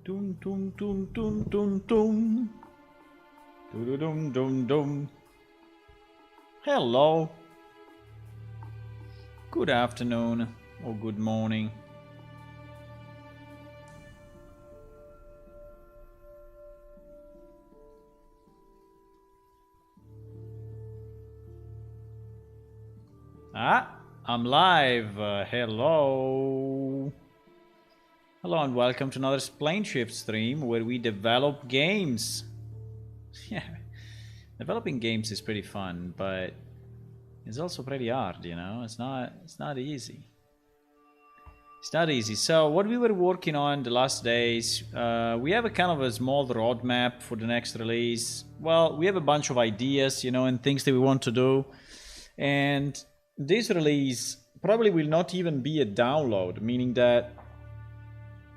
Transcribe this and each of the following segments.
Dun dun dun dun dun dun. Dun dun dun dun. Hello. Good afternoon or good morning. I'm live. Hello. Hello and welcome to another Plane Shift stream where we develop games. Yeah, developing games is pretty fun, but it's also pretty hard, you know? It's not easy. It's not easy. So what we were working on the last days, we have a kind of a small roadmap for the next release. Well, we have a bunch of ideas, you know, and things that we want to do. And this release probably will not even be a download, meaning that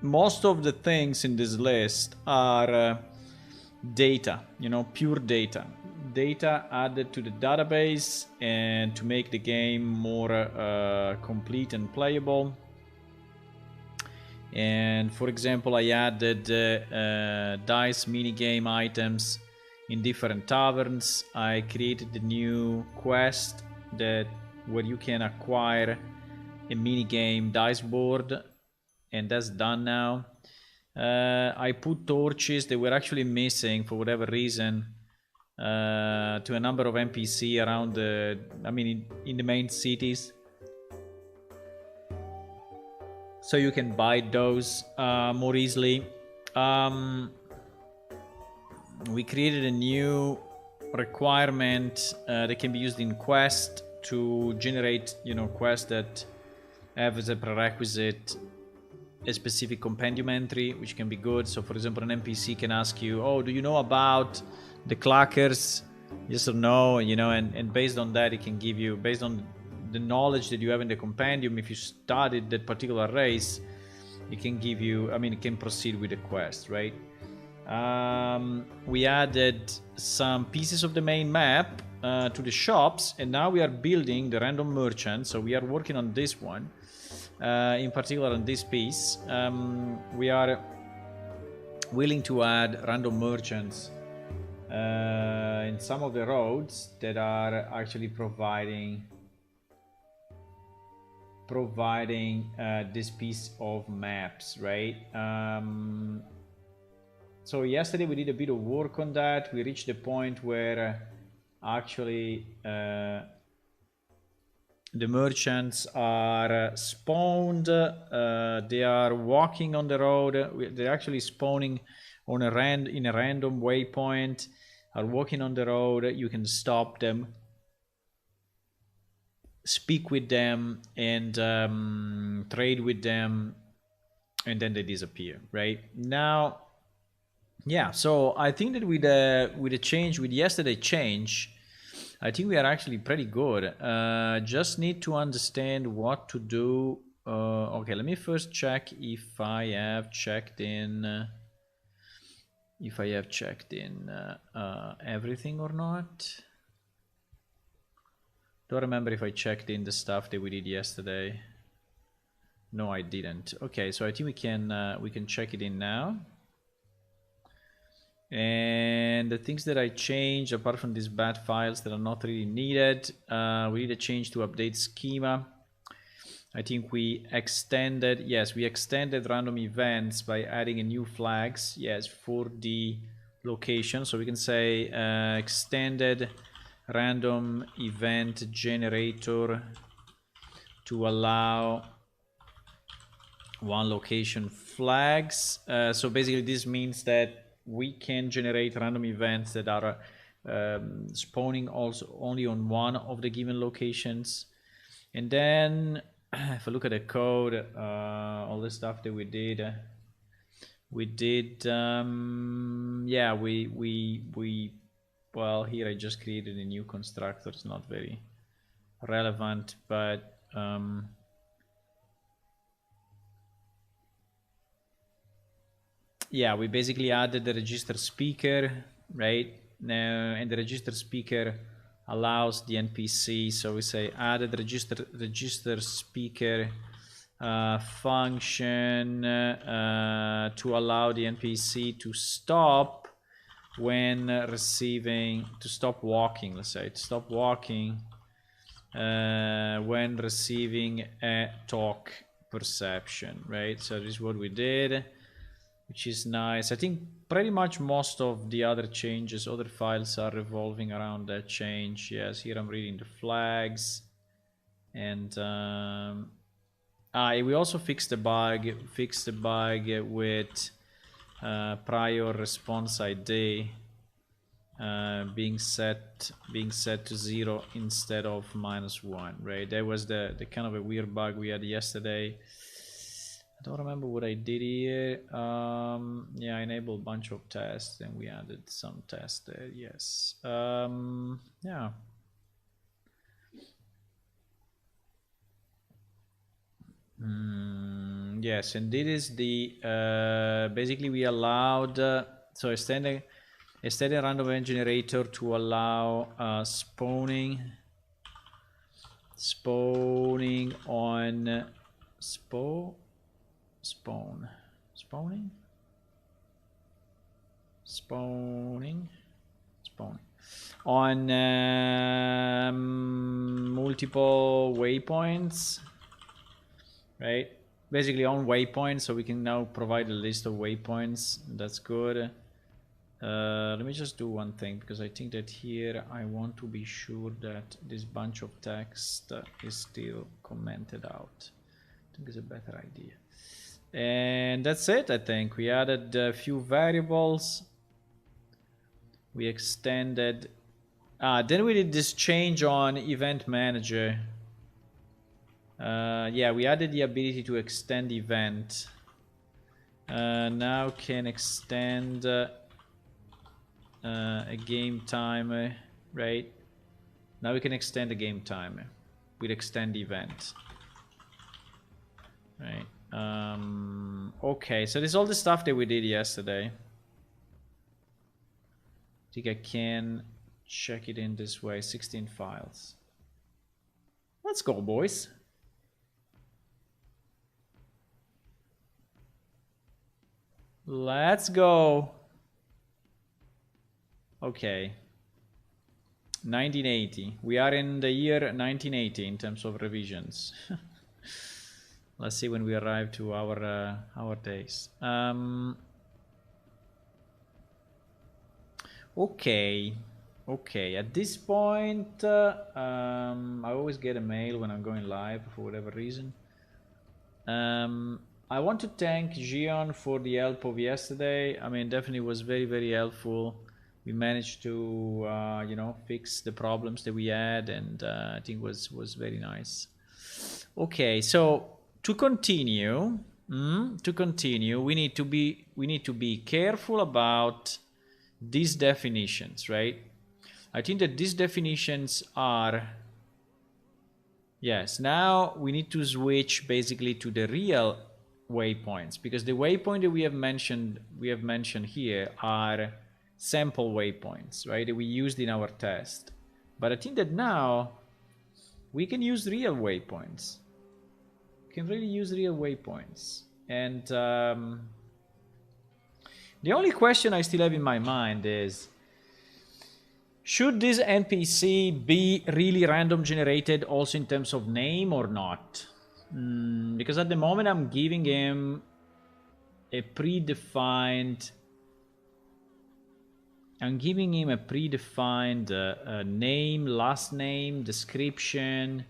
most of the things in this list are data, you know, pure data. Data added to the database and to make the game more complete and playable. And for example, I added dice minigame items in different taverns. I created the new quest where you can acquire a minigame dice board, and that's done now. I put torches that were actually missing for whatever reason to a number of NPC around in the main cities. So you can buy those more easily. We created a new requirement that can be used in quest to generate, you know, quests that have as a prerequisite a specific compendium entry, which can be good. So for example, an NPC can ask you, oh, do you know about the clackers? Yes or no, you know, and based on that, it can give you, based on the knowledge that you have in the compendium, if you studied that particular race, it can give you, I mean, it can proceed with the quest, right? We added some pieces of the main map to the shops, and now we are building the random merchant. So we are working on this one, in particular on this piece. We are willing to add random merchants in some of the roads that are actually providing this piece of maps, right? So yesterday we did a bit of work on that. We reached the point where actually the merchants are spawned. They are walking on the road. They're actually spawning on in a random waypoint. Are walking on the road. You can stop them, speak with them, and trade with them, and then they disappear. Right now, yeah. So I think that with the change, with yesterday change, I think we are actually pretty good. Just need to understand what to do. Okay, let me first check if I have checked in. If I have checked in everything or not. Don't remember if I checked in the stuff that we did yesterday. No, I didn't. Okay, so I think we can check it in now. And the things that I changed, apart from these bad files that are not really needed, we need a change to update schema. I think we extended, yes, we extended random events by adding a new flags, yes, for the location. So we can say extended random event generator to allow one location flags. So basically this means that we can generate random events that are spawning also only on one of the given locations. And then if I look at the code, all the stuff that we did, yeah, well, here I just created a new constructor. It's not very relevant, but yeah, we basically added the register speaker, right? Now, and the register speaker allows the NPC. So we say added register speaker function to allow the NPC to stop when receiving, to stop walking, let's say, to stop walking when receiving a talk perception, right? So this is what we did, which is nice. I think pretty much most of the other changes, other files are revolving around that change. Yes, here I'm reading the flags. And we also fixed the bug with prior response ID being set to 0 instead of -1, right? That was the kind of a weird bug we had yesterday. I don't remember what I did here. Yeah, I enabled a bunch of tests and we added some tests there. Yes. Yeah. Yes, and this is the basically we allowed so a standard random event generator to allow spawning on spawning on multiple waypoints, right? Basically on waypoints, so we can now provide a list of waypoints. That's good. Let me just do one thing, because I think that here I want to be sure that this bunch of text is still commented out. I think it's a better idea. And that's it, I think. We added a few variables. We extended... then we did this change on Event Manager. Yeah, we added the ability to extend event. Now can extend a game timer, right? Now we can extend a game timer with extend event, right? Okay, so this is all the stuff that we did yesterday. I think I can check it in this way. 16 files. Let's go, boys. Let's go. Okay. 1980. We are in the year 1980 in terms of revisions. Let's see when we arrive to our days. Okay. Okay. At this point, I always get a mail when I'm going live for whatever reason. I want to thank Gion for the help of yesterday. I mean, definitely was very, very helpful. We managed to, you know, fix the problems that we had, and I think was very nice. Okay, so to continue, we need to be careful about these definitions, right? I think that these definitions are. Yes, now we need to switch basically to the real waypoints, because the waypoint that we have mentioned here are sample waypoints, right, that we used in our test. But I think that now we can use real waypoints. We can really use real waypoints. And the only question I still have in my mind is, should this NPC be really random generated also in terms of name or not? Because at the moment I'm giving him a predefined... name, last name, description,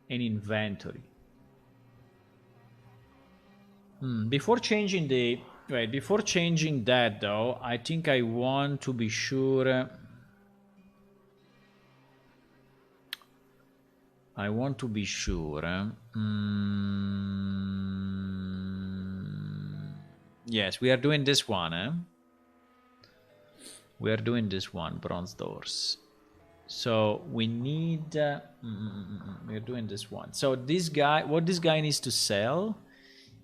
and inventory. Before changing that though, I think I want to be sure... Yes, we are doing this one, We are doing this one, bronze doors. So we need... we are doing this one. So this guy, what this guy needs to sell?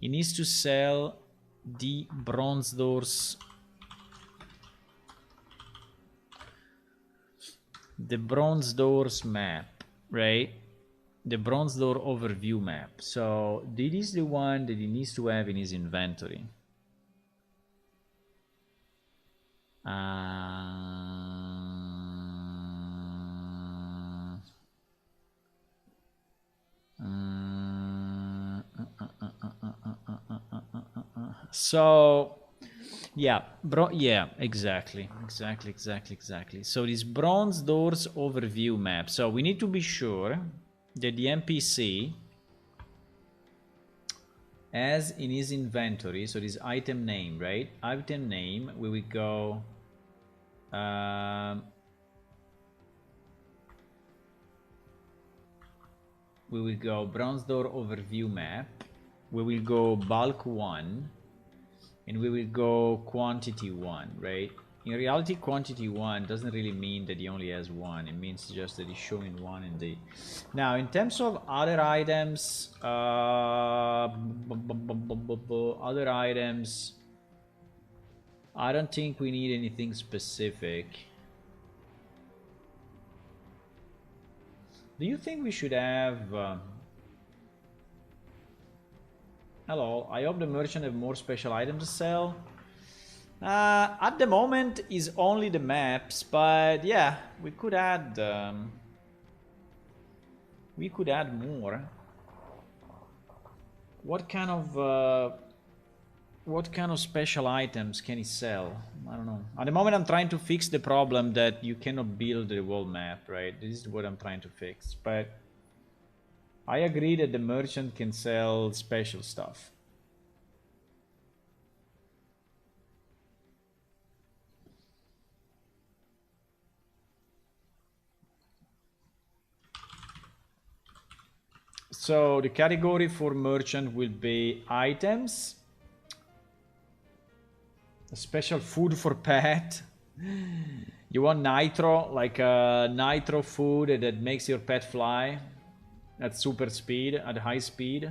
He needs to sell the bronze doors. The bronze doors map, right? The bronze door overview map. So this is the one that he needs to have in his inventory. So yeah, yeah, exactly. So this bronze doors overview map. So we need to be sure that the NPC has in his inventory, so this item name, right? Item name, we will go bronze door overview map. We will go bulk 1 and we will go quantity 1, right? In reality, quantity 1 doesn't really mean that he only has 1. It means just that he's showing 1 in the... Now, in terms of other items, I don't think we need anything specific. Do you think we should have... Hello, I hope the merchant have more special items to sell. At the moment is only the maps, but yeah, we could add more. What kind of special items can he sell? I don't know. At the moment I'm trying to fix the problem that you cannot build the whole map, right? This is what I'm trying to fix, but I agree that the merchant can sell special stuff. So the category for merchant will be items, a special food for pet. You want nitro, like a nitro food that makes your pet fly at super speed, at high speed.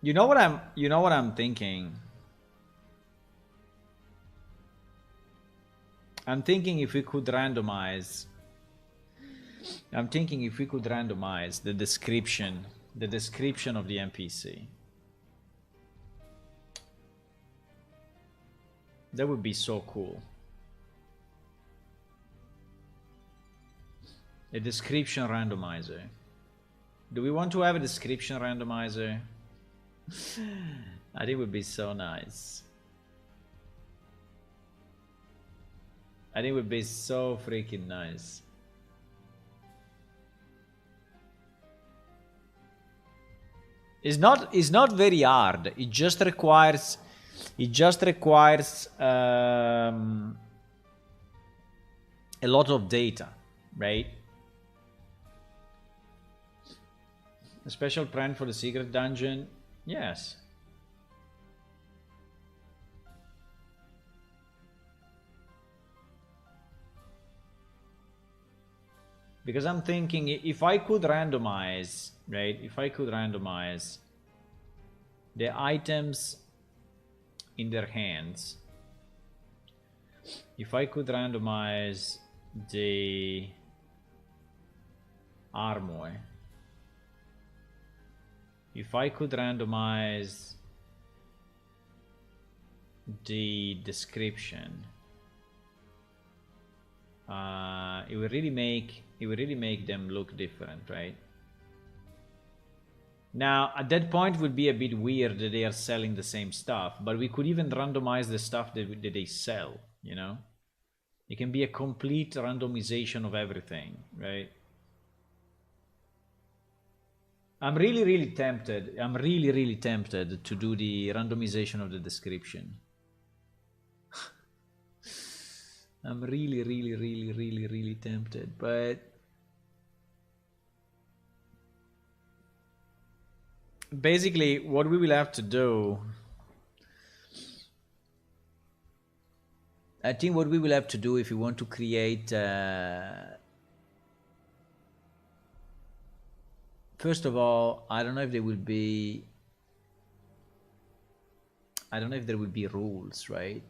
You know what I'm thinking? I'm thinking if we could randomize. I'm thinking if we could randomize the description of the NPC. That would be so cool. A description randomizer. Do we want to have a description randomizer? I think it would be so nice. I think it would be so freaking nice. It's not very hard. It just requires a lot of data, right? A special plan for the secret dungeon. Yes. Because I'm thinking if I could randomize, right? If I could randomize the items in their hands, if I could randomize the armor, if I could randomize the description, it would really make them look different, right? Now at that point it would be a bit weird that they are selling the same stuff, but we could even randomize the stuff that they sell, you know? It can be a complete randomization of everything, right? I'm really tempted. I'm really tempted to do the randomization of the description. I'm really tempted, but basically what we will have to do, I think what we will have to do if we want to create first of all, I don't know if there will be rules, right?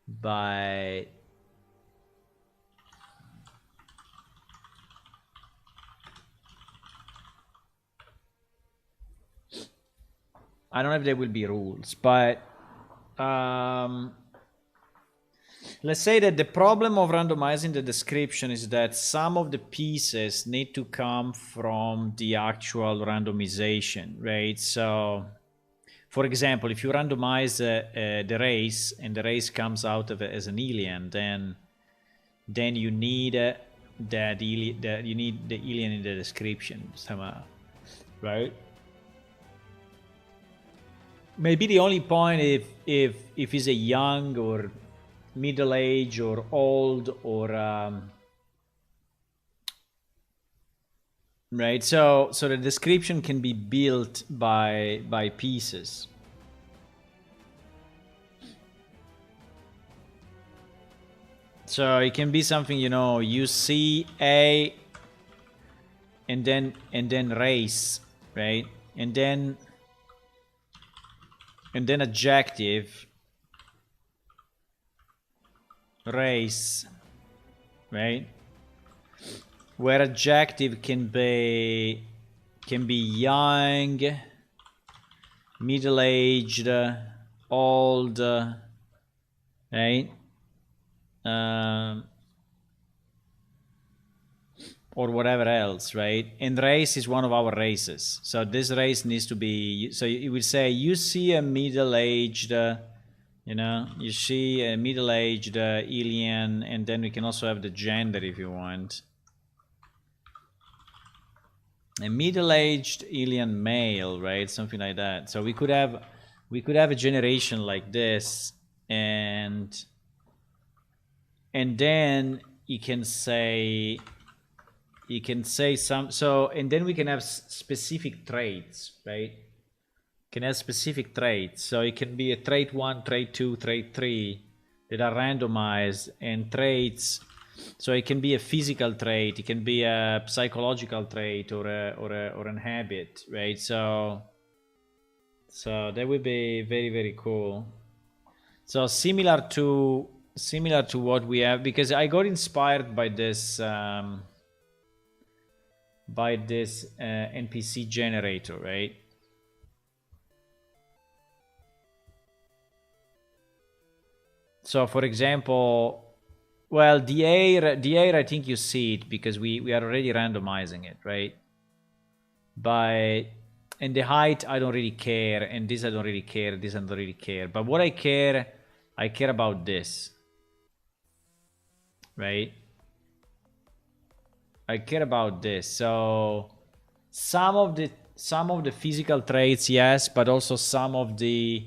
But I don't know if there will be rules, but let's say that the problem of randomizing the description is that some of the pieces need to come from the actual randomization, right? So, for example, if you randomize the race and the race comes out of it as an alien, then you need you need the alien in the description somehow, right? Maybe the only point if he's a young or middle age or old or right. So the description can be built by pieces. So it can be something, you know, you see a and then race, right? And then adjective race, right? Where adjective can be young, middle-aged, old, right? Or whatever else, right? And race is one of our races. So this race needs to be, so you would say you see a middle-aged, you know, you see a middle-aged alien, and then we can also have the gender if you want. A middle-aged alien male, right? Something like that. So we could have a generation like this, and then you can say some, so, and then we can have specific traits, right? Can have specific traits. So it can be a trait 1, trait 2, trait 3 that are randomized, and traits. So it can be a physical trait, it can be a psychological trait, or an habit, right? So that would be very, very cool. So similar to what we have, because I got inspired by this NPC generator, right? So for example, well, the air, I think you see it because we are already randomizing it, right? But and the height, I don't really care, and this I don't really care, this I don't really care. But what I care about this, right? I care about this. So some of the physical traits, yes, but also some of the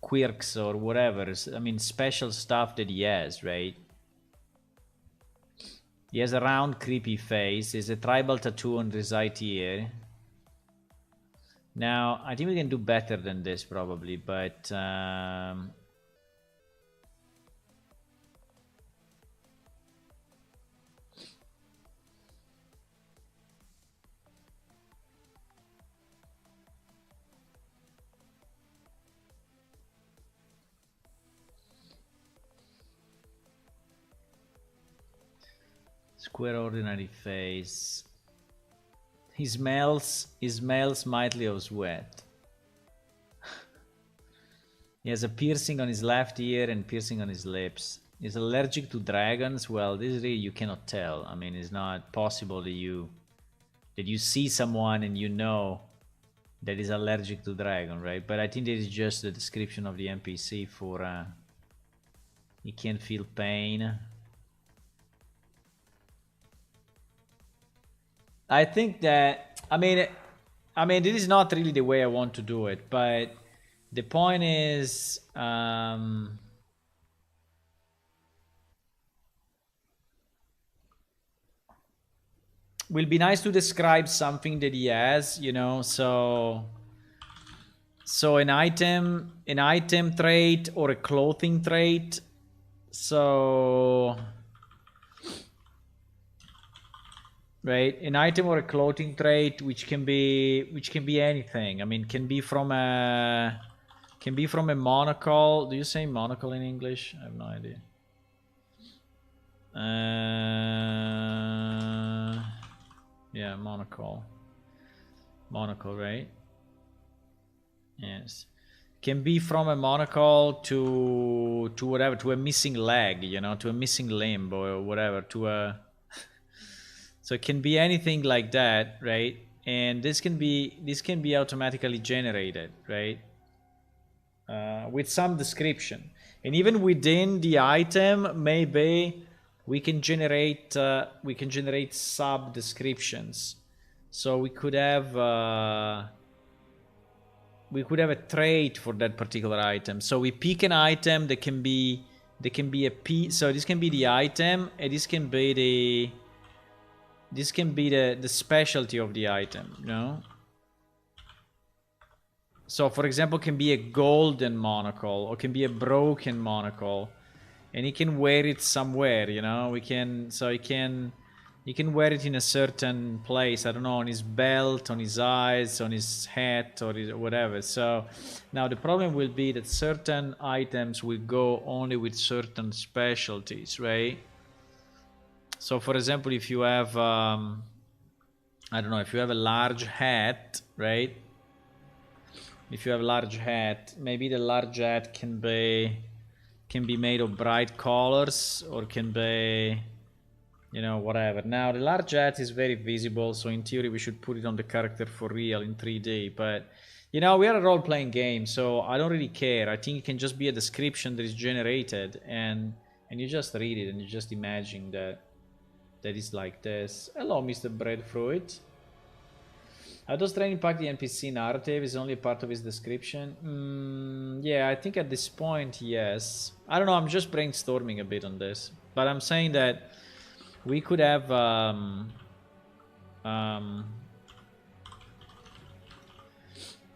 quirks or whatever. I mean, special stuff that he has, right? He has a round, creepy face. There's a tribal tattoo on his right ear. Now, I think we can do better than this probably, but square ordinary face. He smells mightily of sweat. He has a piercing on his left ear and piercing on his lips. He's allergic to dragons. Well, this really you cannot tell. I mean, it's not possible that you see someone and you know that is allergic to dragon, right? But I think that is just the description of the NPC for he can feel pain. I think that, I mean, this is not really the way I want to do it, but the point is, will be nice to describe something that he has, you know, so an item trait or a clothing trait. So right, an item or a clothing trait which can be anything. I mean, can be from a Can be from a monocle. Do you say monocle in English? I have no idea. Yeah, monocle. Monocle, right? Yes. Can be from a monocle to whatever, to a missing leg, you know, to a missing limb or whatever, to a so it can be anything like that, right? And this can be automatically generated, right? With some description. And even within the item, maybe we can generate sub descriptions. So we could have a trait for that particular item. So we pick an item that can be a piece. So this can be the item, and this can be the specialty of the item, you know? So for example, can be a golden monocle or can be a broken monocle, and he can wear it somewhere, you know? He can wear it in a certain place, I don't know, on his belt, on his eyes, on his hat, or whatever. So now the problem will be that certain items will go only with certain specialties, right? So for example, if you have I don't know, if you have a large hat, right? If you have a large hat, maybe the large hat can be made of bright colors, or can be, you know, whatever. Now the large hat is very visible, so in theory we should put it on the character for real in 3D, but you know, we are a role-playing game, so I don't really care. I think it can just be a description that is generated, and you just read it and you just imagine that is like this. Hello, Mr. Breadfruit. How does train impact the NPC narrative? Is only a part of his description? Yeah, I think at this point, yes. I don't know, I'm just brainstorming a bit on this. But I'm saying that we could have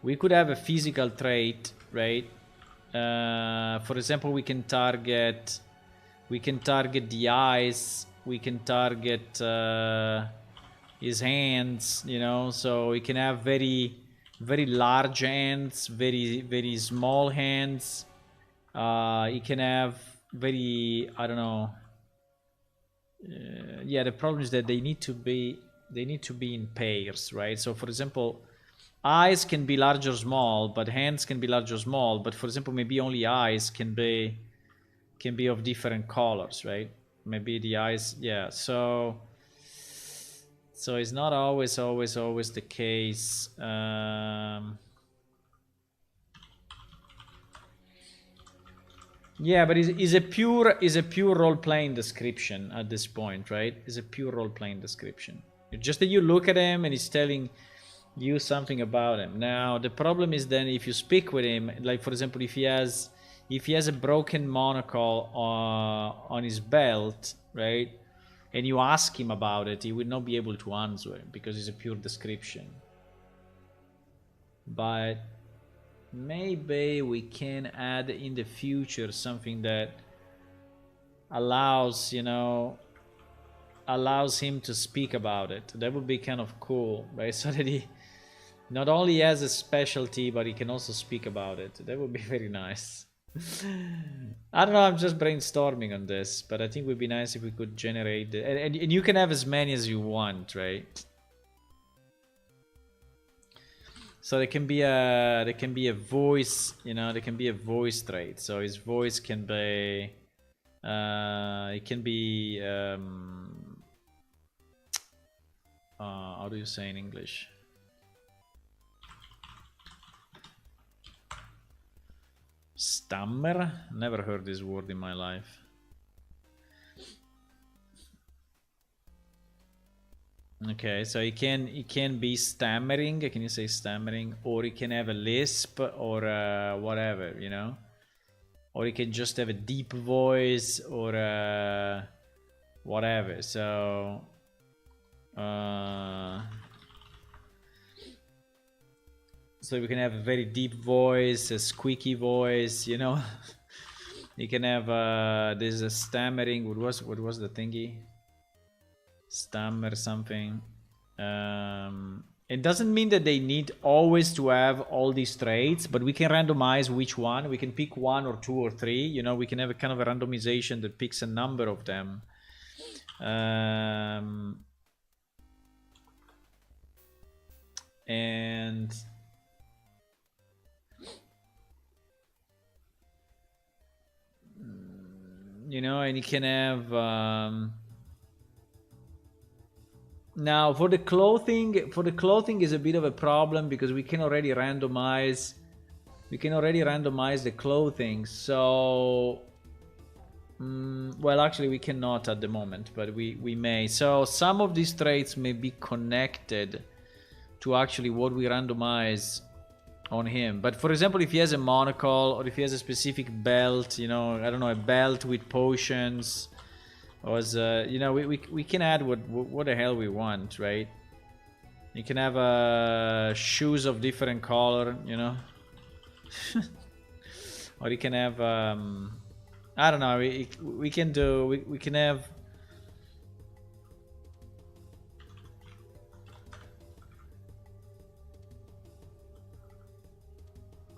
we could have a physical trait, right? For example, we can target the eyes, we can target his hands, you know, so he can have very large hands, very small hands. He can have very, I don't know. Yeah, the problem is that they need to be in pairs, right? So for example, eyes can be large or small, but hands can be large or small. But for example, maybe only eyes can be of different colors, right? Maybe the eyes, yeah. So it's not always the case. Yeah, but is a pure role-playing description at this point, right? Is a pure role-playing description. Just that you look at him and he's telling you something about him. Now the problem is then if you speak with him, like for example, if he has a broken monocle on his belt, right? And you ask him about it, he will not be able to answer it because it's a pure description. But maybe we can add in the future something that allows, you know, allows him to speak about it. That would be kind of cool, right? So that he not only has a specialty, but he can also speak about it. That would be very nice. I don't know, I'm just brainstorming on this, but I think it would be nice if we could generate and you can have as many as you want, right? So there can be a voice, you know, there can be a voice trait. So his voice can be it can be how do you say in English? Stammer? Never heard this word in my life. Okay, so it can be stammering. Can you say stammering? Or it can have a lisp or whatever, you know? Or it can just have a deep voice or whatever. So so we can have a very deep voice, a squeaky voice, you know. You can have there's a stammering. What was the thingy? Stammer something. It doesn't mean that they need always to have all these traits, but we can randomize which one. We can pick one or two or three. You know, we can have a kind of a randomization that picks a number of them. And you know, and you can have now for the clothing is a bit of a problem because we can already randomize the clothing. So well, actually we cannot at the moment, but we may. So some of these traits may be connected to actually what we randomize on him. But for example, if he has a monocle or if he has a specific belt, you know, I don't know, a belt with potions, or you know, we can add what the hell we want, right? You can have shoes of different color, you know. Or you can have I don't know, we can do we can have.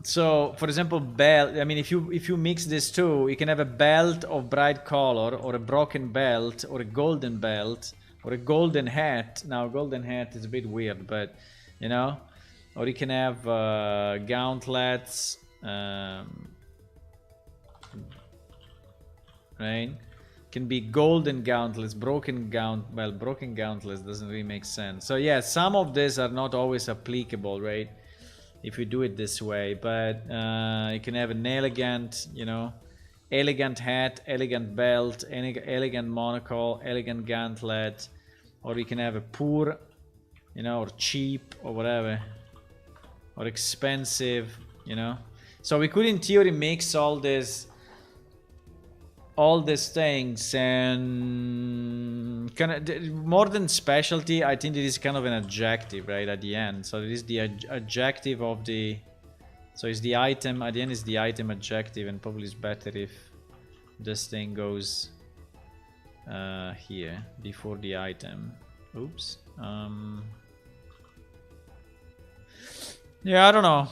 So, for example, belt. I mean, if you mix these two, you can have a belt of bright color, or a broken belt, or a golden belt, or a golden hat. Now, golden hat is a bit weird, but you know, or you can have gauntlets, right? Can be golden gauntlets, broken gauntlets doesn't really make sense. So yeah, some of these are not always applicable, right? If we do it this way, but you can have an elegant, you know, elegant hat, elegant belt, elegant monocle, elegant gauntlet, or you can have a poor, you know, or cheap, or whatever, or expensive, you know. So we could in theory mix all these things, and kind of more than specialty, I think it is kind of an adjective, right, at the end. So it is the adjective of the, so it's the item at the end, is the item adjective, and probably it's better if this thing goes here before the item. Oops. Yeah, I don't know.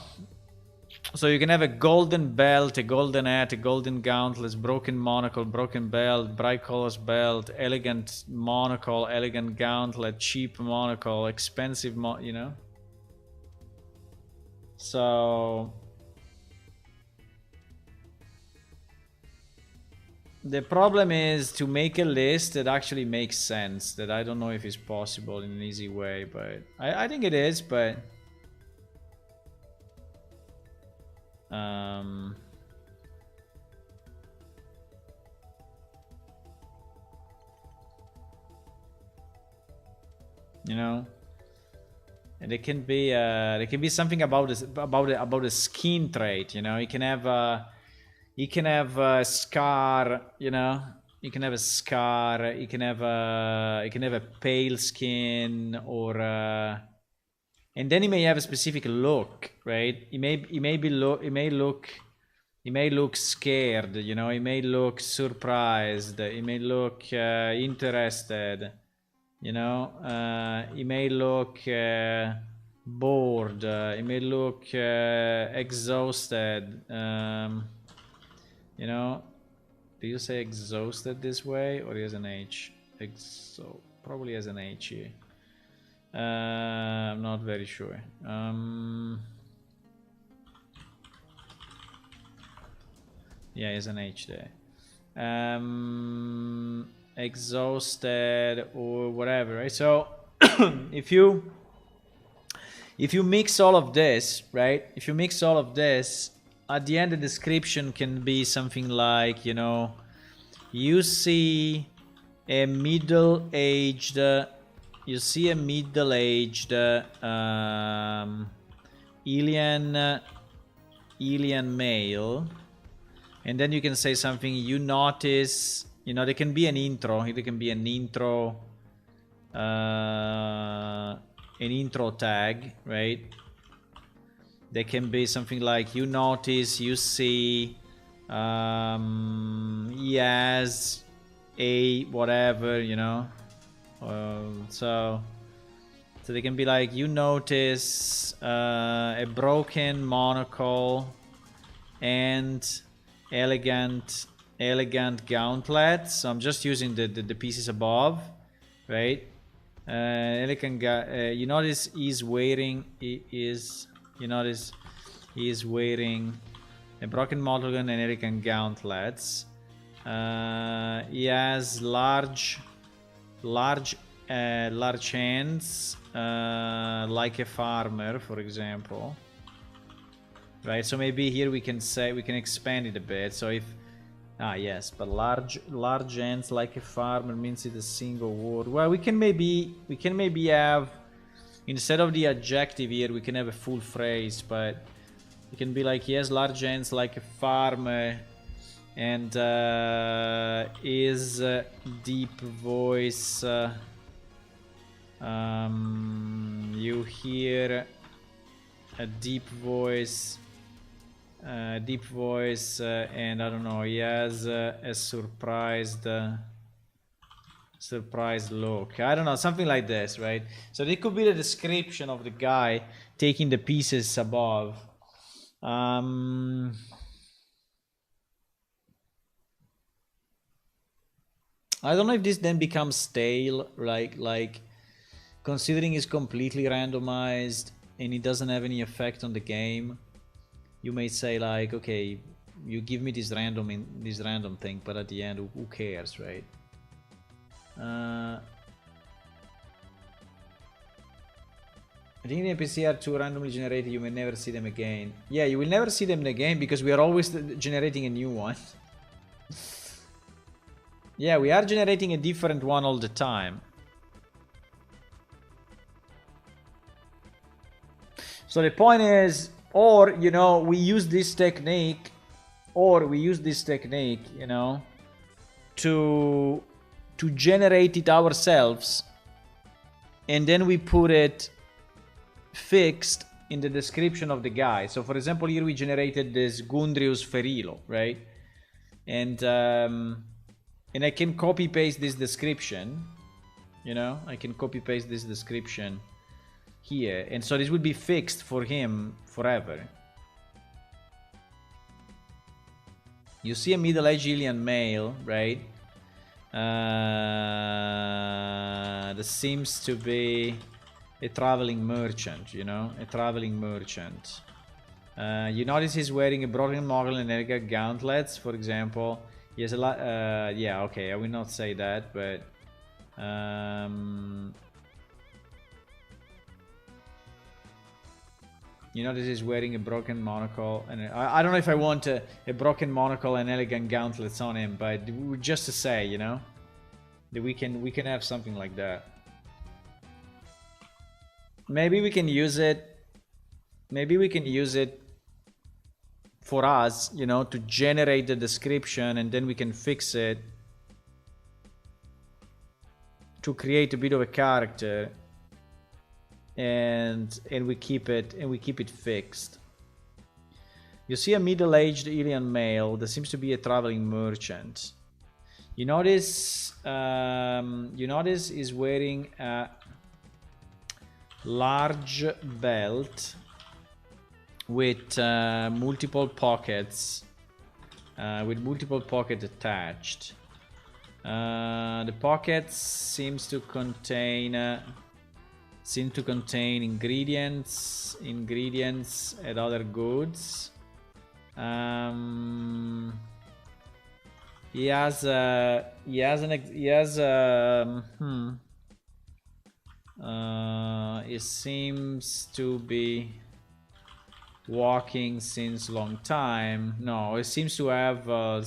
So you can have a golden belt, a golden hat, a golden gauntlet, broken monocle, broken belt, bright colors belt, elegant monocle, elegant gauntlet, cheap monocle, expensive you know. So the problem is to make a list that actually makes sense, that I don't know if it's possible in an easy way, but I think it is, but you know, and it can be something about this, about a skin trait, you know. You can have a scar, you know. You can have a scar, you can have a pale skin, or and then he may have a specific look, right? He may look scared, you know. He may look surprised. He may look interested, you know. He may look bored. He may look exhausted. You know. Do you say exhausted this way, or he has an H? Probably has an H here. I'm not very sure. Yeah, there's an H there. Exhausted or whatever, right? So if you mix all of this, right? If you mix all of this, at the end the description can be something like, you know, you see a middle-aged alien male, and then you can say something. You notice, you know, there can be an intro. There can be an intro tag, right? There can be something like, you notice, you see, he has a whatever, you know. So So they can be like, you notice a broken monocle and elegant gauntlet. So I'm just using the pieces above, right? You notice he's wearing a broken monocle and elegant gauntlets. He has large hands, like a farmer, for example. Right, so maybe here we can expand it a bit. So if yes, but large hands like a farmer means it's a single word. Well, we can maybe have, instead of the adjective here, we can have a full phrase, but it can be like, he has large hands like a farmer, and his deep voice, you hear a deep voice, and I don't know, he has a surprised look. I don't know, something like this, right? So it could be the description of the guy taking the pieces above. I don't know if this then becomes stale, like considering it's completely randomized and it doesn't have any effect on the game. You may say like, okay, you give me this random thing, but at the end, who cares, right? I think the NPC are too randomly generated. You may never see them again. Yeah, you will never see them again because we are always generating a new one. Yeah, we are generating a different one all the time. So the point is, or, you know, we use this technique, you know, to generate it ourselves, and then we put it fixed in the description of the guy. So for example, here we generated this Gundrius Ferilo, right? And I can copy paste this description, you know, I can copy paste this description here, and so this will be fixed for him forever. You see a middle-aged alien male, right? That seems to be a traveling merchant, you know, a traveling merchant. You notice he's wearing a broken mogul and elegant gauntlets, for example. He has a lot. Yeah, okay, I will not say that, but you notice he's wearing a broken monocle, and I don't know if I want a broken monocle and elegant gauntlets on him, but just to say, you know, that we can have something like that. Maybe we can use it. Maybe we can use it for us, you know, to generate the description, and then we can fix it to create a bit of a character. And we keep it fixed. You see a middle-aged alien male that seems to be a traveling merchant. You notice he's wearing a large belt with multiple pockets, attached. The pockets seem to contain ingredients and other goods. He seems to be walking since long time. No, it seems to have a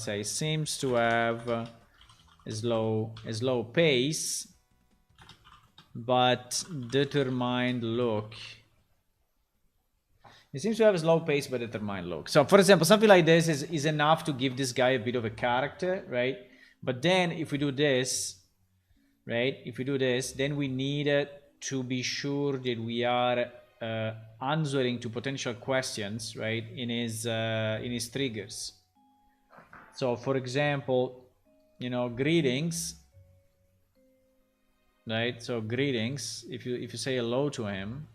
slow pace, but determined look. It seems to have a slow pace but determined look. So for example, something like this is enough to give this guy a bit of a character, right? But then if we do this, right, then we need to be sure that we are answering to potential questions, right, in his triggers. So for example, you know, greetings. right? So greetings. If you say hello to him,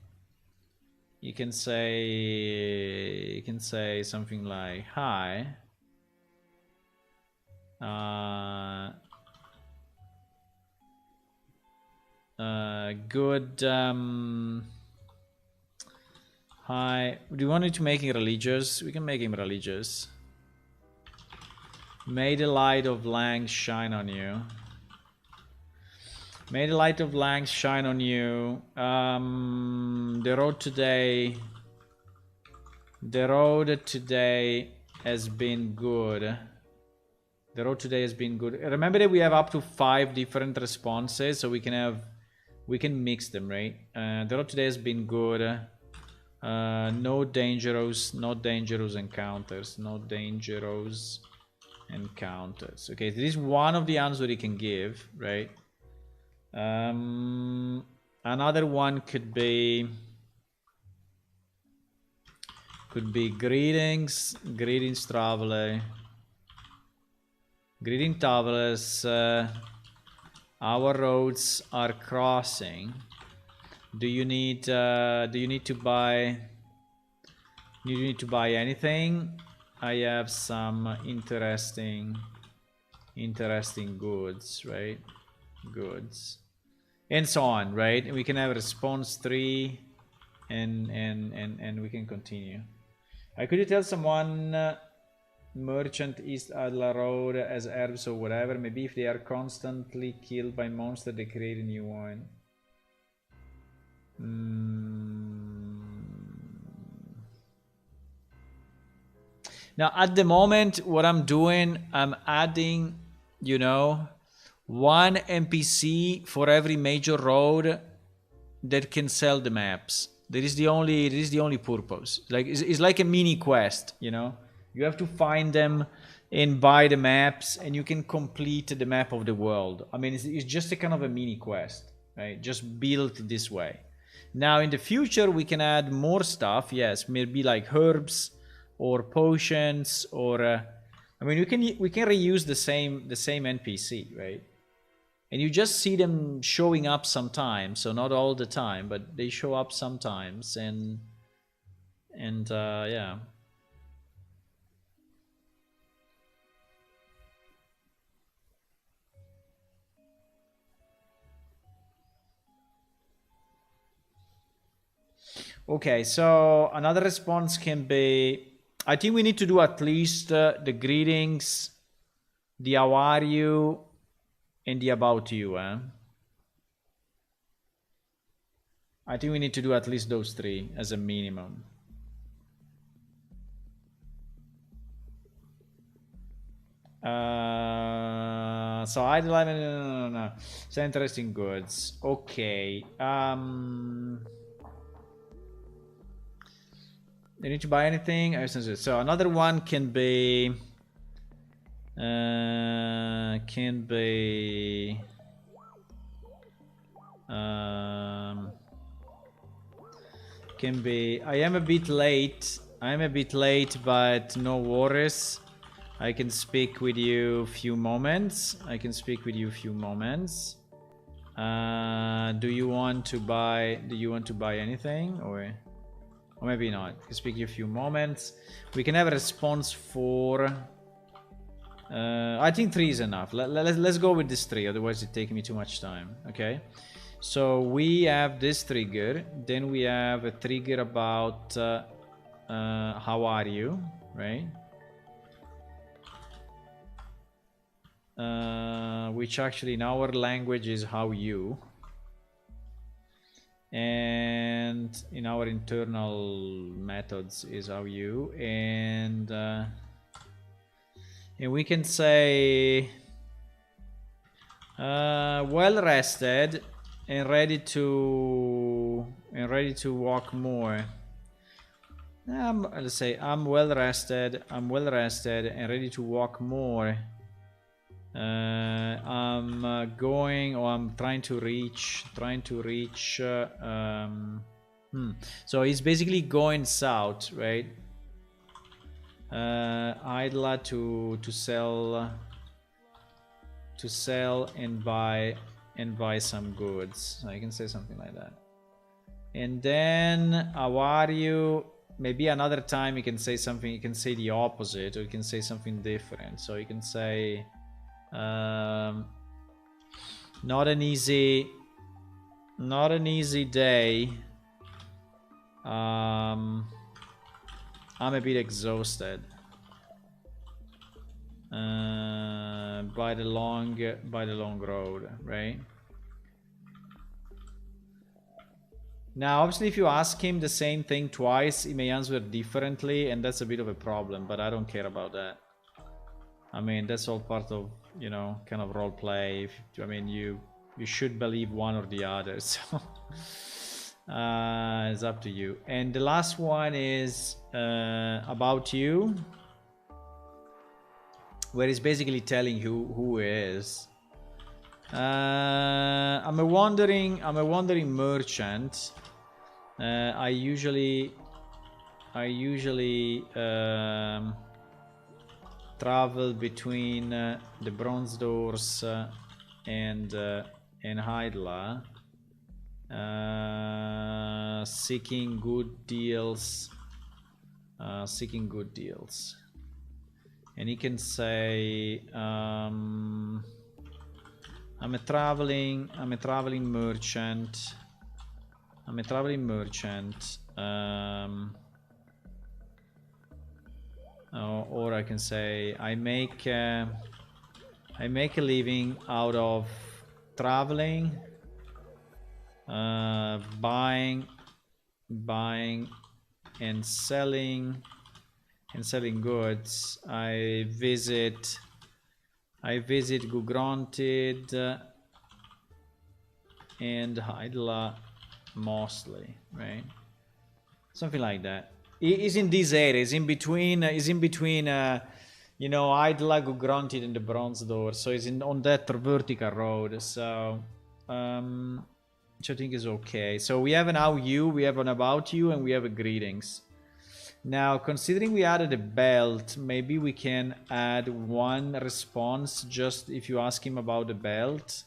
you can say something like hi. Good. Hi. Do you want it to make him religious? We can make him religious. May the light of Lang shine on you. May the light of Lang shine on you. The road today has been good. The road today has been good. Remember that we have up to 5 different responses, so we can mix them, right? The road today has been good. No dangerous encounters. No dangerous encounters. Okay, this is one of the answers he can give, right? Another one could be greetings traveler. Greeting travelers. Our roads are crossing. Do you need to buy anything? I have some interesting goods, right? Goods. And so on, right? And we can have response 3 and we can continue. Could you tell someone merchant East Adler Road as herbs or whatever? Maybe if they are constantly killed by monsters, they create a new one. Now at the moment, what I'm doing, I'm adding, you know, one NPC for every major road that can sell the maps. That is the only purpose. Like it's like a mini quest, you know. You have to find them and buy the maps, and you can complete the map of the world. I mean, it's just a kind of a mini quest, right? Just built this way. Now in the future, we can add more stuff. Yes, maybe like herbs or potions, or I mean, we can reuse the same NPC, right? And you just see them showing up sometimes, so not all the time, but they show up sometimes, and yeah. Okay, so another response can be, I think we need to do at least the greetings, the how are you, and the about you. I think we need to do at least those 3 as a minimum. So I no. So interesting goods. Okay. You need to buy anything? So another one can be I am a bit late. But no worries. I can speak with you a few moments. Do you want to buy anything, or maybe not? I can speak to you a few moments. We can have a response for I think 3 is enough. Let's go with this 3, otherwise it takes me too much time. Okay, so we have this trigger, then we have a trigger about how are you, right? Which actually in our language is how you, and in our internal methods is how you, and we can say well rested and ready to walk more. Let's say I'm well rested and ready to walk more. I'm I'm trying to reach so he's basically going south, right? I'd like to sell and buy and buy some goods. I can say something like that. And then how are you? Maybe another time you can say something, you can say the opposite, or you can say something different. So you can say not an easy day. I'm a bit exhausted by the long road, right? Now, obviously, if you ask him the same thing twice, he may answer differently, and that's a bit of a problem, but I don't care about that. I mean, that's all part of, you know, kind of role play. I mean, you should believe one or the other, so it's up to you. And the last one is about you, where he's basically telling you who he is. I'm a wandering merchant. I usually travel between the bronze doors and Hydla, seeking good deals. And he can say, I'm a traveling merchant. Or I can say I make a living out of traveling, buying and selling goods. I visit Gugronted and Hydla mostly, right? Something like that. Is in these areas, in between, you know, Hydla, Gugronted and the Bronze Door. So it's on that vertical road. So, which I think is okay. So we have an how you, we have an about you, and we have a greetings. Now, considering we added a belt, maybe we can add one response just if you ask him about the belt.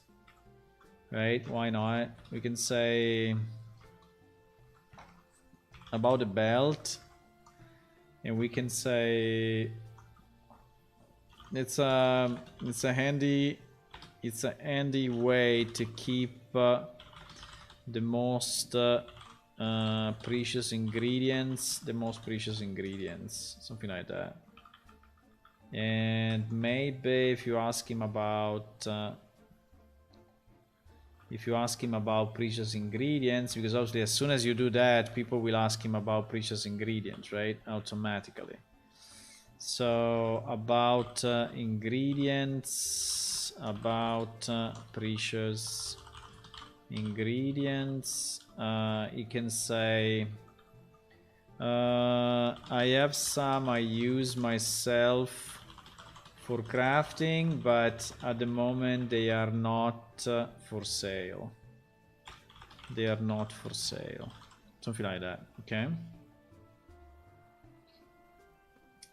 Right? Why not? We can say about the belt, and we can say it's a handy way to keep the most precious ingredients, something like that. And maybe if you ask him about precious ingredients, because obviously as soon as you do that, people will ask him about precious ingredients, right? Automatically. So about ingredients, about precious ingredients, you can say I have some I use myself for crafting, but at the moment they are not for sale. Something like that. Okay.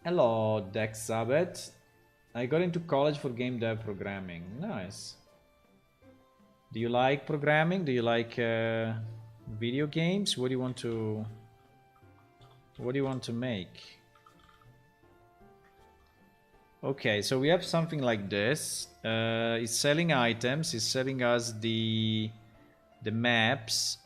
Hello, Dex Sabet. I got into college for game dev programming. Nice. Do you like programming? Do you like video games? What do you want to make? Okay, so we have something like this. It's selling items. It's selling us the maps.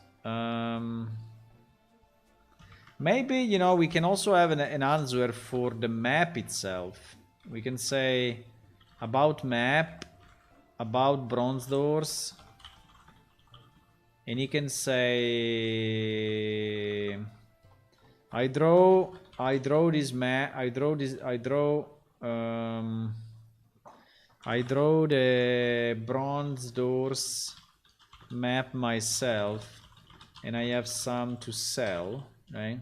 Maybe, you know, we can also have an answer for the map itself. We can say about map, about bronze doors, and you can say I draw this map. I draw the bronze doors map myself, and I have some to sell, right?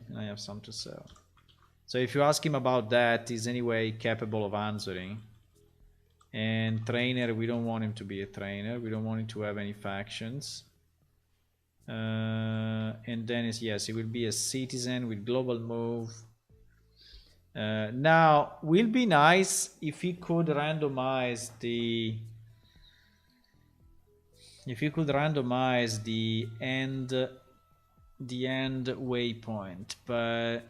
So if you ask him about that, he's anyway capable of answering. And trainer, we don't want him to be a trainer. We don't want him to have any factions. And then yes, he will be a citizen with global move. Now, will be nice if he could randomize the If you could randomize the end waypoint, but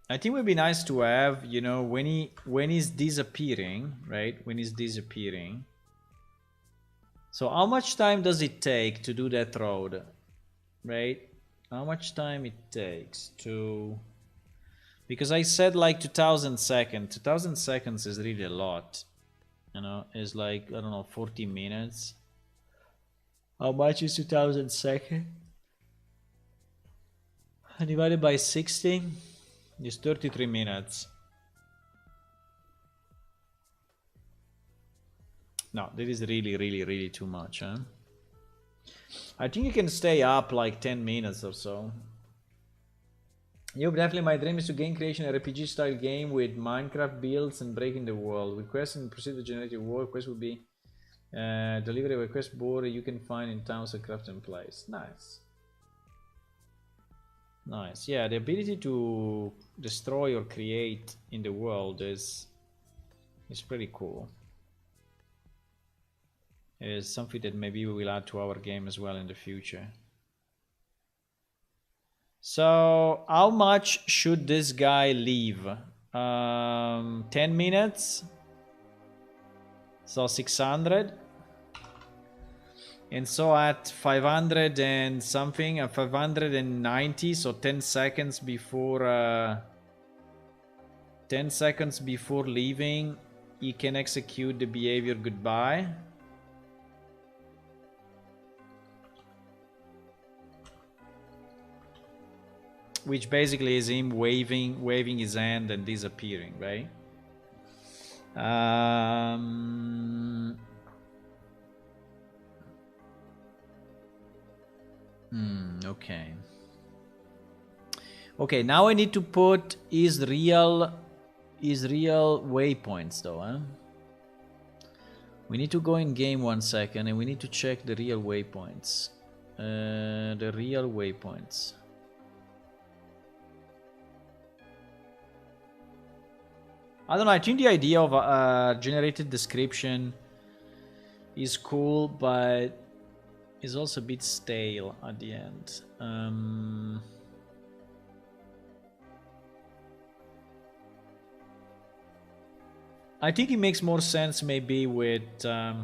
I think it would be nice to have, you know, when he's disappearing, right? When he's disappearing. So how much time does it take to do that road, right? How much time it takes to... Because I said like 2000 seconds. 2000 seconds is really a lot. You know, it's like, I don't know, 40 minutes. How much is 2000 seconds? Divided by 60 is 33 minutes. No, that is really too much, huh? I think you can stay up like 10 minutes or so. Yep, definitely my dream is to game creation a RPG style game with Minecraft builds and breaking the world. With quests and proceed to generate your world. Quest will be delivery of a quest board you can find in towns and craft and place. Nice. Nice. Yeah, the ability to destroy or create in the world is pretty cool. It is something that maybe we will add to our game as well in the future. So how much should this guy leave? 10 minutes. So 600. And so at 500 and something, 590, so 10 seconds before 10 seconds before leaving, he can execute the behavior goodbye. Which basically is him waving his hand and disappearing, right? Okay. Okay, now I need to put his real waypoints though, huh? We need to go in game 1 second and we need to check the real waypoints. The real waypoints. I don't know, I think the idea of a generated description is cool, but it's also a bit stale at the end. I think it makes more sense maybe with... I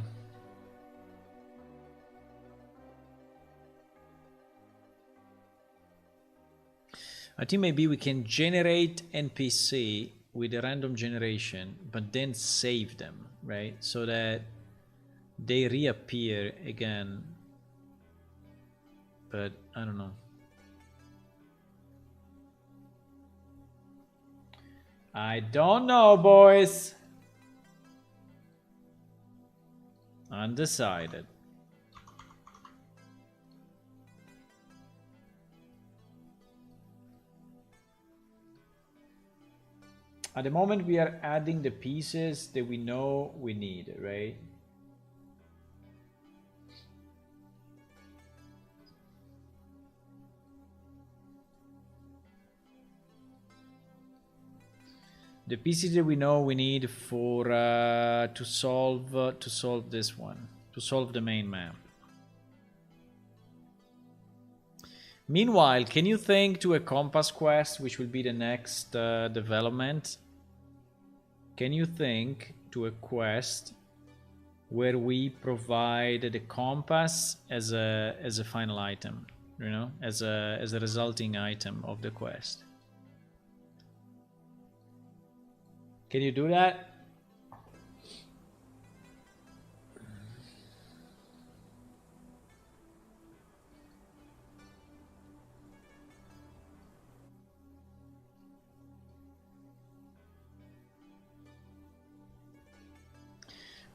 think maybe we can generate NPC with a random generation, but then save them, right? So that they reappear again. But I don't know. I don't know, boys. Undecided. At the moment we are adding the pieces that we know we need, right? The pieces that we know we need for to solve this one, to solve the main map. Meanwhile, can you think to a compass quest, which will be the next development? Can you think to a quest where we provide the compass as a final item, you know, as a resulting item of the quest? Can you do that?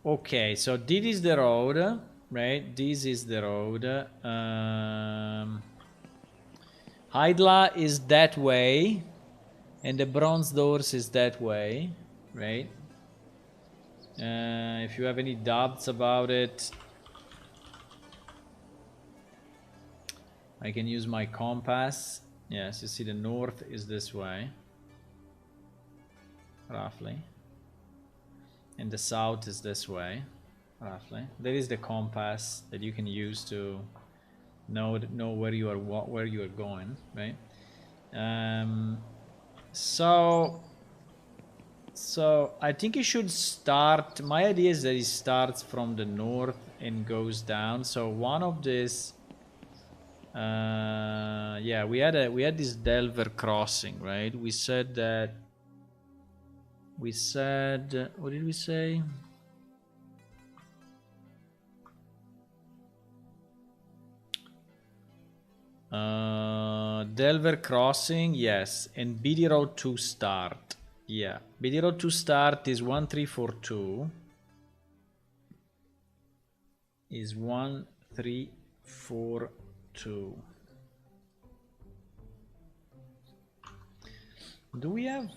Okay, so this is the road, right? This is the road. Hydla is that way, and the bronze doors is that way, right? If you have any doubts about it, I can use my compass. Yes, you see the north is this way, roughly. And the south is this way, roughly. There is the compass that you can use to know where you are going, right? So I think you should start. My idea is that it starts from the north and goes down. So one of this, yeah, we had this Delver crossing, right? We said what did we say? Delver crossing, yes, and BD road to start. Yeah, BD road to start is 1342. Is 1342. Do we have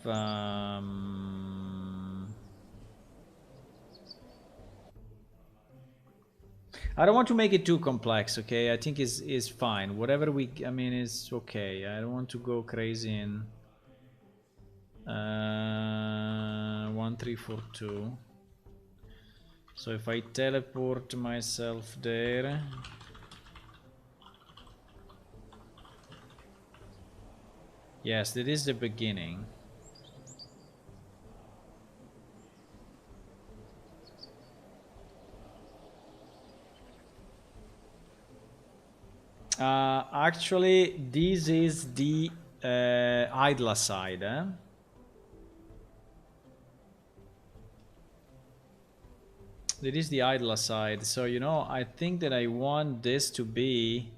I don't want to make it too complex, okay? I think is fine. Whatever I mean, is okay. I don't want to go crazy in 1342. So if I teleport myself there, yes, that is the beginning. Actually, this is the Idla side, eh? That is the Idla side. So, you know, I think that I want this to be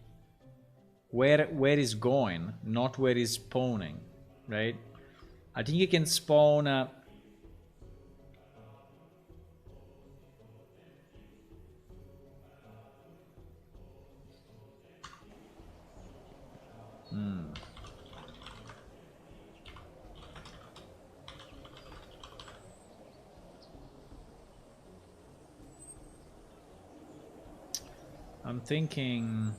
where it's going, not where it's spawning, right? I think you can spawn... I'm thinking...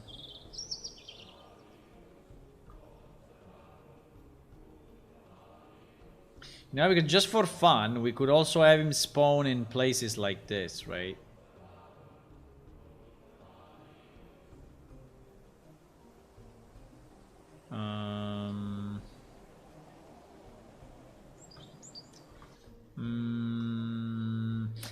Now, because just for fun, we could also have him spawn in places like this, right?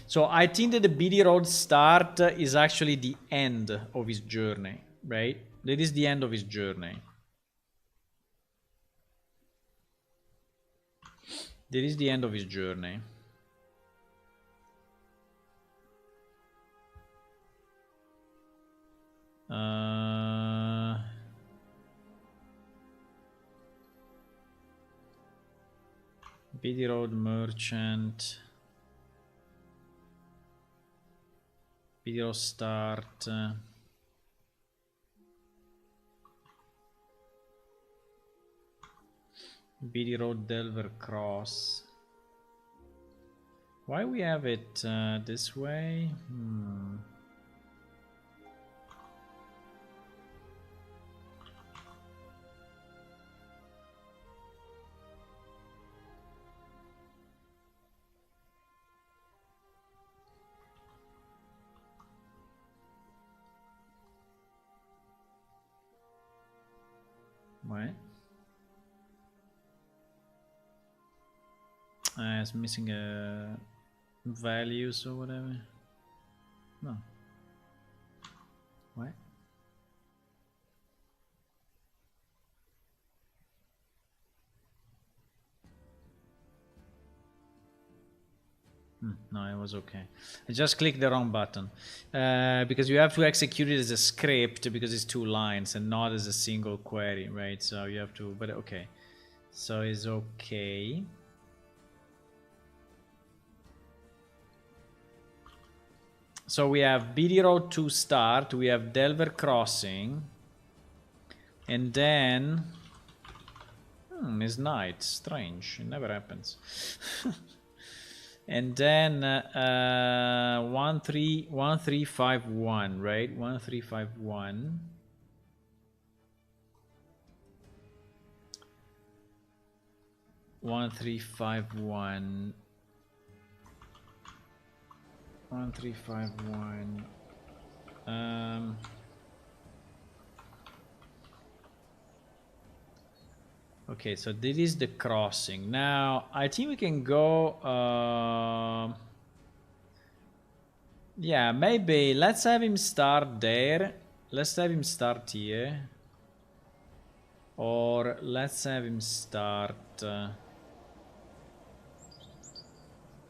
So I think that the BD road start is actually the end of his journey, right? That is the end of his journey. That is the end of his journey. BD road merchant. BD road start. BD road Delver cross. Why we have it this way? What? It's missing a values or whatever. No. What? No, it was okay. I just clicked the wrong button because you have to execute it as a script because it's 2 lines and not as a single query, right? So you have to, but okay. So it's okay. So we have BD road to start, we have Delver crossing, and then it's night. Strange, it never happens. And then 1351, right? 1351. 1351. 1351. Okay, so this is the crossing. Now, I think we can go... yeah, maybe let's have him start there. Let's have him start here. Or let's have him start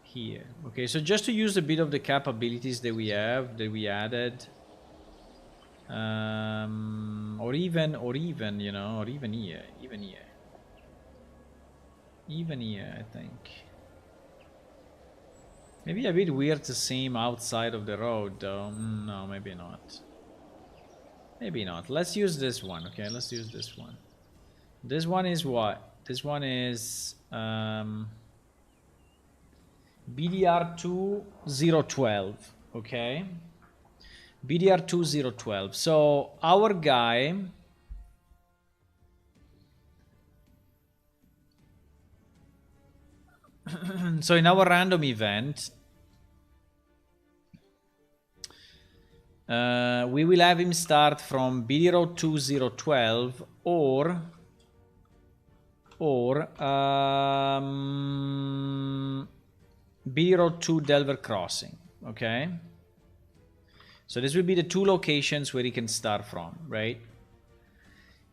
here. Okay, so just to use a bit of the capabilities that we have, that we added. Or even, you know, or even here. Even here, I think. Maybe a bit weird to see him outside of the road, though. No, maybe not. Maybe not. Let's use this one, okay? Let's use this one. This one is what? This one is BDR2 012, okay? BDR2 012. So our guy... so in our random event, we will have him start from BDR2 012 or BDR2 Delver Crossing, okay? So this will be the two locations where he can start from, right?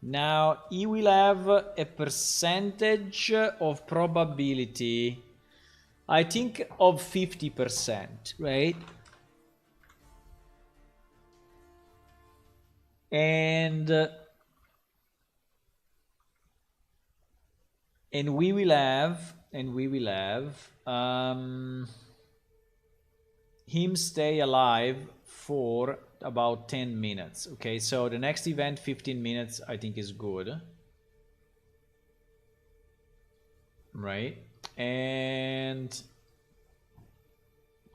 Now, he will have a percentage of probability, I think, of 50%, right? And we will have him stay alive for about 10 minutes. Okay, so the next event, 15 minutes, I think is good. Right? And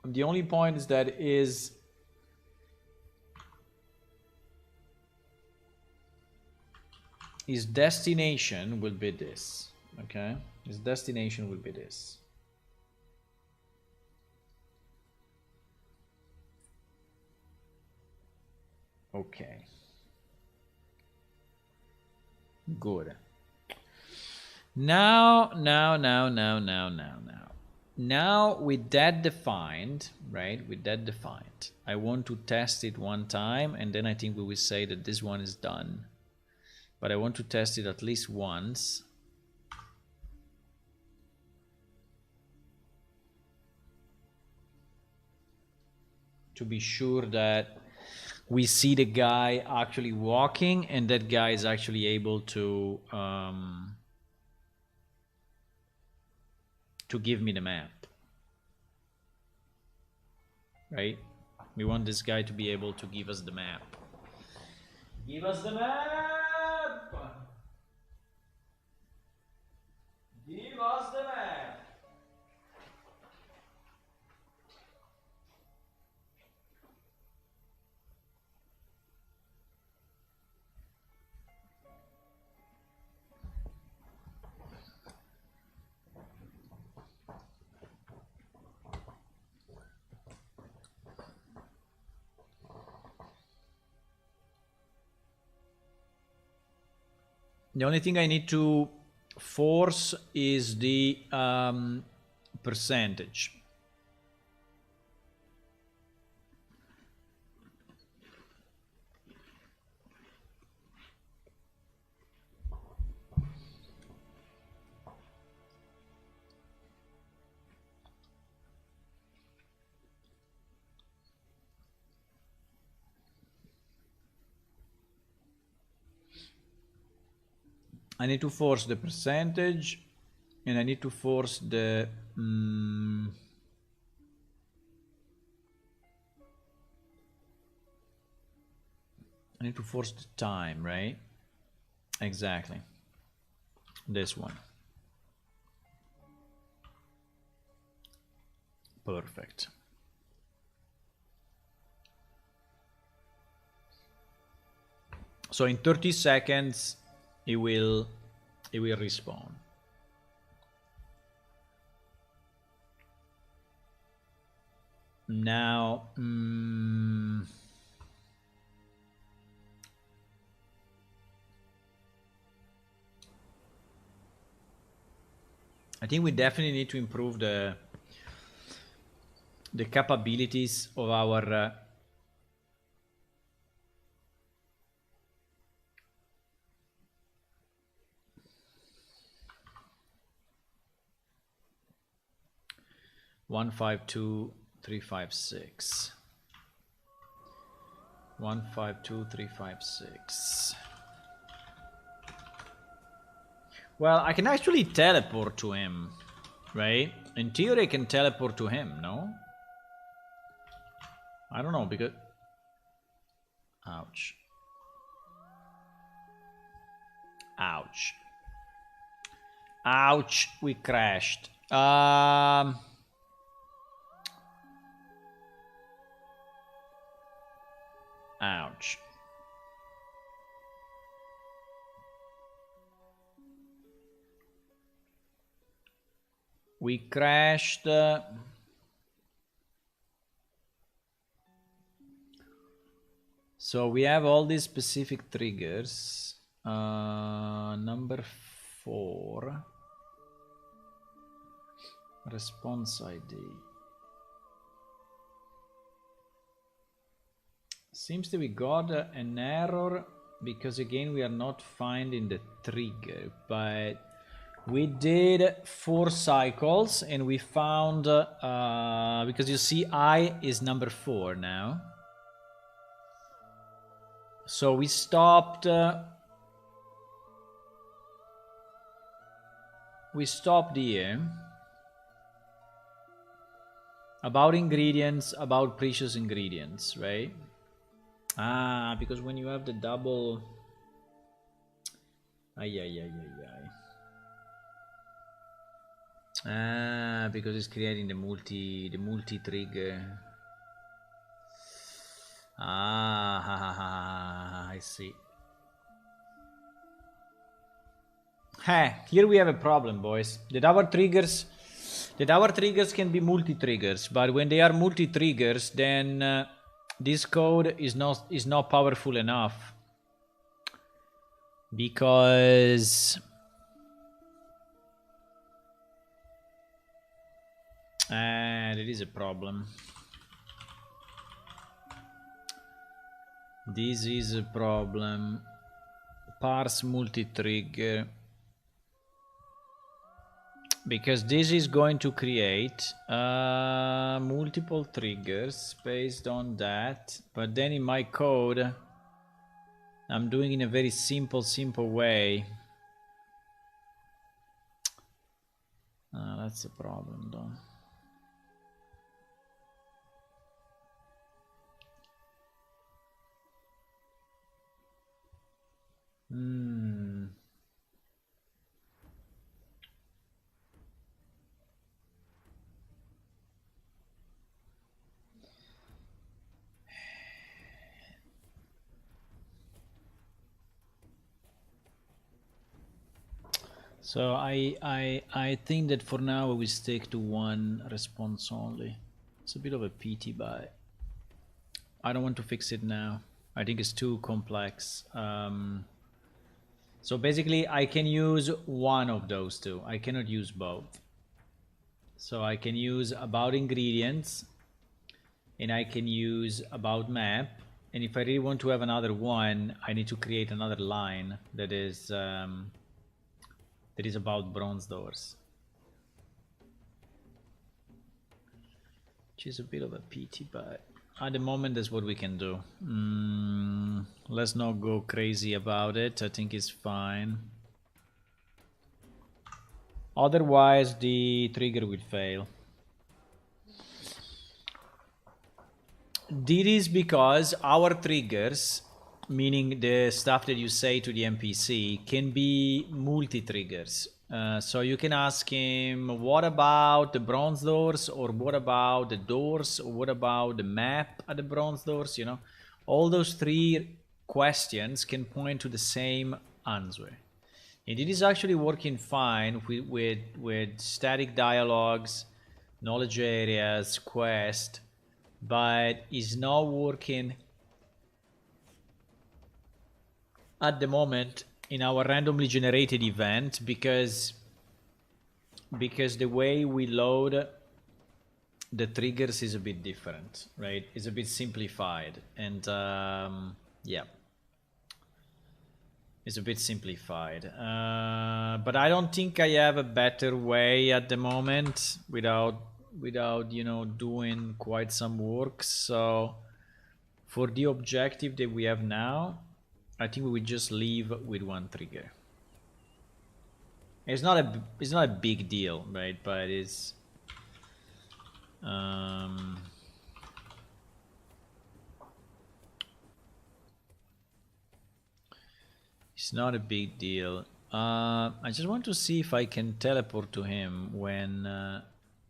the only point is that his destination will be this. Okay? His destination will be this. Okay. Good. Now with that defined, right? With that defined, I want to test it one time, and then I think we will say that this one is done. But I want to test it at least once. To be sure that we see the guy actually walking and that guy is actually able to give me the map. Right? We want this guy to be able to give us the map. Give us the map! Give us the map! The only thing I need to force is the percentage. I need to force the percentage, and I need to force the I need to force the time, right? Exactly. This one. Perfect. So in 30 seconds, it will respawn. Now, I think we definitely need to improve the capabilities of our 152,356. 152,356. Well, I can actually teleport to him, right? In theory, I can teleport to him, no? I don't know, because... Ouch. Ouch. Ouch, we crashed. Ouch. We crashed. So we have all these specific triggers. Number 4. Response ID. Seems that we got an error because again we are not finding the trigger, but we did 4 cycles and we found because you see I is number 4 now. So we stopped here. About ingredients, about precious ingredients, right? Ah, because when you have the double... Ah, because it's creating the multi trigger. Ah, I see. Hey, here we have a problem, boys. The tower triggers can be multi-triggers, but when they are multi-triggers, then this code is not powerful enough because there is a problem. This is a problem. Parse multi-trigger. Because this is going to create multiple triggers based on that. But then in my code, I'm doing in a very simple way. That's a problem though. So I think that for now we stick to one response only. It's a bit of a pity, but I don't want to fix it now. I think it's too complex. So basically I can use one of those two. I cannot use both. So I can use about ingredients and I can use about map. And if I really want to have another one, I need to create another line that is about bronze doors. Which is a bit of a pity, but at the moment that's what we can do. Let's not go crazy about it. I think it's fine. Otherwise the trigger will fail. This is because our triggers, meaning the stuff that you say to the NPC, can be multi-triggers. So you can ask him, what about the bronze doors, or what about the doors, or what about the map at the bronze doors, you know? All those 3 questions can point to the same answer. And it is actually working fine with static dialogues, knowledge areas, quest. but it's not working at the moment in our randomly generated event because the way we load the triggers is a bit different, right? It's a bit simplified, and yeah, it's a bit simplified. But I don't think I have a better way at the moment without you know doing quite some work. So for the objective that we have now, I think we would just leave with one trigger. It's not a big deal, right? But it's it's not a big deal. I just want to see if I can teleport to him when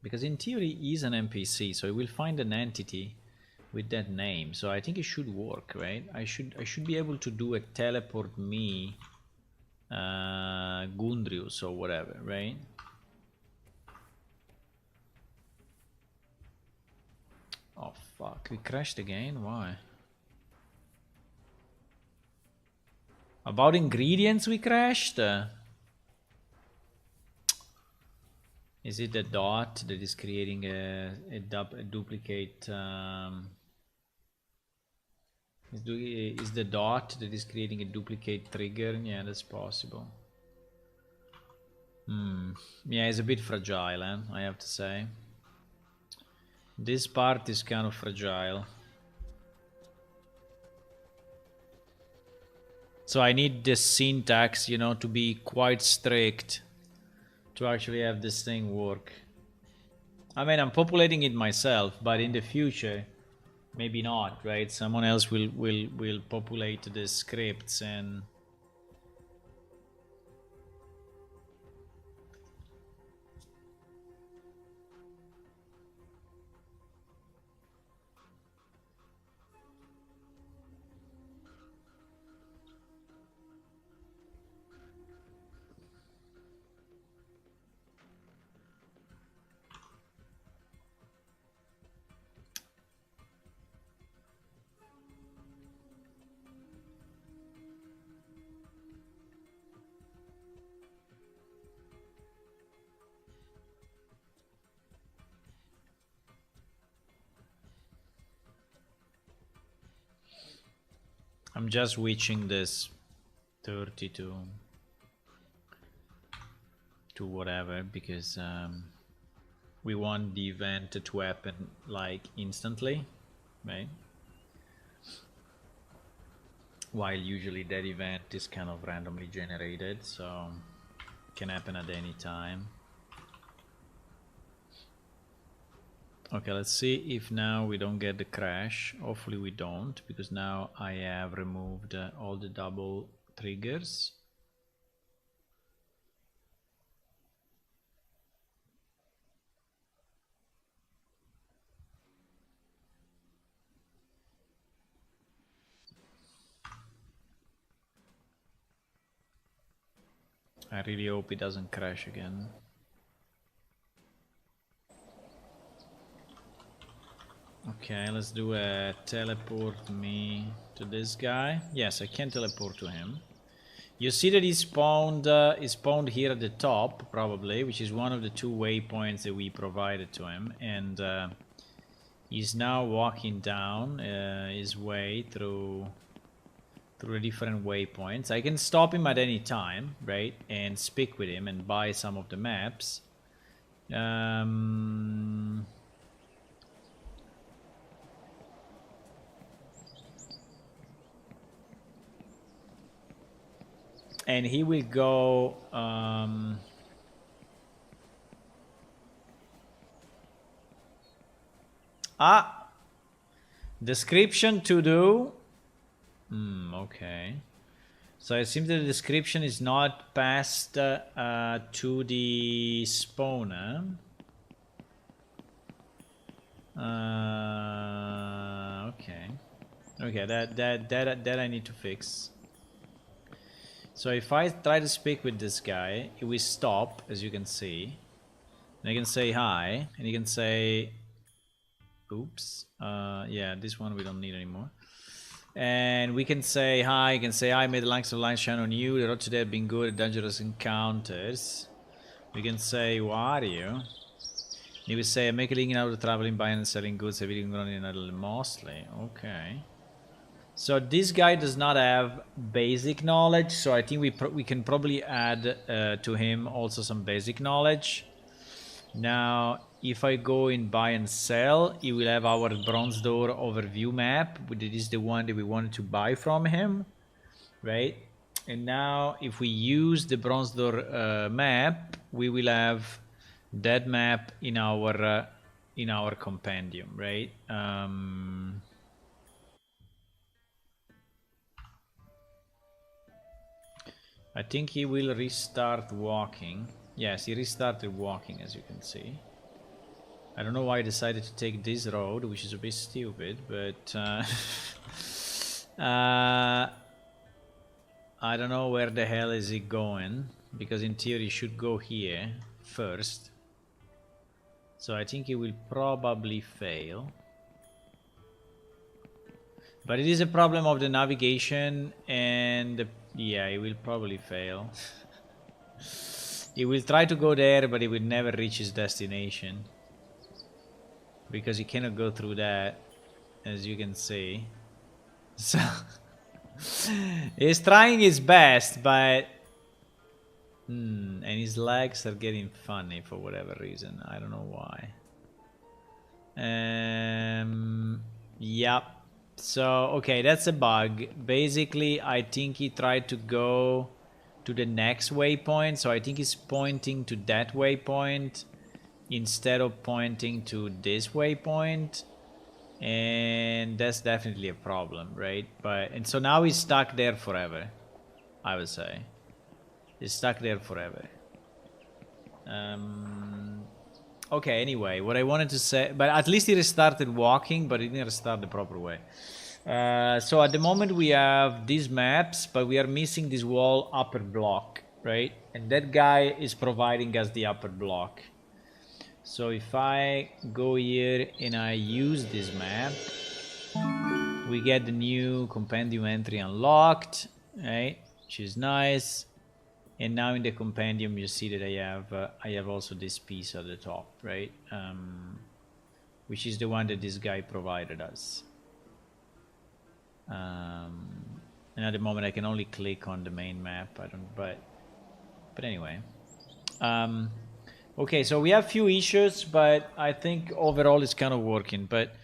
because in theory he's an NPC, so he will find an entity with that name. So I think it should work, right? I should be able to do a teleport me Gundrius or whatever, right? Oh fuck, we crashed again? Why? About ingredients we crashed? Is it the dot that is creating a duplicate? Is the dot that is creating a duplicate trigger? Yeah, that's possible. Yeah, it's a bit fragile, I have to say. This part is kind of fragile. So I need the syntax, you know, to be quite strict to actually have this thing work. I mean, I'm populating it myself, but in the future, maybe not, right? Someone else will populate the scripts and I'm just switching this 30 to whatever because we want the event to happen like instantly, right? While usually that event is kind of randomly generated, so it can happen at any time. Okay, let's see if now we don't get the crash. Hopefully we don't, because now I have removed all the double triggers. I really hope it doesn't crash again. Okay, let's do a teleport me to this guy. Yes, I can teleport to him. You see that he spawned here at the top, probably, which is one of the 2 waypoints that we provided to him, and he's now walking down his way through the different waypoints. I can stop him at any time, right, and speak with him and buy some of the maps. And he will go description to do. Okay, so it seems that the description is not passed to the spawner. Okay, that I need to fix. So if I try to speak with this guy, it will stop, as you can see. And I can say hi, and he can say, Oops. Yeah, this one we don't need anymore. And we can say hi. You can say I made the likes of lines shine on you. The road today have been good at dangerous encounters. We can say why are you? You will say make a living out of traveling, buying and selling goods, everything running mostly. Okay. So this guy does not have basic knowledge, so I think we can probably add to him also some basic knowledge. Now, if I go in buy and sell, he will have our bronze door overview map. This is the one that we wanted to buy from him, right? And now, if we use the bronze door map, we will have that map in our compendium, right? I think he will restart walking. Yes, he restarted walking, as you can see. I don't know why I decided to take this road, which is a bit stupid, but I don't know where the hell is he going, because in theory he should go here first. So I think he will probably fail. But it is a problem of the navigation and yeah, he will probably fail. He will try to go there, but he will never reach his destination. Because he cannot go through that, as you can see. So he's trying his best, but and his legs are getting funny for whatever reason. I don't know why. Yep. So okay, that's a bug. Basically, I think he tried to go to the next waypoint, so I think he's pointing to that waypoint instead of pointing to this waypoint, and that's definitely a problem, right? And so now he's stuck there forever, I would say. He's stuck there forever. Okay, anyway, what I wanted to say, but at least he restarted walking, but he didn't restart the proper way. So at the moment we have these maps, but we are missing this wall upper block, right? And that guy is providing us the upper block. So if I go here and I use this map, we get the new compendium entry unlocked, right? Which is nice. And now in the compendium, you see that I have also this piece at the top, right? Which is the one that this guy provided us. And at the moment, I can only click on the main map. I don't, but anyway. Okay, so we have few issues, but I think overall it's kind of working. But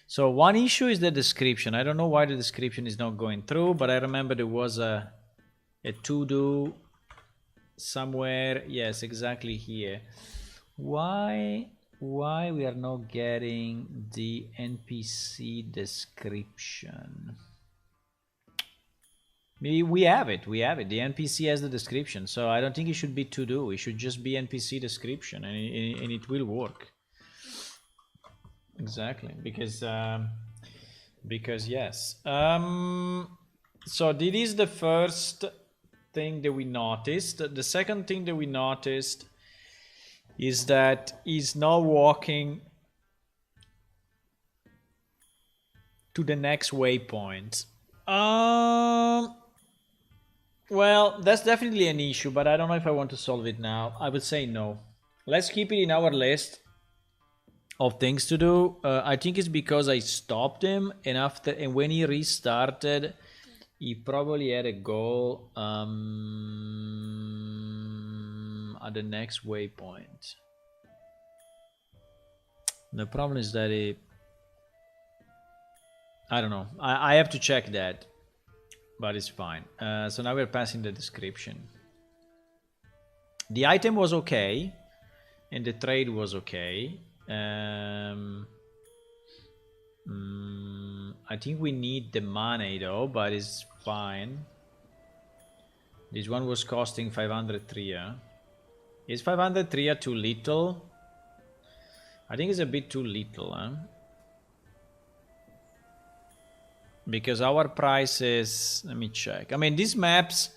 so one issue is the description. I don't know why the description is not going through, but I remember there was a to-do somewhere. Yes, exactly here. Why we are not getting the NPC description? Maybe we have it. The NPC has the description, so I don't think it should be to do. It should just be NPC description, and it will work. Exactly, because yes. So this is the first thing that we noticed. The second thing that we noticed is that he's now walking to the next waypoint. Well, that's definitely an issue, but I don't know if I want to solve it now. I would say no. Let's keep it in our list of things to do. I think it's because I stopped him, and when he restarted, he probably had a goal at the next waypoint. The problem is that I don't know. I have to check that, but it's fine. So now we're passing the description. The item was okay, and the trade was okay. I think we need the money though, but it's fine. This one was costing 500 tria. Is 500 tria too little? I think it's a bit too little, huh? Because our price is, let me check. I mean, these maps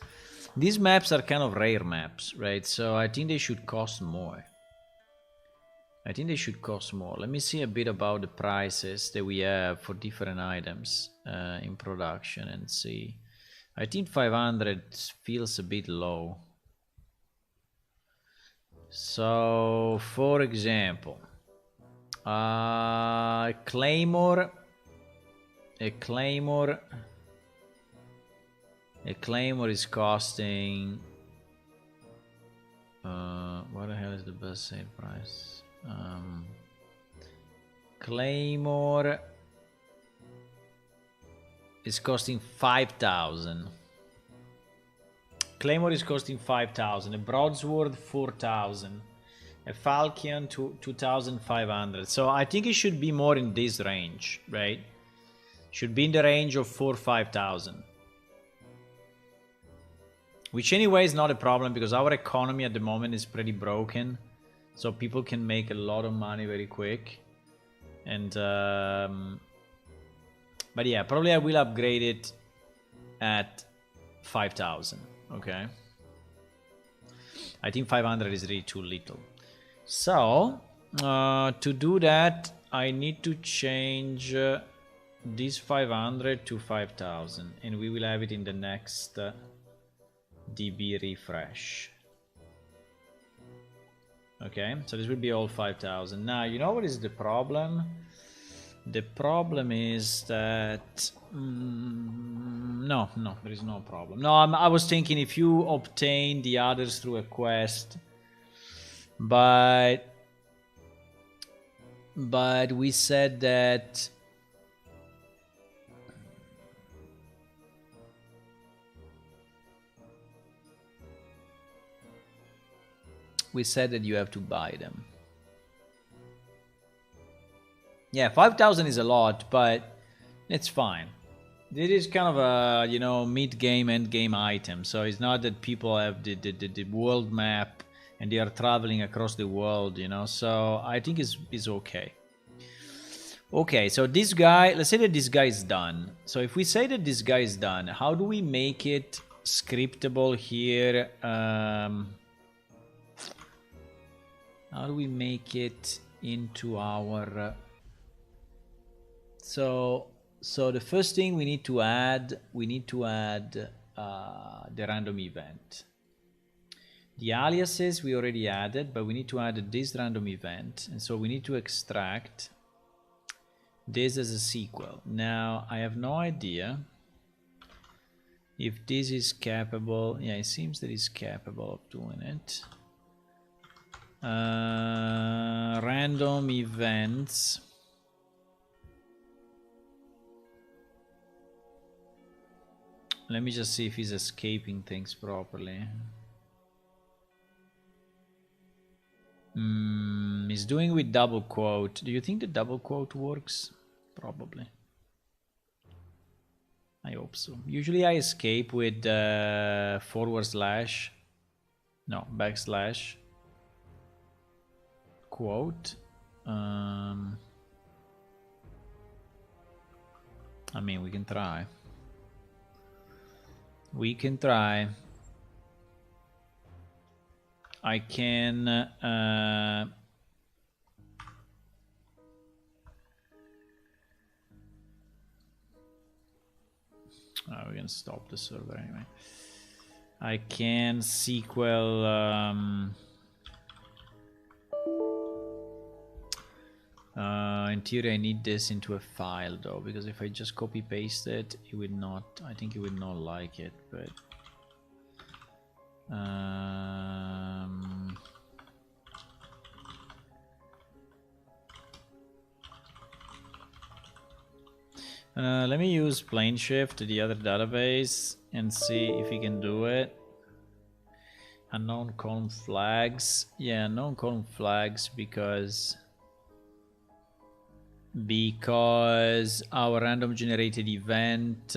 are kind of rare maps, right? So I think they should cost more. I think they should cost more. Let me see a bit about the prices that we have for different items in production and see. I think 500 feels a bit low. So, for example, Claymore is costing what the hell is the best sale price? Claymore is costing 5,000. Claymore is costing 5,000. A broadsword 4,000. A falchion 2,500. So I think it should be more in this range, right? Should be in the range of 4,000-5,000. Which anyway is not a problem because our economy at the moment is pretty broken. So people can make a lot of money very quick. And but yeah, probably I will upgrade it at 5,000. Okay. I think 500 is really too little. So to do that, I need to change this 500 to 5,000, and we will have it in the next DB refresh. Okay, so this will be all 5,000. Now, you know what is the problem? The problem is that... no, there is no problem. No, I was thinking if you obtain the others through a quest, but we said that... we said that you have to buy them. Yeah, 5,000 is a lot, but it's fine. It is kind of a, you know, mid-game, end-game item. So it's not that people have the world map and they are traveling across the world, you know. So I think it's okay. Okay, so this guy, let's say that this guy is done. So if we say that this guy is done, how do we make it scriptable here? How do we make it into our... So the first thing we need to add the random event. The aliases we already added, but we need to add this random event. And so we need to extract this as a sequel. Now, I have no idea if this is capable. Yeah, it seems that it's capable of doing it. Random events. Let me just see if he's escaping things properly. He's doing with double quote. Do you think the double quote works? Probably. I hope so. Usually I escape with backslash quote. I mean, we can try. We can try. I can we're gonna stop the server anyway. I can SQL in theory I need this into a file though, because if I just copy paste it, it would not, I think it would not like it, but let me use PlaneShift, the other database, and see if we can do it. Unknown column flags. Yeah, unknown column flags because our random generated event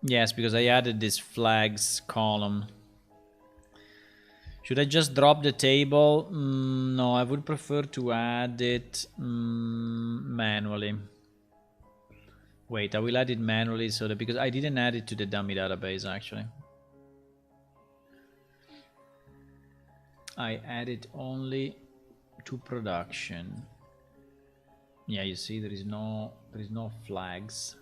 yes, because I added this flags column. Should I just drop the table? No, I would prefer to add it manually. Wait, I will add it manually so that, because I didn't add it to the dummy database actually. I added only to production. Yeah, you see there is no flags.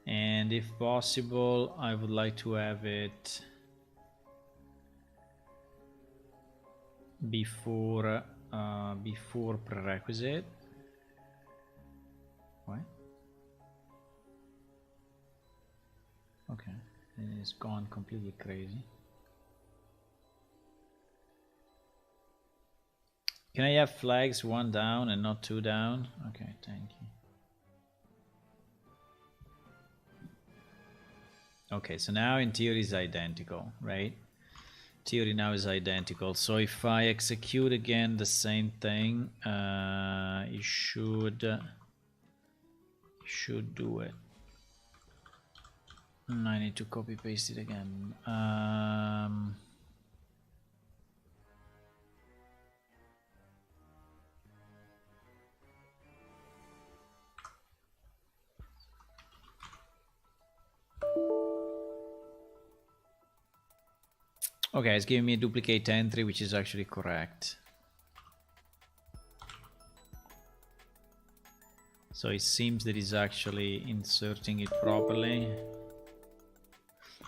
And if possible, I would like to have it before prerequisite. What? Okay, it's gone completely crazy. Can I have flags 1 down and not 2 down? Okay, thank you. Okay, so now in theory is identical, right? Theory now is identical. So if I execute again the same thing, it should do it. I need to copy paste it again. Okay, it's giving me a duplicate entry, which is actually correct. So it seems that it's actually inserting it properly.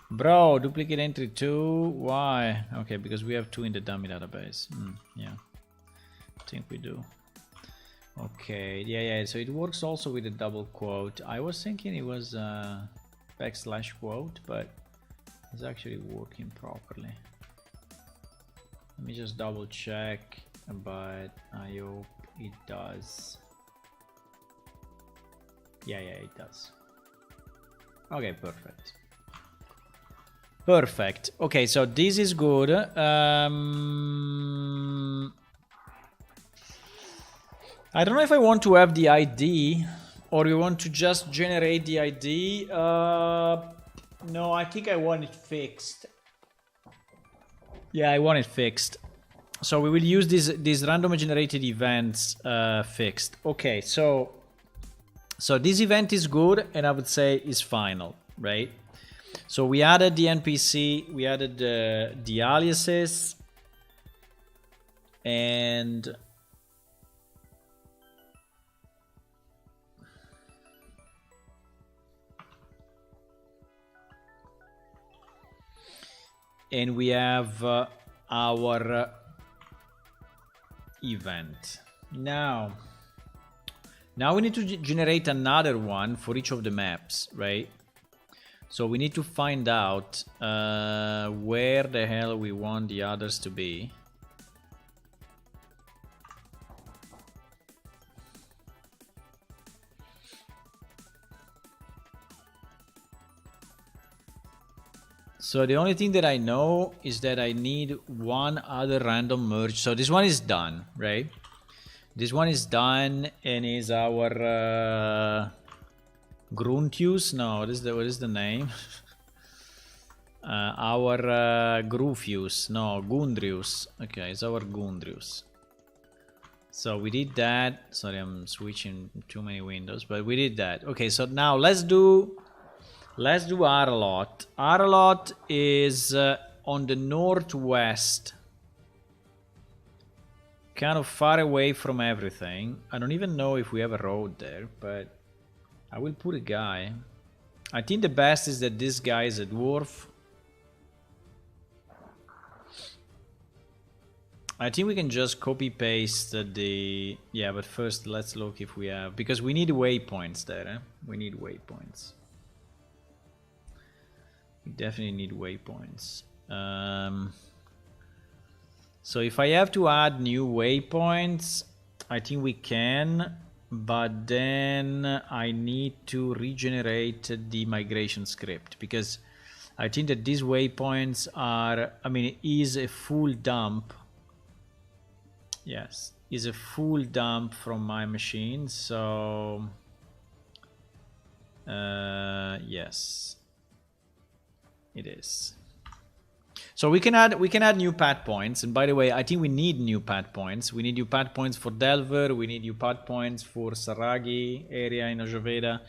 Bro, duplicate entry 2, why? Okay, because we have 2 in the dummy database. Yeah, I think we do. Okay, yeah, so it works also with a double quote. I was thinking it was backslash quote, but it's actually working properly. Let me just double check, but I hope it does. Yeah, it does. Okay, perfect. Perfect. Okay, so this is good. I don't know if I want to have the ID or you want to just generate the ID. No, I think I want it fixed. Yeah, I want it fixed. So we will use these random generated events fixed. Okay, so this event is good, and I would say is final, right? So we added the NPC, we added the aliases, and we have our event. Now we need to generate another one for each of the maps, right? So we need to find out where the hell we want the others to be. So the only thing that I know is that I need one other random merge. So this one is done, right? This one is done and is our Gruntius. No, what is the name? Our Grufius. No, Gundrius. Okay, it's our Gundrius. So we did that. Sorry, I'm switching too many windows, but we did that. Okay, so now let's do Aralot. Aralot is on the northwest, kind of far away from everything. I don't even know if we have a road there, but I will put a guy. I think the best is that this guy is a dwarf. I think we can just copy paste the... Yeah, but first let's look if we have... Because we need waypoints there, eh? We need waypoints. We definitely need waypoints. So if I have to add new waypoints, I think we can, but then I need to regenerate the migration script, because I think that these waypoints are, I mean, it is a full dump. Yes, is a full dump from my machine, so Yes, it is. So we can add new pad points. And by the way, I think we need new pad points. We need new pad points for Delver. We need new pad points for Saragi area in Ayurveda.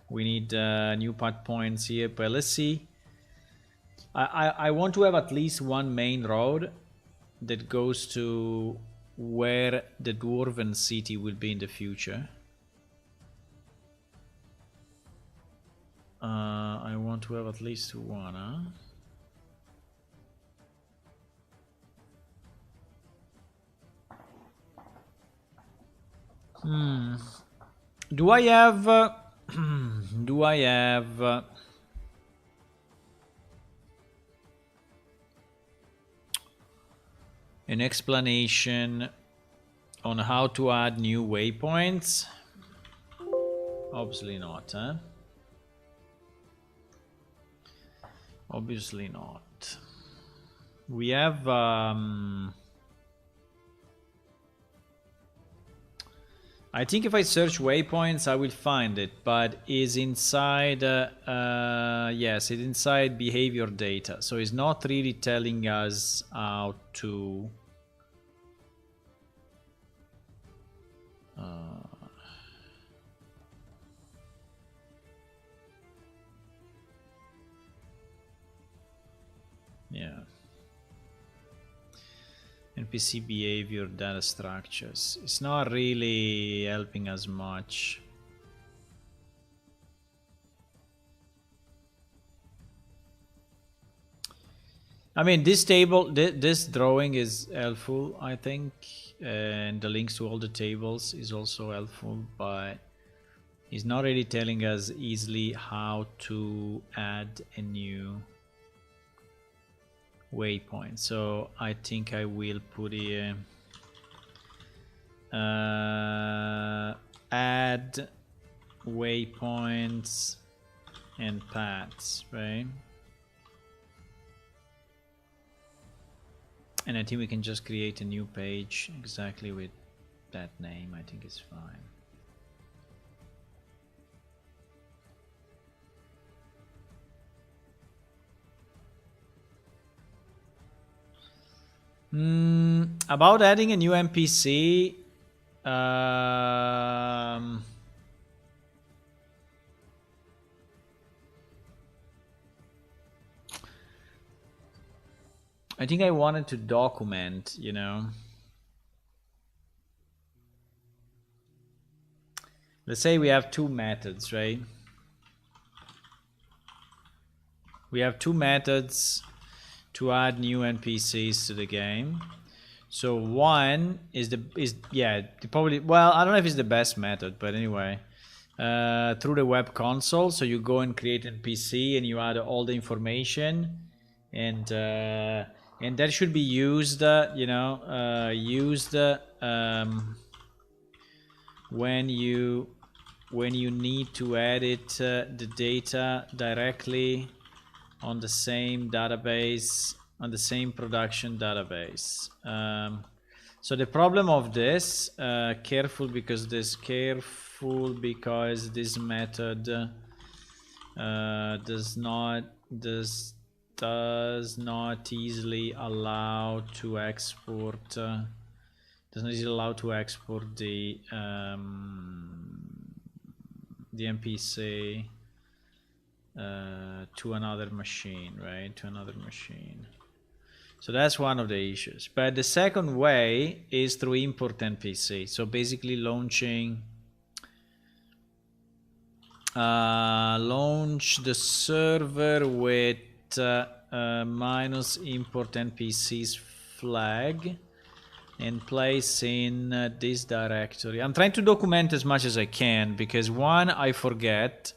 We need new pad points here. But let's see. I want to have at least one main road that goes to where the Dwarven city will be in the future. I want to have at least one, huh? Do I have do I have an explanation on how to add new waypoints? Obviously not, huh? Obviously not. We have I think if I search waypoints, I will find it, but is inside, yes, it's inside behavior data. So it's not really telling us how to... yeah. NPC behavior data structures. It's not really helping us much. I mean, this table, this drawing is helpful, I think, and the links to all the tables is also helpful, but it's not really telling us easily how to add a new waypoint. So I think I will put here add waypoints and paths, right? And I think we can just create a new page exactly with that name. I think it's fine. About adding a new NPC, I think I wanted to document, you know. Let's say we have two methods, right? We have two methods to add new NPCs to the game. So one is probably, well, I don't know if it's the best method, but anyway, through the web console. So you go and create an NPC and you add all the information, and that should be used, when you need to edit the data directly on the same database, on the same production database. So the problem of this, careful because this method does not easily allow to export. Does not easily allow to export the NPC to another machine, right? To another machine. So that's one of the issues. But the second way is through import NPC. So basically launching launch the server with minus import NPCs flag and place in this directory. I'm trying to document as much as I can because one, I forget,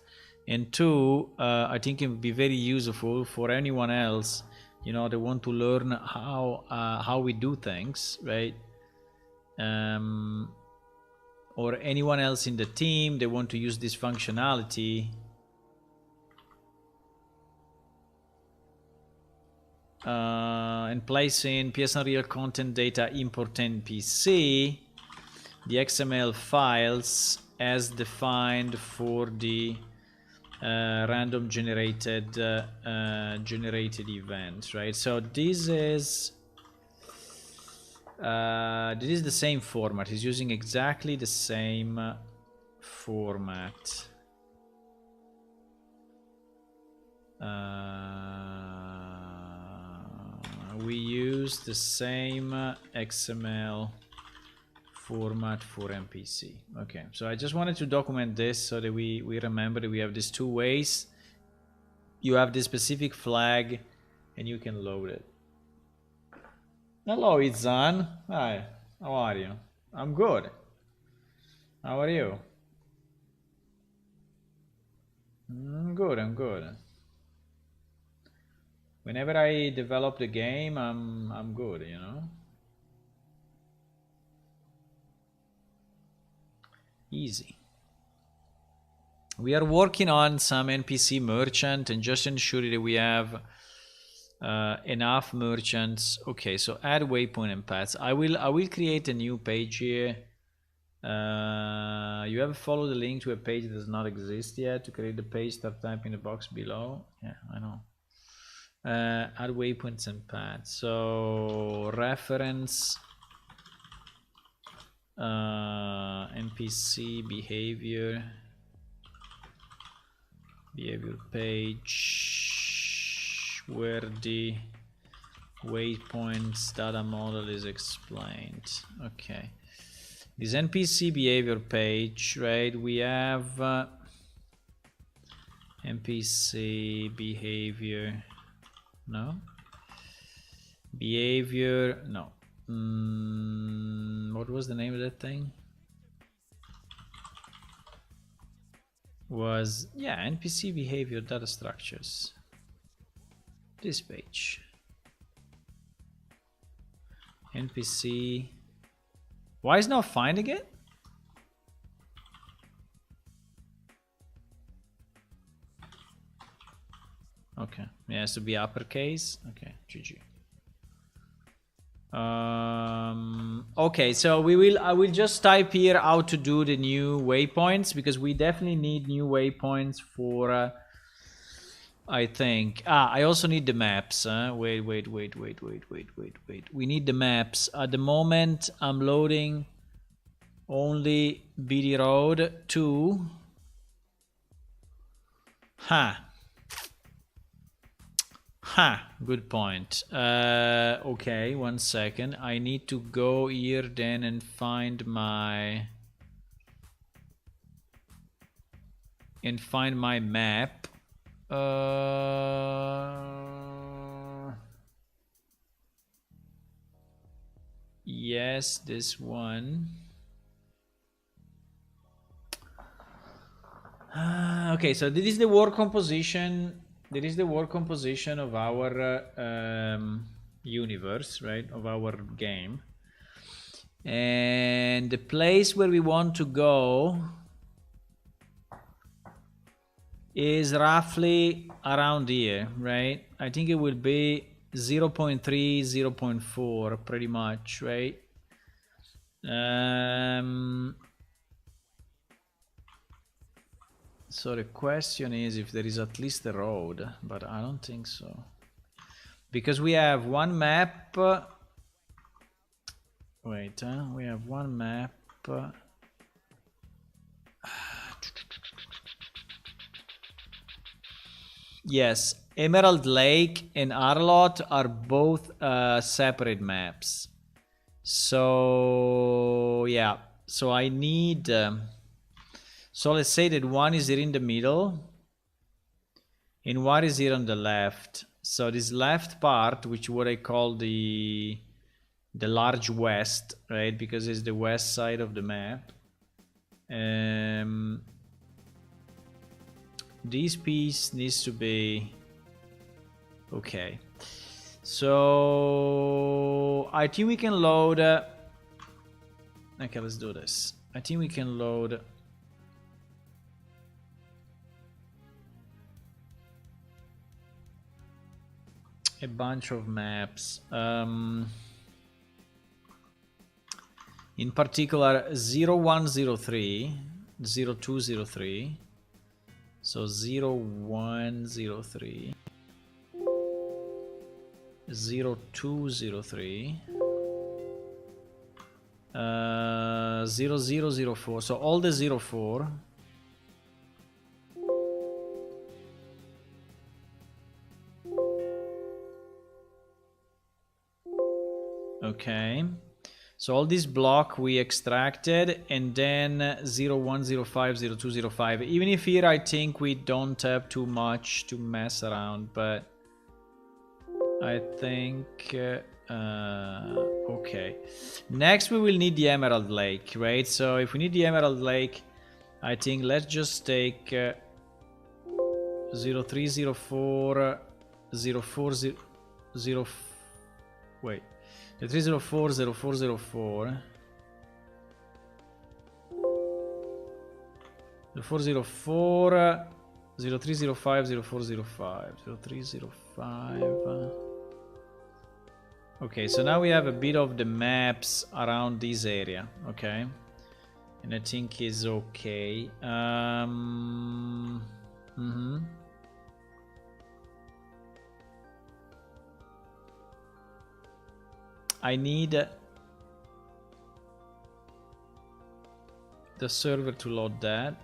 and two, I think it would be very useful for anyone else, you know, they want to learn how we do things, right? Or anyone else in the team, they want to use this functionality. And place in PS Unreal content data import NPC the XML files as defined for the random generated event, right? So this is the same format. He's using exactly the same format. We use the same XML format for NPC. Okay, so I just wanted to document this so that we remember that we have these two ways. You have this specific flag and you can load it. Hello, Izan. Hi, how are you? I'm good. How are you? I'm good, I'm good. Whenever I develop the game, I'm good, you know? Easy. We are working on some NPC merchant and just ensure that we have enough merchants. Okay, so add waypoint and paths. I will create a new page here. You ever follow the link to a page that does not exist yet? To create the page, start typing the box below. Yeah, I know. Add waypoints and paths. So reference NPC behavior page where the waypoints data model is explained. Okay, this NPC behavior page, right? We have NPC behavior, no behavior, no. What was the name of that thing? Was, yeah, NPC behavior data structures. This page. NPC. Why is not finding it? Okay, it has to be uppercase. Okay, GG. Okay, so I will just type here how to do the new waypoints, because we definitely need new waypoints for I think I also need the maps. Wait, we need the maps. At the moment I'm loading only BD Road 2. Good point. Okay, 1 second. I need to go here then and find my map. Yes, this one. Okay, so this is the work composition. There is the work composition of our universe, right? Of our game. And the place where we want to go is roughly around here, right? I think it will be 0.3, 0.4, pretty much, right? So the question is if there is at least a road, but I don't think so. Because we have one map. Wait, we have one map. Yes, Emerald Lake and Arlot are both separate maps. So yeah, so I need. So let's say that one is here in the middle, and one is here on the left. So this left part, which what I call the large west, right? Because it's the west side of the map. This piece needs to be okay. So I think we can load. Okay, let's do this. I think we can load a bunch of maps. In particular 0103, 0203, So 0103, 0203, 0004. So all the 04. Okay. So all this block we extracted, and then 0105, 0205. Even if here I think we don't have too much to mess around, but I think okay. Next we will need the Emerald Lake, right? So if we need the Emerald Lake, I think let's just take 0304, 040, wait. The 304, 0404. The 404, 0305, 0405, 0305. Okay, so now we have a bit of the maps around this area, okay? And I think is okay. I need the server to load that.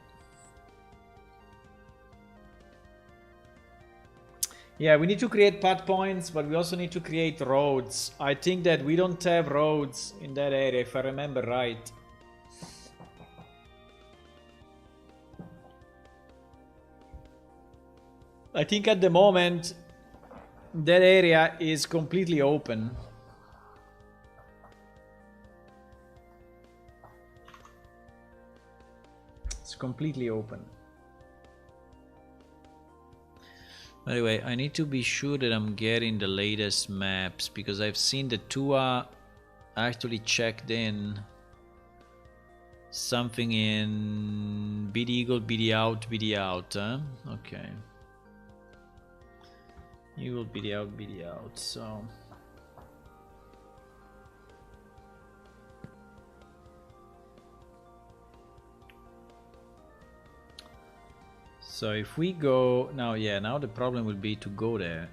Yeah, we need to create path points, but we also need to create roads. I think that we don't have roads in that area, if I remember right. I think at the moment that area is completely open. It's completely open. Anyway, I need to be sure that I'm getting the latest maps, because I've seen the Tua actually checked in something in BD Eagle, BD out, huh? Okay. Eagle, BD out, so... So if we go now, yeah, now the problem will be to go there,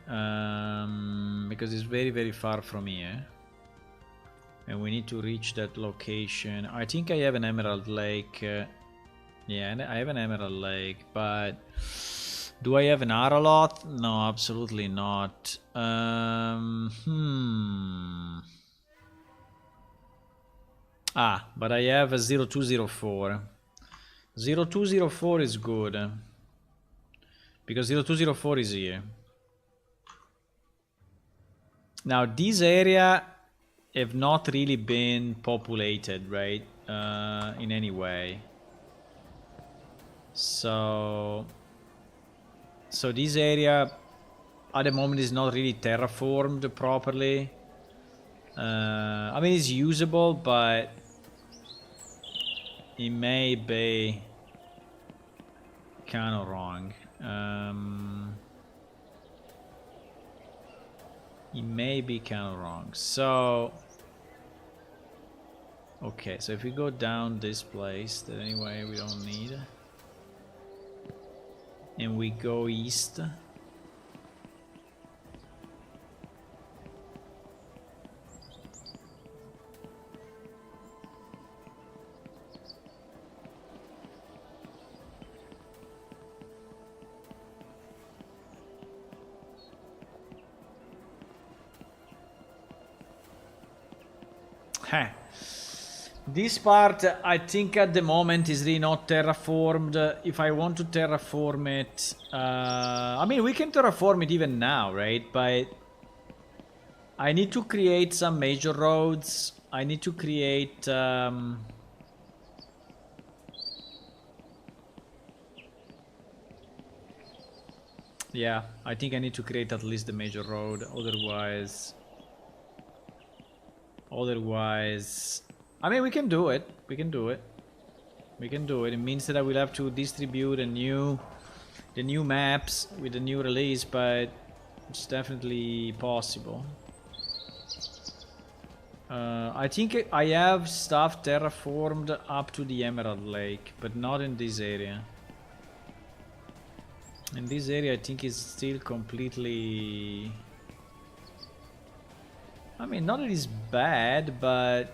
because it's very, very far from here, and we need to reach that location. I think I have an Emerald Lake. Yeah, I have an Emerald Lake, but do I have an Araloth? No, absolutely not. Ah, but I have a 0204. 0204 is good. Because 0204 is here. Now this area have not really been populated, right? In any way. So this area at the moment is not really terraformed properly. I mean, it's usable, but it may be kind of wrong. It may be kind of wrong. So okay, so if we go down this place that anyway we don't need, and we go east, this part I think at the moment is really not terraformed. If I want to terraform it, I mean, we can terraform it even now, right? But I need to create some major roads. I need to create yeah, I think I need to create at least the major road, otherwise I mean, we can do it. We can do it. It means that I will have to distribute the new maps with the new release, but it's definitely possible. I think I have stuff terraformed up to the Emerald Lake, but not in this area. In this area, I think it's still completely... I mean, not that it's bad, but...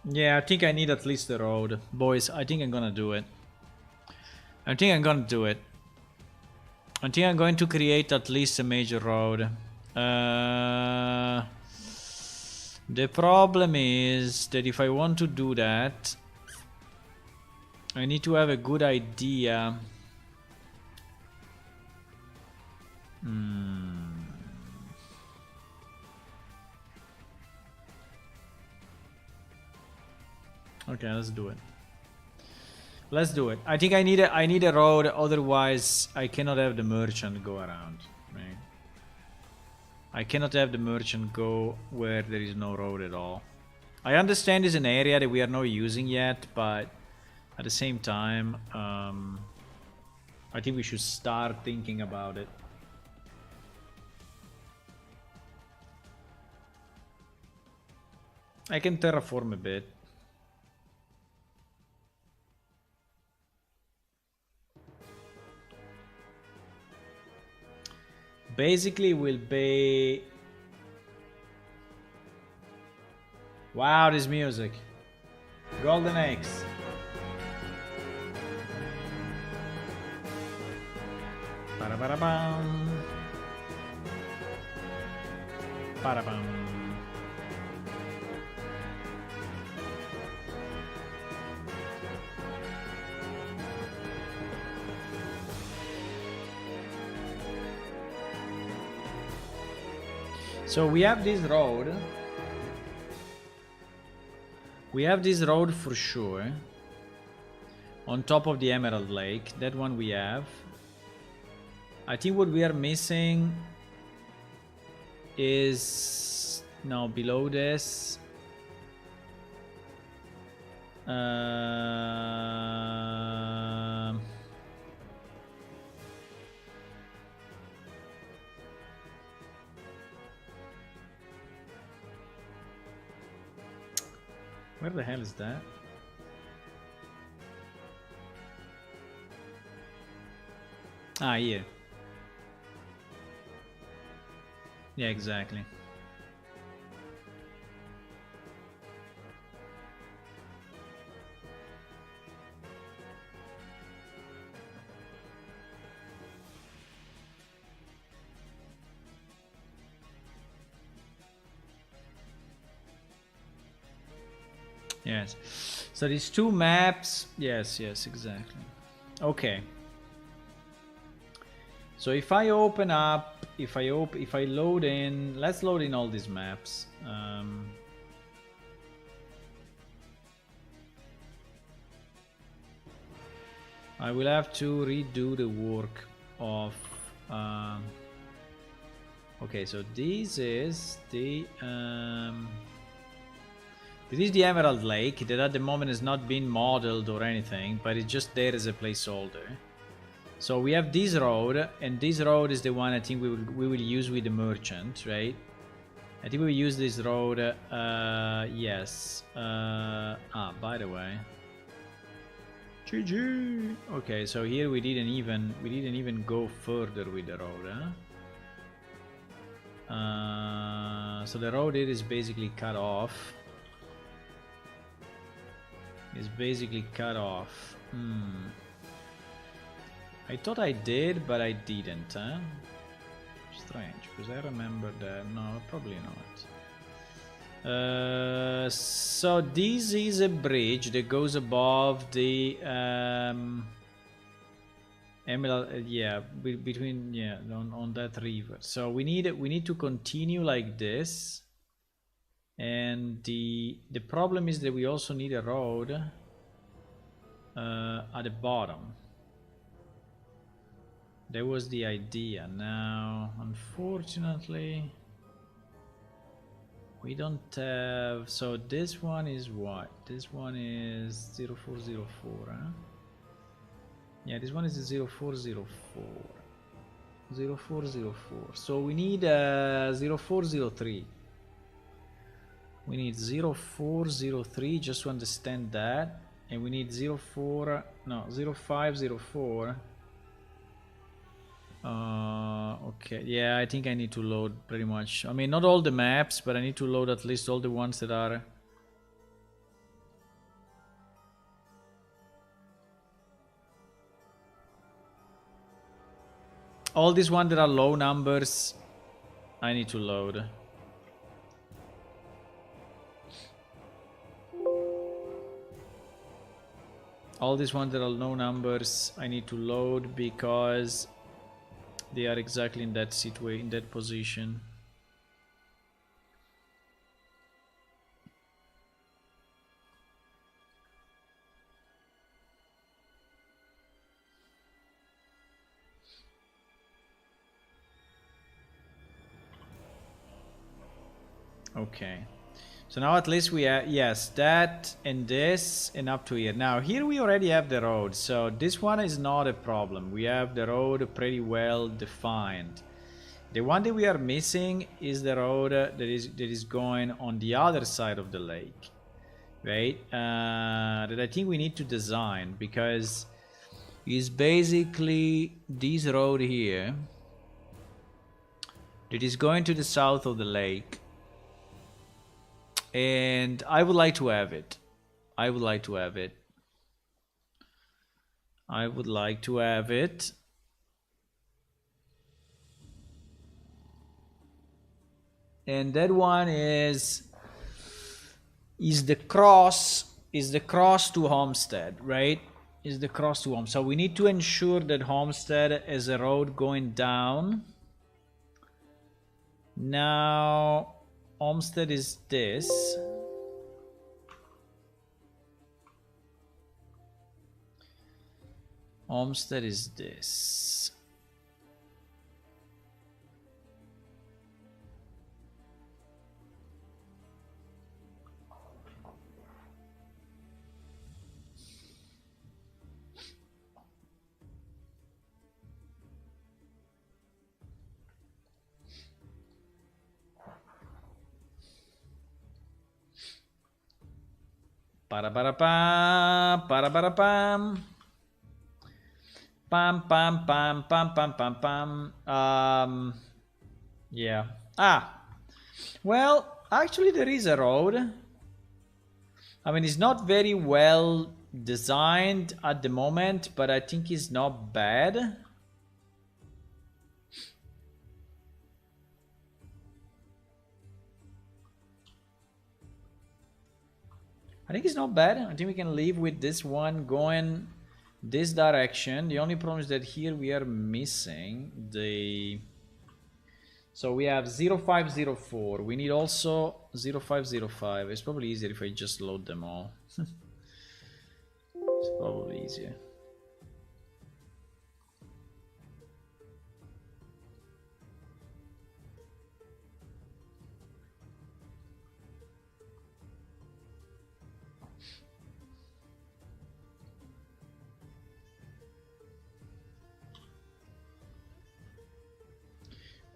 Yeah, I think I need at least a road. Boys, I think I'm gonna do it. I think I'm gonna do it. I think I'm going to create at least a major road. The problem is that if I want to do that, I need to have a good idea. Okay, let's do it. Let's do it. I think I need a road, otherwise I cannot have the merchant go around, right? I cannot have the merchant go where there is no road at all. I understand it's an area that we are not using yet, but at the same time, I think we should start thinking about it. I can terraform a bit. Basically will be... Wow, this music. Golden eggs. Ba-da-ba-da-bam. Ba-da-bam. So we have this road. We have this road for sure. On top of the Emerald Lake. That one we have. I think what we are missing is... No, below this. Where the hell is that? Ah, here. Yeah, exactly. Yes. So these two maps. Yes, yes, exactly. Okay. So if I open up, if I load in, let's load in all these maps. I will have to redo the work of. Okay, so this is the. This is the Emerald Lake that at the moment is not being modeled or anything, but it's just there as a placeholder. So we have this road, and this road is the one I think we will use with the merchant, right? I think we will use this road. Yes. By the way. GG. Okay, so here we didn't even go further with the road, huh? So the road here is basically cut off. Is basically cut off. I thought I did, but I didn't, huh? Strange, because I remember that. No, probably not. So this is a bridge that goes above the Emerald, yeah, between, yeah, on that river. So we need to continue like this. And the problem is that we also need a road at the bottom. That was the idea. Now, unfortunately, we don't have. So this one is what? This one is 0404, huh? Yeah, this one is 0404. 0404. So we need 0403. We need 0403 just to understand that. And we need 0504. Okay, yeah, I think I need to load pretty much. I mean, not all the maps, but I need to load at least all the ones that are. All these ones that are low numbers, I need to load. All these ones that are low numbers, I need to load because they are exactly in that situation, in that position. Okay. So now at least we have, yes, that and this and up to here. Now here we already have the road, so this one is not a problem. We have the road pretty well defined. The one that we are missing is the road that is going on the other side of the lake, right? That I think we need to design, because it's basically this road here that is going to the south of the lake. And I would like to have it. I would like to have it. I would like to have it. And that one is the cross to Homestead, right? Is the cross to Homestead. So we need to ensure that Homestead is a road going down. Now Homestead is this. Homestead is this. Para-para-pam, para-para-pam. Pam, pam, pam, pam, pam, pam, pam. Yeah. Well, actually there is a road. I mean, it's not very well designed at the moment, but I think it's not bad. I think it's not bad. I think we can live with this one going this direction. The only problem is that here we are missing the... So we have 0504. We need also 0505. It's probably easier if I just load them all. It's probably easier.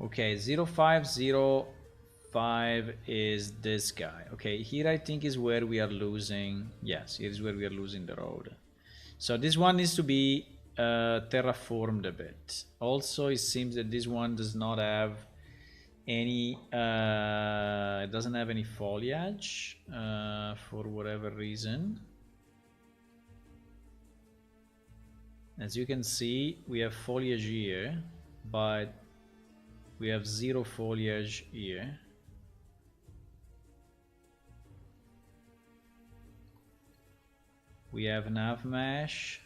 Okay, 0505 is this guy. Okay, here I think is where we are losing. Yes, here is where we are losing the road. So this one needs to be terraformed a bit. Also, it seems that this one does not have any it doesn't have any foliage for whatever reason. As you can see, we have foliage here, but we have zero foliage here. We have nav mesh.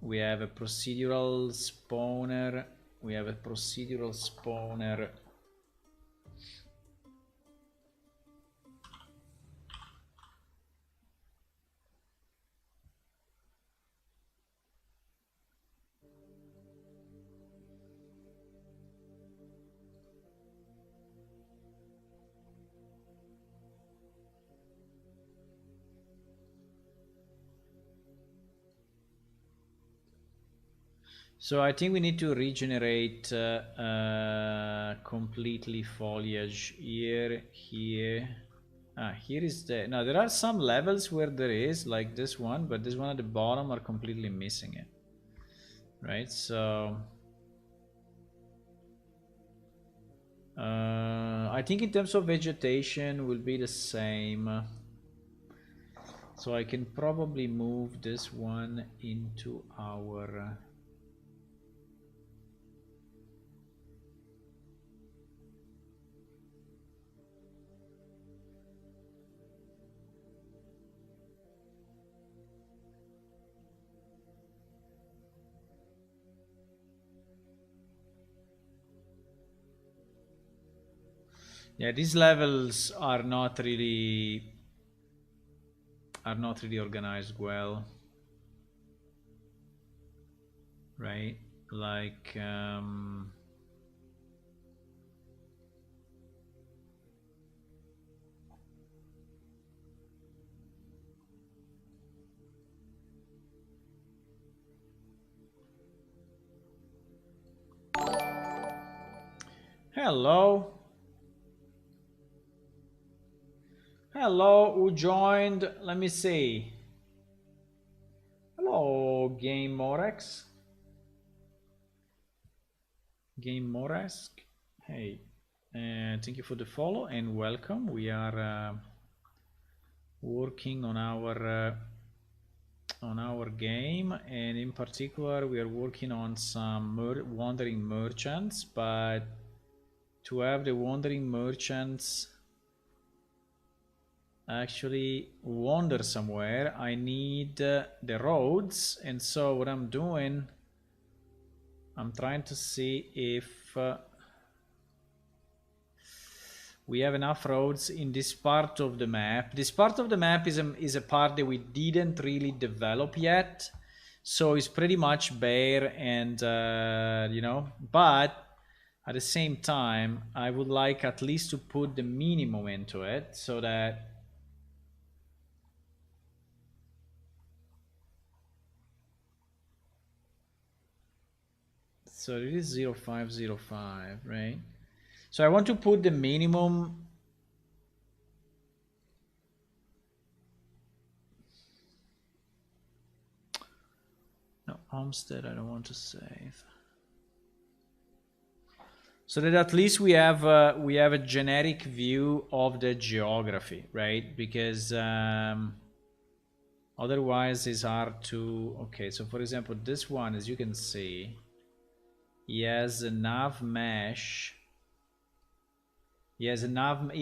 We have a procedural spawner. We have a procedural spawner So I think we need to regenerate completely foliage here, here. Here is the, now there are some levels where there is like this one, but this one at the bottom are completely missing it. Right, so I think in terms of vegetation will be the same. So I can probably move this one into our yeah, these levels are not really organized well, right? Like hello. Hello, who joined? Let me see. Hello, Game Morex. Game Moresk. Hey, thank you for the follow and welcome. We are working on our game, and in particular, we are working on some wandering merchants. But to have the wandering merchants actually wander somewhere, I need the roads, and so what I'm doing, I'm trying to see if we have enough roads in this part of the map. This part of the map is a part that we didn't really develop yet, so it's pretty much bare, and you know, but at the same time I would like at least to put the minimum into it so that so it is 0505, right? So I want to put the minimum. No, Homestead I don't want to save. So that at least we have a generic view of the geography, right? Because otherwise it's hard to. Okay, so for example, this one, as you can see, he has a nav mesh. He has a nav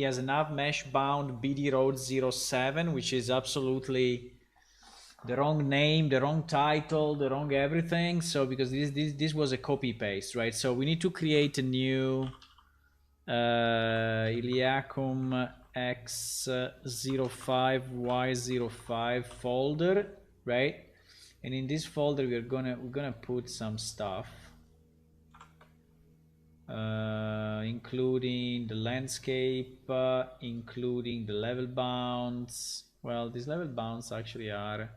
mesh bound BD Road 07, which is absolutely the wrong name, the wrong title, the wrong everything. So because this was a copy paste, right? So we need to create a new Iliacum X05Y05 folder, right? And in this folder we're gonna put some stuff, including the landscape, including the level bounds. Well, these level bounds actually are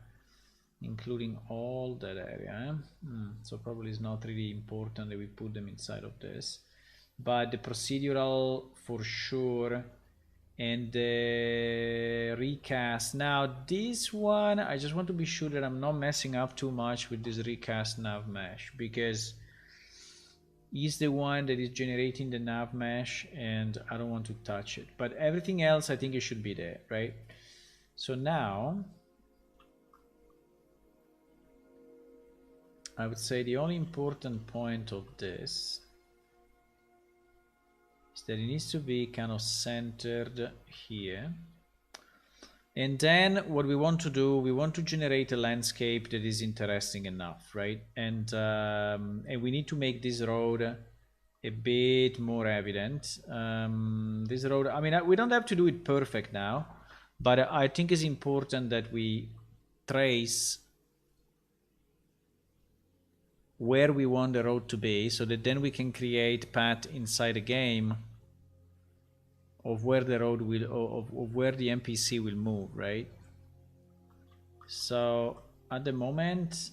including all that area, so probably it's not really important that we put them inside of this, but the procedural for sure, and the recast. Now this one I just want to be sure that I'm not messing up too much with this recast nav mesh, because is the one that is generating the nav mesh and I don't want to touch it, but everything else I think it should be there, right? So now I would say the only important point of this is that it needs to be kind of centered here. And then what we want to do, we want to generate a landscape that is interesting enough, right? And we need to make this road a bit more evident. This road, I mean, we don't have to do it perfect now, but I think it's important that we trace where we want the road to be, so that then we can create path inside the game of where the road will, of where the NPC will move, right? So at the moment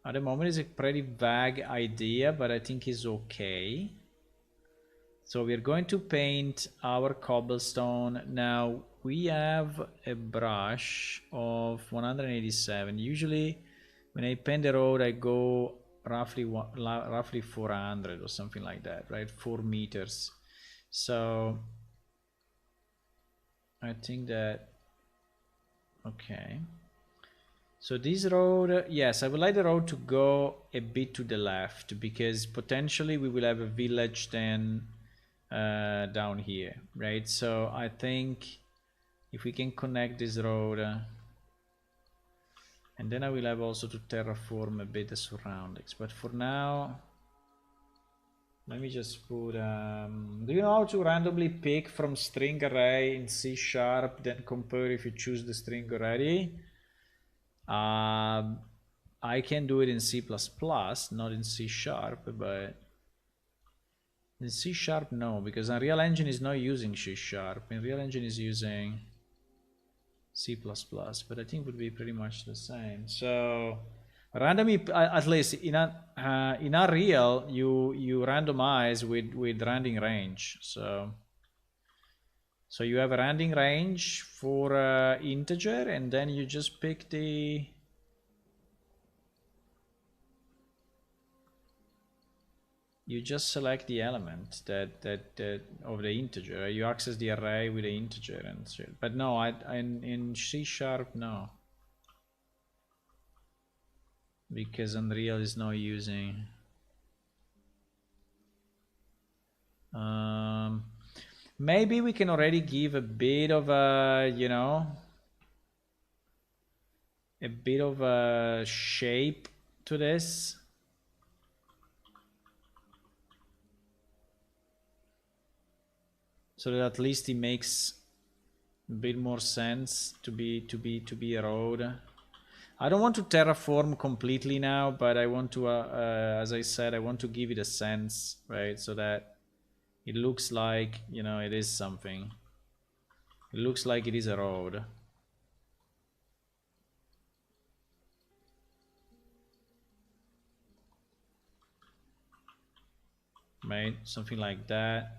At the moment, it's a pretty vague idea, but I think it's okay. So we're going to paint our cobblestone. Now we have a brush of 187. Usually when I paint the road, I go roughly 400 or something like that, right? 4 meters. So I think that, okay. So this road, yes, I would like the road to go a bit to the left because potentially we will have a village then down here, right? So I think if we can connect this road, and then I will have also to terraform a bit the surroundings. But for now, let me just put, do you know how to randomly pick from string array in C#, then compare if you choose the string already? I can do it in C++, not in C#, but in C#, no, because Unreal Engine is not using C#. Unreal Engine is using C++, but I think it would be pretty much the same. So randomly, at least in Unreal, you randomize with random range. So you have a random range for integer, and then you just pick the. You just select the element that of the integer. You access the array with the integer and shit. But no, in C#, no, because Unreal is not using. Maybe we can already give a bit of a, you know, a bit of a shape to this. So that at least it makes a bit more sense to be a road. I don't want to terraform completely now, but I want to, as I said, I want to give it a sense, right? So that it looks like, you know, it is something. It looks like it is a road. Right? Something like that.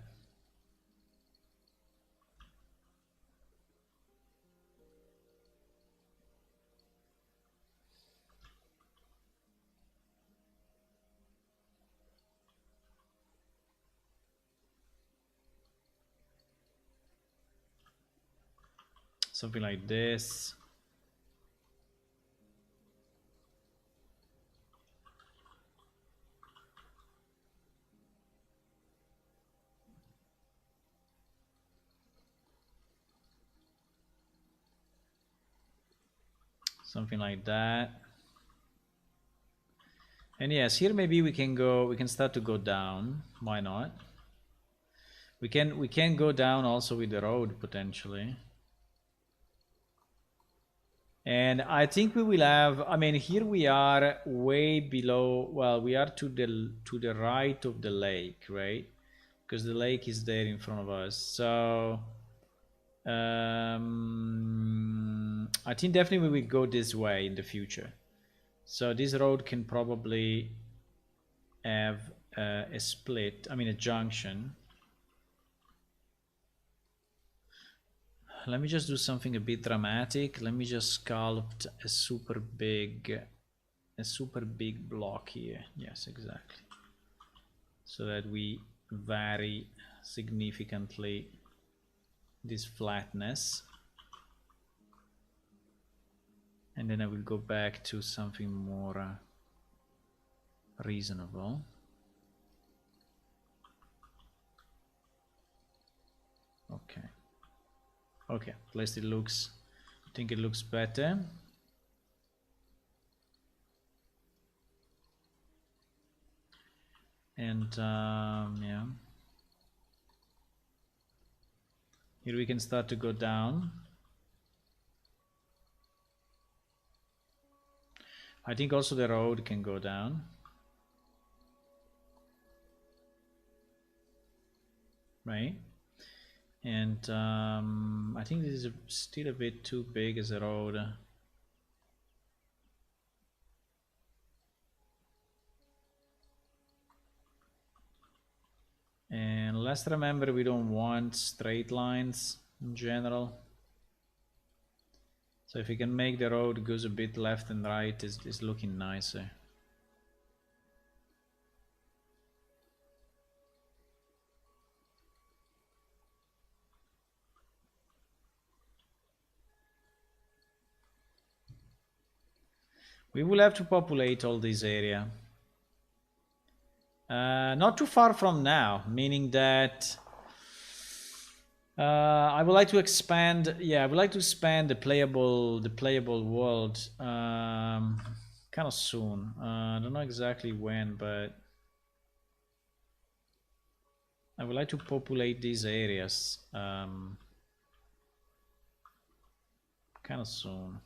Something like this. Something like that. And yes, here maybe we can start to go down. Why not? We can go down also with the road potentially. And I think we will have, I mean, here we are way below, well, we are to the right of the lake, right? Because the lake is there in front of us. So I think definitely we will go this way in the future. So this road can probably have a split, I mean a junction. Let me just do something a bit dramatic. Let me just sculpt a super big block here. Yes, exactly. So that we vary significantly this flatness. And then I will go back to something more reasonable. Okay. Okay, at least it looks, I think it looks better. And yeah, here we can start to go down. I think also the road can go down. Right? And I think this is still a bit too big as a road. let's remember we don't want straight lines in general. So if we can make the road goes a bit left and right, is looking nicer. We will have to populate all this area. Not too far from now, meaning that I would like to expand. Yeah, I would like to expand the playable world kind of soon. I don't know exactly when, but I would like to populate these areas kind of soon.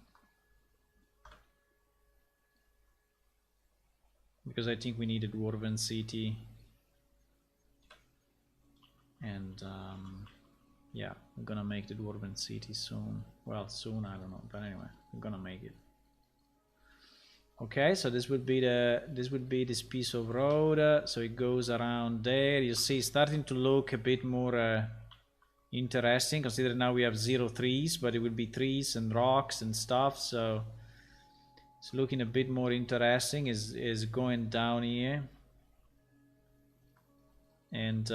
Because I think we need a dwarven city, and yeah, we're gonna make the dwarven city soon. Well, soon, I don't know, but anyway, we're gonna make it. Okay, so this would be this piece of road. So it goes around there. You see, it's starting to look a bit more interesting. Consider now we have 0 trees, but it would be trees and rocks and stuff. So it's looking a bit more interesting. Is going down here, and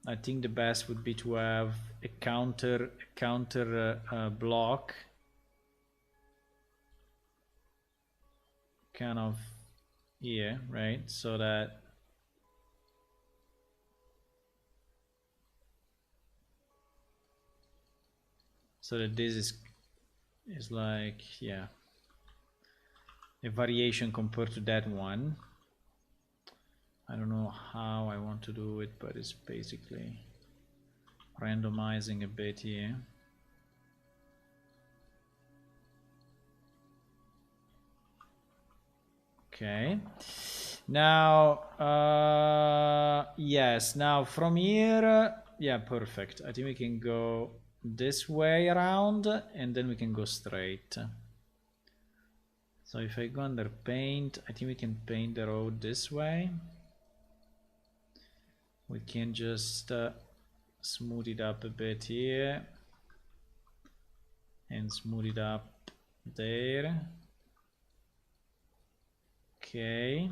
I think the best would be to have a counter block, kind of here, right? So that this is like, yeah, a variation compared to that one. I don't know how I want to do it, but it's basically randomizing a bit here. Okay, now yes, now from here, yeah, perfect. I think we can go this way around, and then we can go straight. So if I go under paint, I think we can paint the road this way. We can just smooth it up a bit here and smooth it up there. Okay.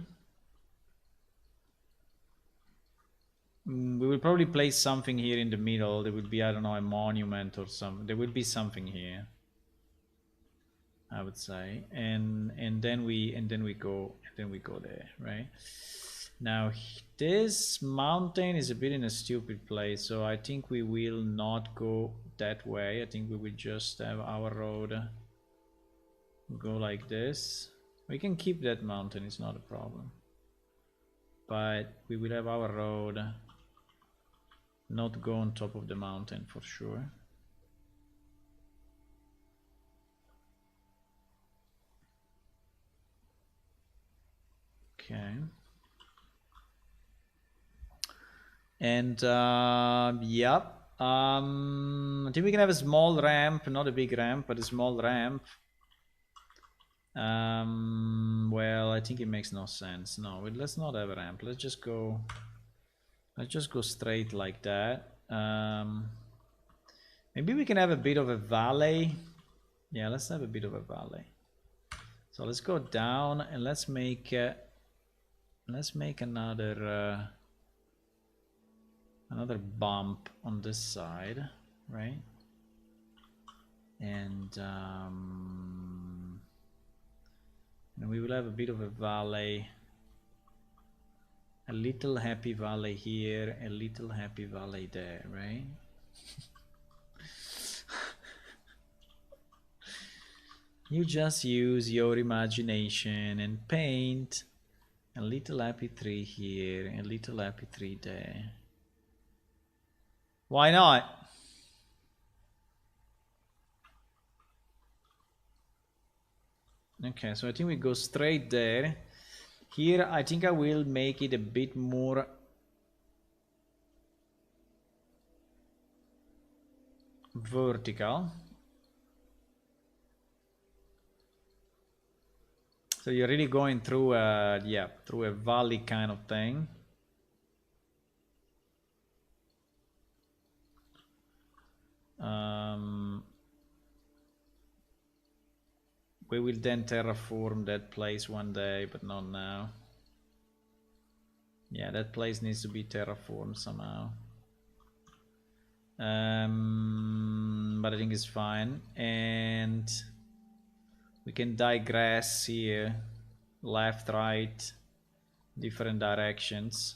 We will probably place something here in the middle. There would be, I don't know, a monument or something. There would be something here, I would say, and then we go there, right? Now this mountain is a bit in a stupid place, so I think we will not go that way. I think we will just have our road go like this. We can keep that mountain, it's not a problem, but we will have our road not go on top of the mountain for sure. Okay. And yep, I think we can have a small ramp, not a big ramp, but a small ramp. Well, I think it makes no sense. No, let's not have a ramp. Let's just go straight like that. Maybe we can have a bit of a valley. Yeah, let's have a bit of a valley. So let's go down and let's make another another bump on this side, right? And we will have a bit of a valley, a little happy valley here, a little happy valley there, right? You just use your imagination and paint a little happy tree here, a little happy tree there. Why not? Okay, so I think we go straight there. Here, I think I will make it a bit more vertical. So you're really going through a, yeah, through a valley kind of thing. We will then terraform that place one day, but not now. Yeah, that place needs to be terraformed somehow. But I think it's fine. And we can digress here, left, right, different directions.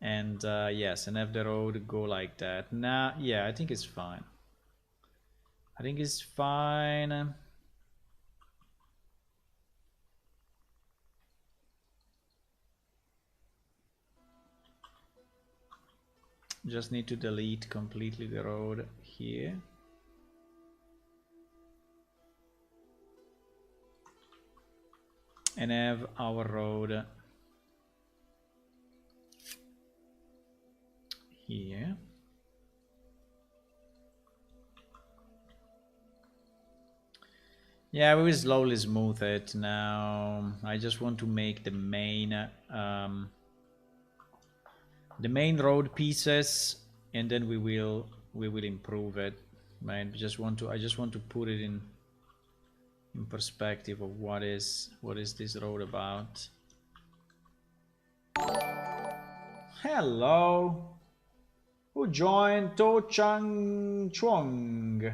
And yes, and have the road go like that. Now, yeah, I think it's fine. I think it's fine. Just need to delete completely the road here. And have our road here. Yeah, we will slowly smooth it now. I just want to make the main road pieces, and then we will improve it. Right? I just want to put it in perspective of what is this road about. Hello. Who joined? To Chang Chuang.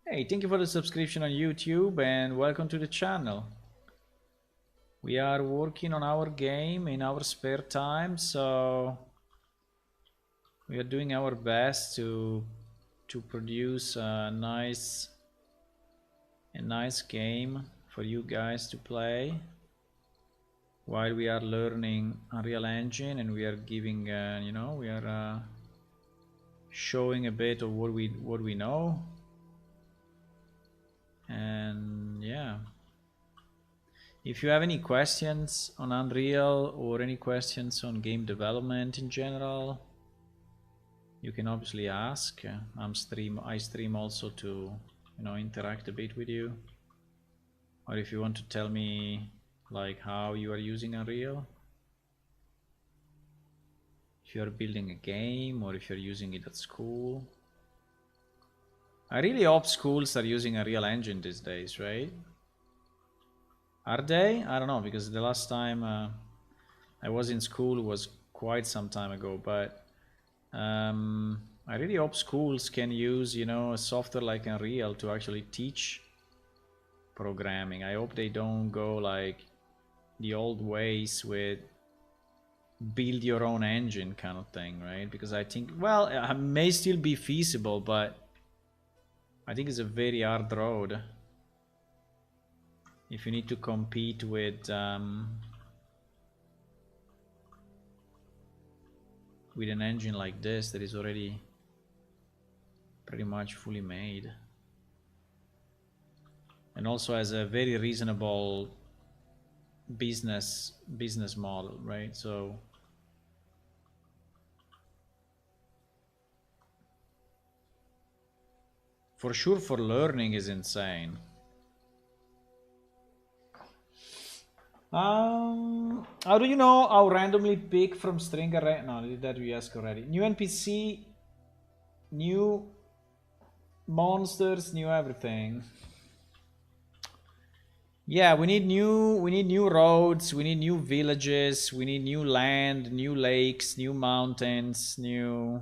Hey, thank you for the subscription on YouTube and welcome to the channel. We are working on our game in our spare time, so we are doing our best to produce a nice game for you guys to play while we are learning Unreal Engine, and we are giving you know, we are showing a bit of what we know. And yeah, if you have any questions on Unreal or any questions on game development in general, you can obviously ask. I stream also to, you know, interact a bit with you. Or if you want to tell me like how you are using Unreal, if you are building a game or if you're using it at school. I really hope schools are using Unreal Engine these days, right? Are they? I don't know, because the last time I was in school was quite some time ago, but I really hope schools can use, you know, a software like Unreal to actually teach programming. I hope they don't go like the old ways with build your own engine kind of thing, right? Because I think, well, it may still be feasible, but I think it's a very hard road if you need to compete with an engine like this that is already pretty much fully made and also has a very reasonable business model, right? So for sure, for learning is insane. How do you know how randomly pick from string array? No, that we asked already. New NPC, new monsters, new everything. Yeah, we need new roads, we need new villages, we need new land, new lakes, new mountains, new,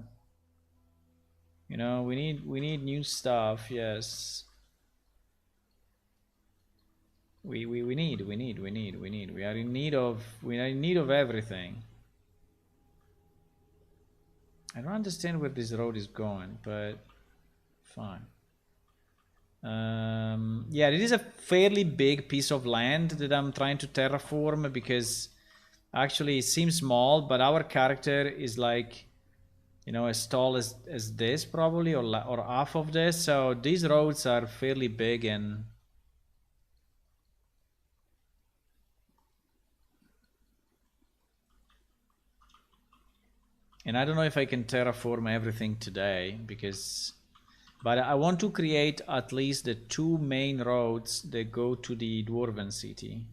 you know, we need new stuff. Yes. We are in need of everything. I don't understand where this road is going, but fine. Yeah, it is a fairly big piece of land that I'm trying to terraform, because actually it seems small, but our character is like, you know, as tall as this probably, or half of this. So these roads are fairly big, and I don't know if I can terraform everything today, because, but I want to create at least the 2 main roads that go to the Dwarven city.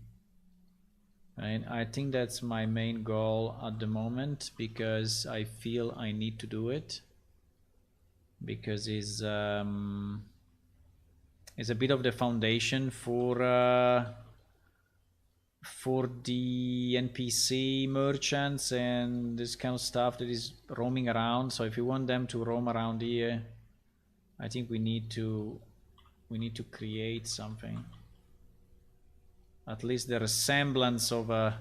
Right? I think that's my main goal at the moment, because I feel I need to do it, because it's is a bit of the foundation for the NPC merchants and this kind of stuff that is roaming around. So if you want them to roam around here, I think we need to create something, at least the resemblance of a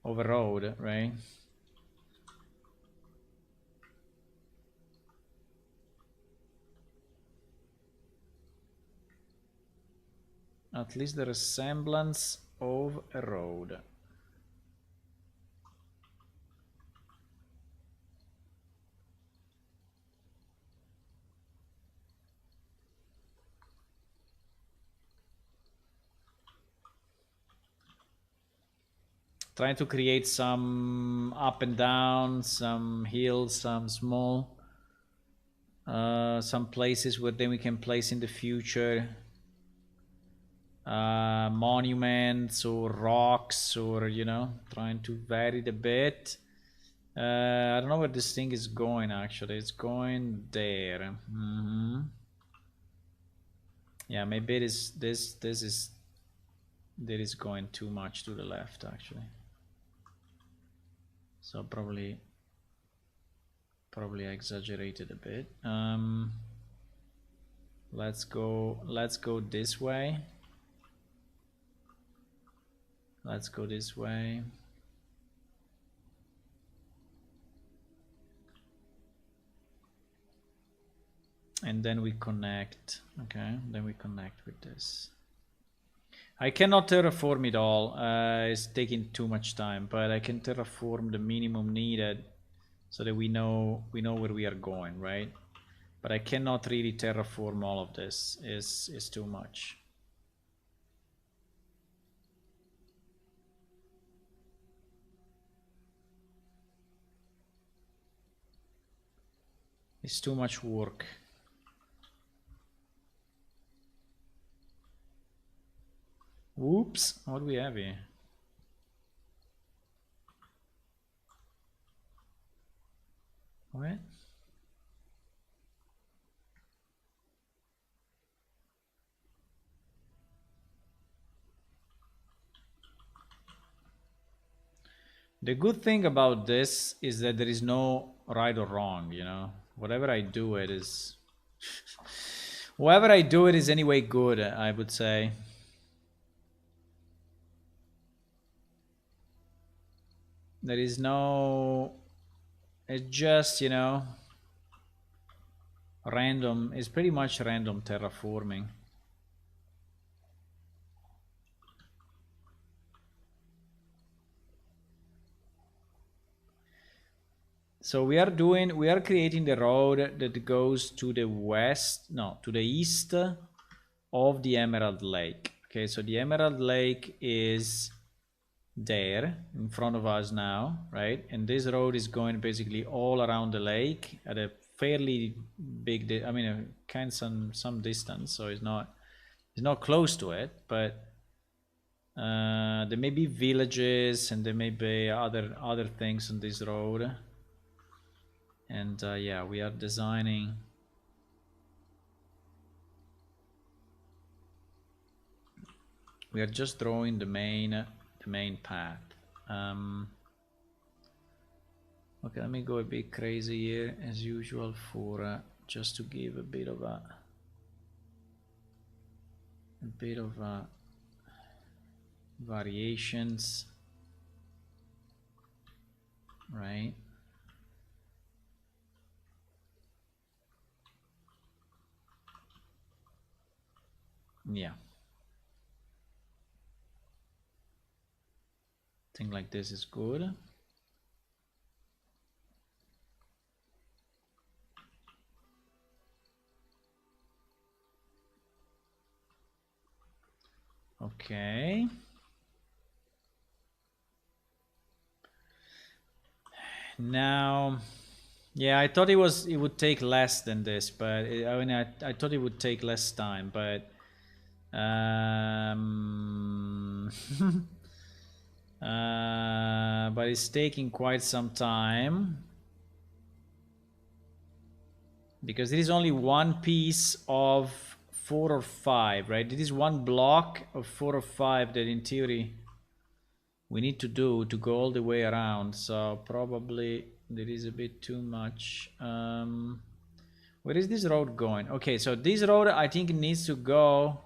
road, right? At least the resemblance of a road. Trying to create some up and down, some hills, some small, some places where then we can place in the future monuments or rocks, or you know, trying to vary it a bit. I don't know where this thing is going. Actually, it's going there. Yeah, maybe it is. This is going too much to the left, actually. So probably I exaggerated a bit. Let's go this way. Let's go this way. And then we connect. Okay, then we connect with this. I cannot terraform it all. It's taking too much time, but I can terraform the minimum needed so that we know where we are going, right? But I cannot really terraform all of this. It's too much. It's too much work. Whoops, what do we have here? What? The good thing about this is that there is no right or wrong, you know. Whatever I do it is whatever I do it is anyway good, I would say. There is no, it's just, you know, random. It's pretty much random terraforming. So we are creating the road that goes to the west, no, to the east of the Emerald Lake. Okay, so the Emerald Lake is there in front of us now, right? And this road is going basically all around the lake at a fairly big, I mean, kind of some distance, so it's not close to it, but there may be villages and there may be other things on this road. And yeah, we are designing. We are just drawing the main path. Okay, let me go a bit crazy here as usual for just to give a bit of variations, right? Yeah, thing like this is good. Okay. Now, yeah, I thought it would take less than this, but I mean, I thought it would take less time, but but it's taking quite some time because there is only one piece of 4 or 5, right? This is one block of 4 or 5 that in theory we need to do to go all the way around. So probably there is a bit too much. Where is this road going? Okay, so this road I think needs to go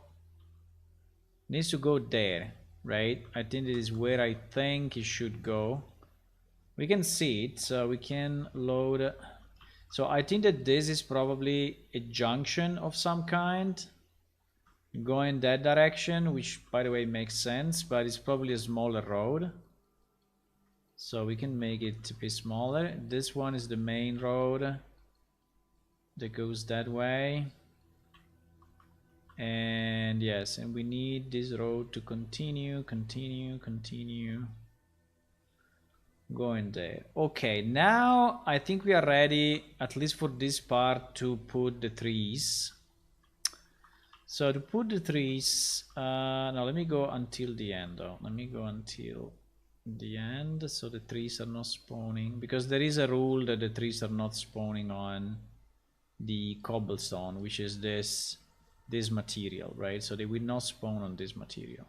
there, right? I think this is where I think it should go. We can see it, so we can load. So I think that this is probably a junction of some kind going that direction, which by the way makes sense, but it's probably a smaller road. So we can make it a bit smaller. This one is the main road that goes that way. And yes, and we need this road to continue going there. Okay, now I think we are ready, at least for this part, to put the trees. So to put the trees, now let me go until the end though. Let me go until the end so the trees are not spawning, because there is a rule that the trees are not spawning on the cobblestone, which is this material, right? So they will not spawn on this material.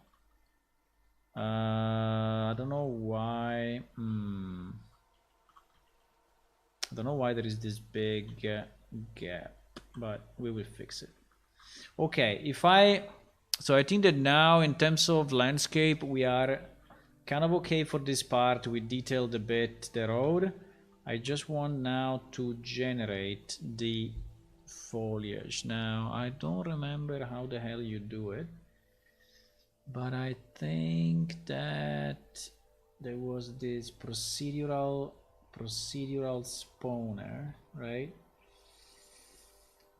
I don't know why. I don't know why there is this big gap, but we will fix it. Okay, so I think that now in terms of landscape we are kind of okay for this part. We detailed a bit the road. I just want now to generate the foliage. Now I don't remember how the hell you do it, but I think that there was this procedural spawner, right?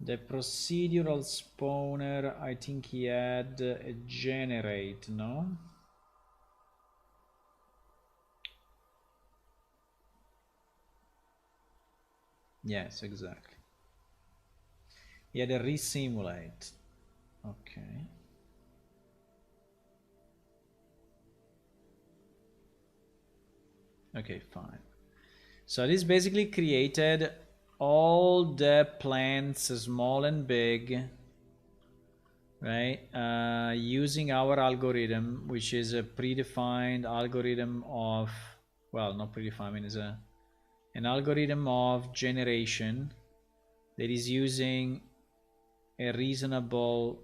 The procedural spawner, I think he had a generate, no? Yes, exactly. He had a resimulate. Okay. Okay, fine. So this basically created all the plants, small and big, right? Using our algorithm, which is a predefined algorithm of, well, not predefined, I mean, it's an algorithm of generation that is using a reasonable.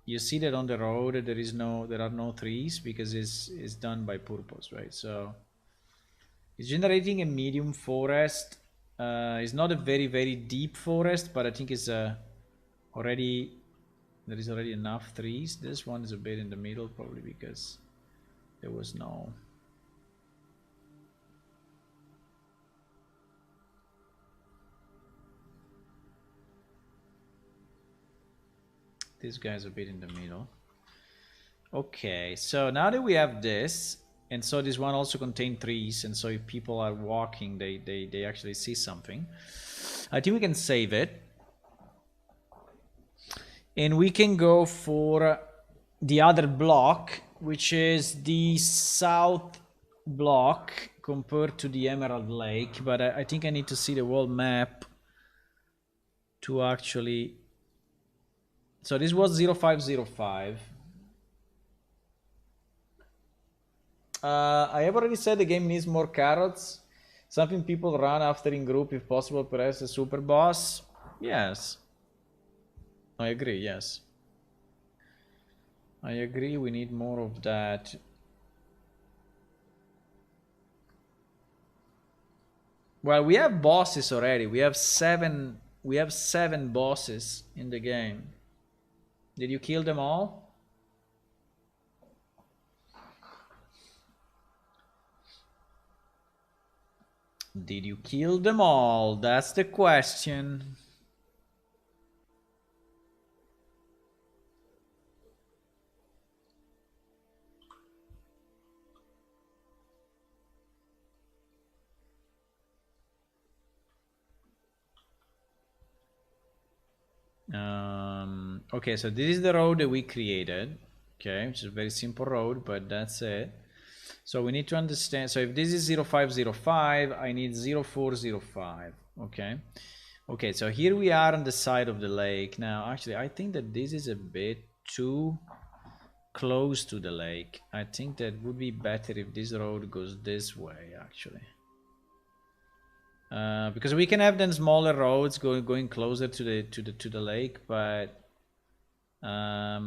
You see that on the road there are no trees because it's done by purpose, right? So it's generating a medium forest. It's not a very deep forest, but I think it's already, there is already enough trees. This one is a bit in the middle, probably because there was no. This guy's a bit in the middle. Okay, so now that we have this, and so this one also contains trees, and so if people are walking, they actually see something. I think we can save it. And we can go for the other block, which is the south block compared to the Emerald Lake. But I think I need to see the whole map to actually. So this was 0505. I have already said the game needs more carrots. Something people run after in group, if possible, perhaps a super boss. Yes. I agree, yes. I agree, we need more of that. Well, we have bosses already. We have seven bosses in the game. Did you kill them all? Did you kill them all? That's the question. Okay, so this is the road that we created. Okay, which is a very simple road, but that's it. So we need to understand. So if this is 0505, I need 0405. Okay, Okay, so here we are on the side of the lake. Now, actually, I think that this is a bit too close to the lake. I think that would be better if this road goes this way, actually. Because we can have then smaller roads going closer to the lake, but I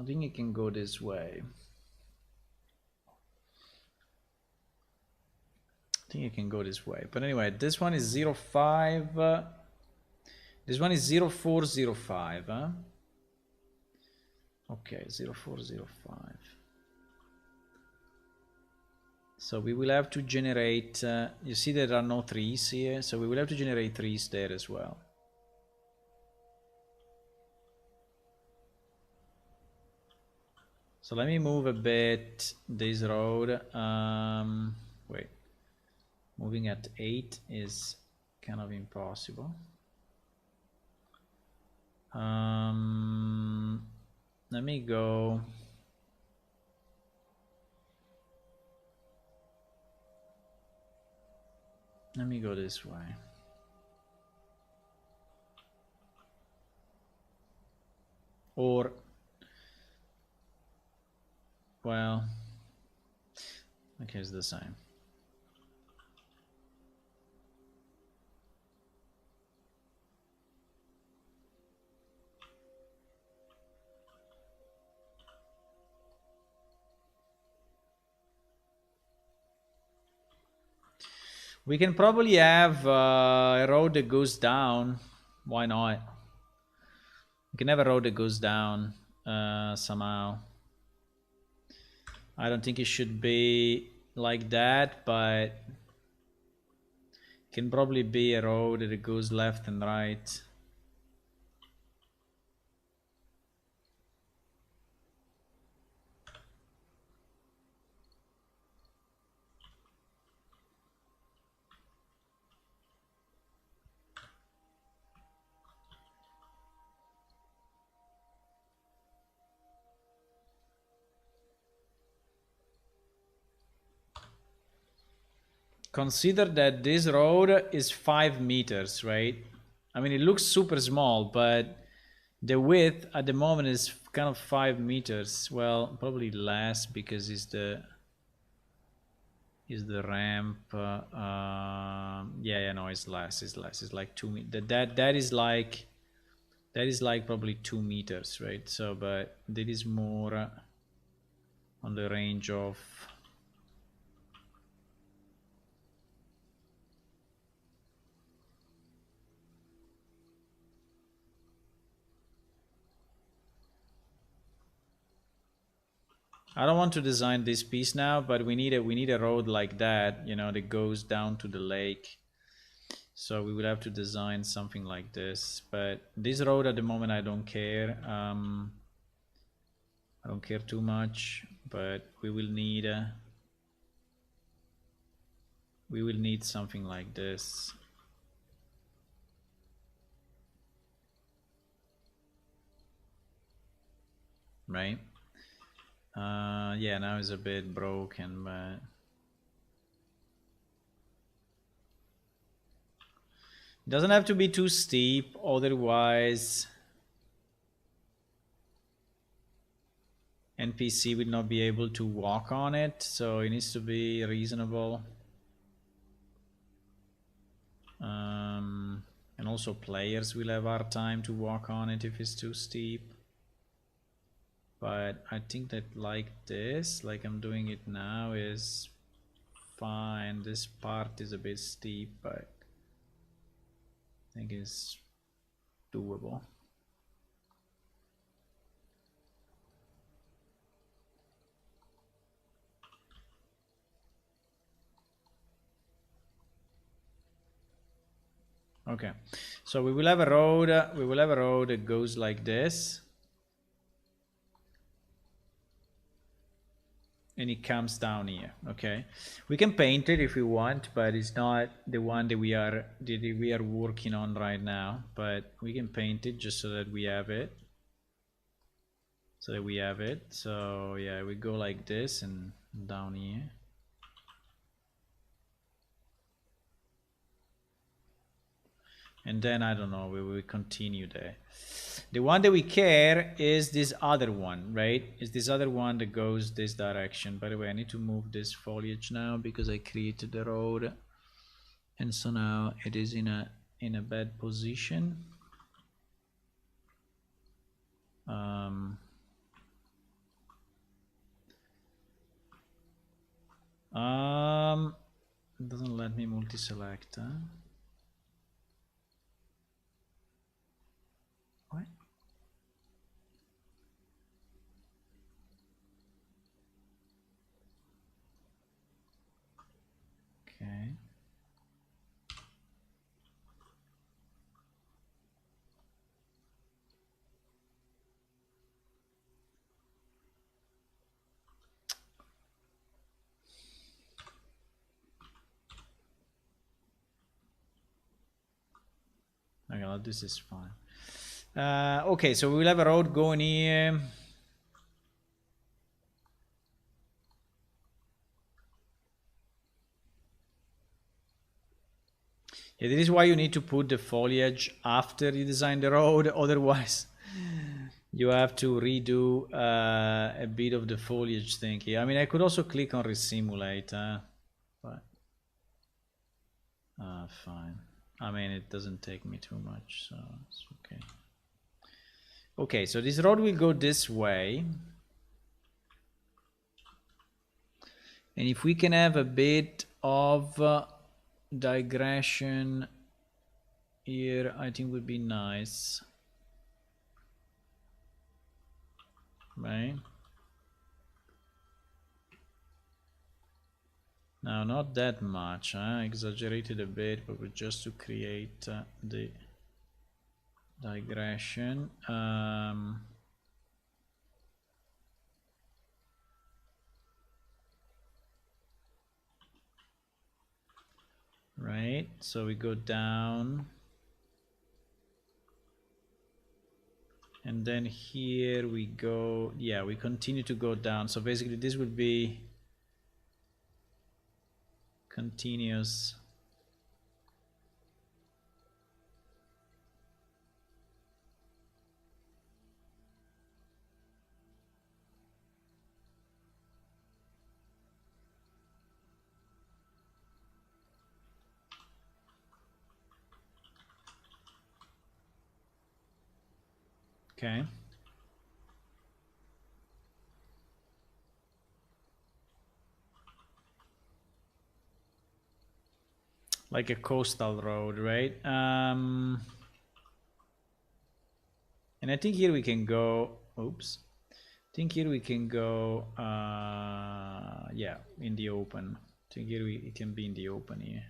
think it can go this way. I think it can go this way. But anyway, this one is 05. This one is 0405. Huh? Okay, 0405. So we will have to generate, you see there are no trees here, so we will have to generate trees there as well. So let me move a bit this road. Wait, moving at 8 is kind of impossible. Let me go. Let me go this way. Or, well, okay, it's the same. We can probably have a road that goes down. Why not? We can have a road that goes down somehow. I don't think it should be like that, but it can probably be a road that goes left and right. Consider that this road is 5 meters, right? I mean, it looks super small, but the width at the moment is kind of 5 meters. Well, probably less because it's the ramp. Yeah, no, it's less. It's less. It's like 2 meters. That is like probably 2 meters, right? So, but that is more on the range of. I don't want to design this piece now, but we need a road like that, you know, that goes down to the lake. So we will have to design something like this. But this road at the moment, I don't care. I don't care too much, but we will need something like this. Right? Yeah, now it's a bit broken, but it doesn't have to be too steep, otherwise NPC will not be able to walk on it, so it needs to be reasonable. And also players will have hard time to walk on it if it's too steep. But I think that like this, like I'm doing it now, is fine. This part is a bit steep, but I think it's doable. Okay, so we will have a road. We will have a road that goes like this, and it comes down here. Okay, we can paint it if we want, but it's not the one that we are working on right now. But we can paint it just so that we have it. So yeah, we go like this and down here. And then, I don't know, we will continue there. The one that we care is this other one, right? Is this other one that goes this direction. By the way, I need to move this foliage now because I created the road. And so now it is in a bad position. It doesn't let me multi-select, huh? What? Okay. Okay, well, this is fine. Okay, so we will have a road going here. Yeah, this is why you need to put the foliage after you design the road. Otherwise, you have to redo a bit of the foliage thing here. I mean, I could also click on resimulate, but fine. I mean, it doesn't take me too much, so it's okay. Okay, so this road will go this way. And if we can have a bit of digression here, I think would be nice. Right? Now, not that much, exaggerated a bit, but just to create the digression. Right, so we go down. And then here we go, yeah, we continue to go down. So basically this will be continuous. Okay. Like a coastal road, right? And I think here we can go, oops. I think here we can go, yeah, in the open. I think here it can be in the open here.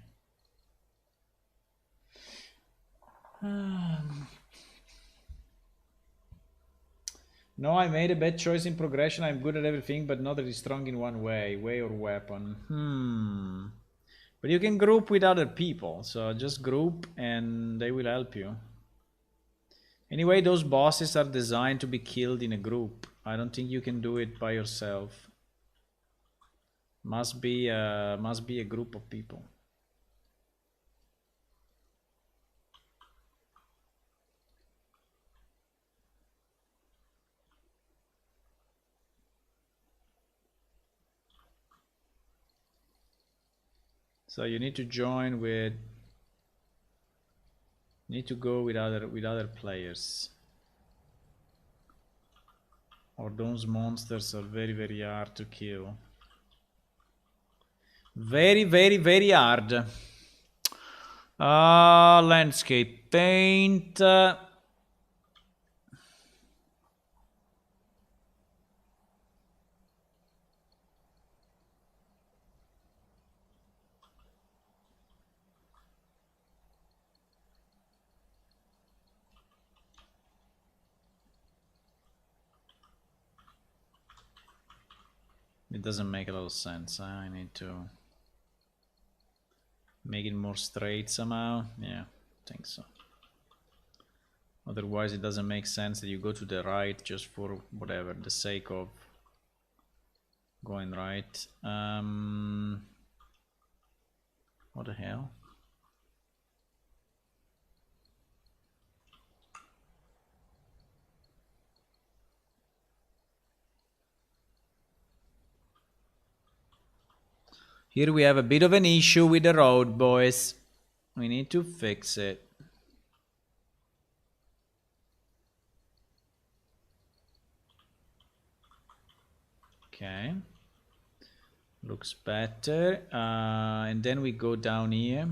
No, I made a bad choice in progression. I'm good at everything, but not really strong in one way or weapon. But you can group with other people, so just group and they will help you. Anyway, those bosses are designed to be killed in a group. I don't think you can do it by yourself. Must be a group of people. So you need to join with, need to go with other players. Or those monsters are very hard to kill. Very hard. Landscape paint. It doesn't make a lot of sense. I need to make it more straight somehow. Yeah, I think so. Otherwise it doesn't make sense that you go to the right just for whatever, the sake of going right. What the hell? Here we have a bit of an issue with the road, boys. We need to fix it. Okay. Looks better. And then we go down here.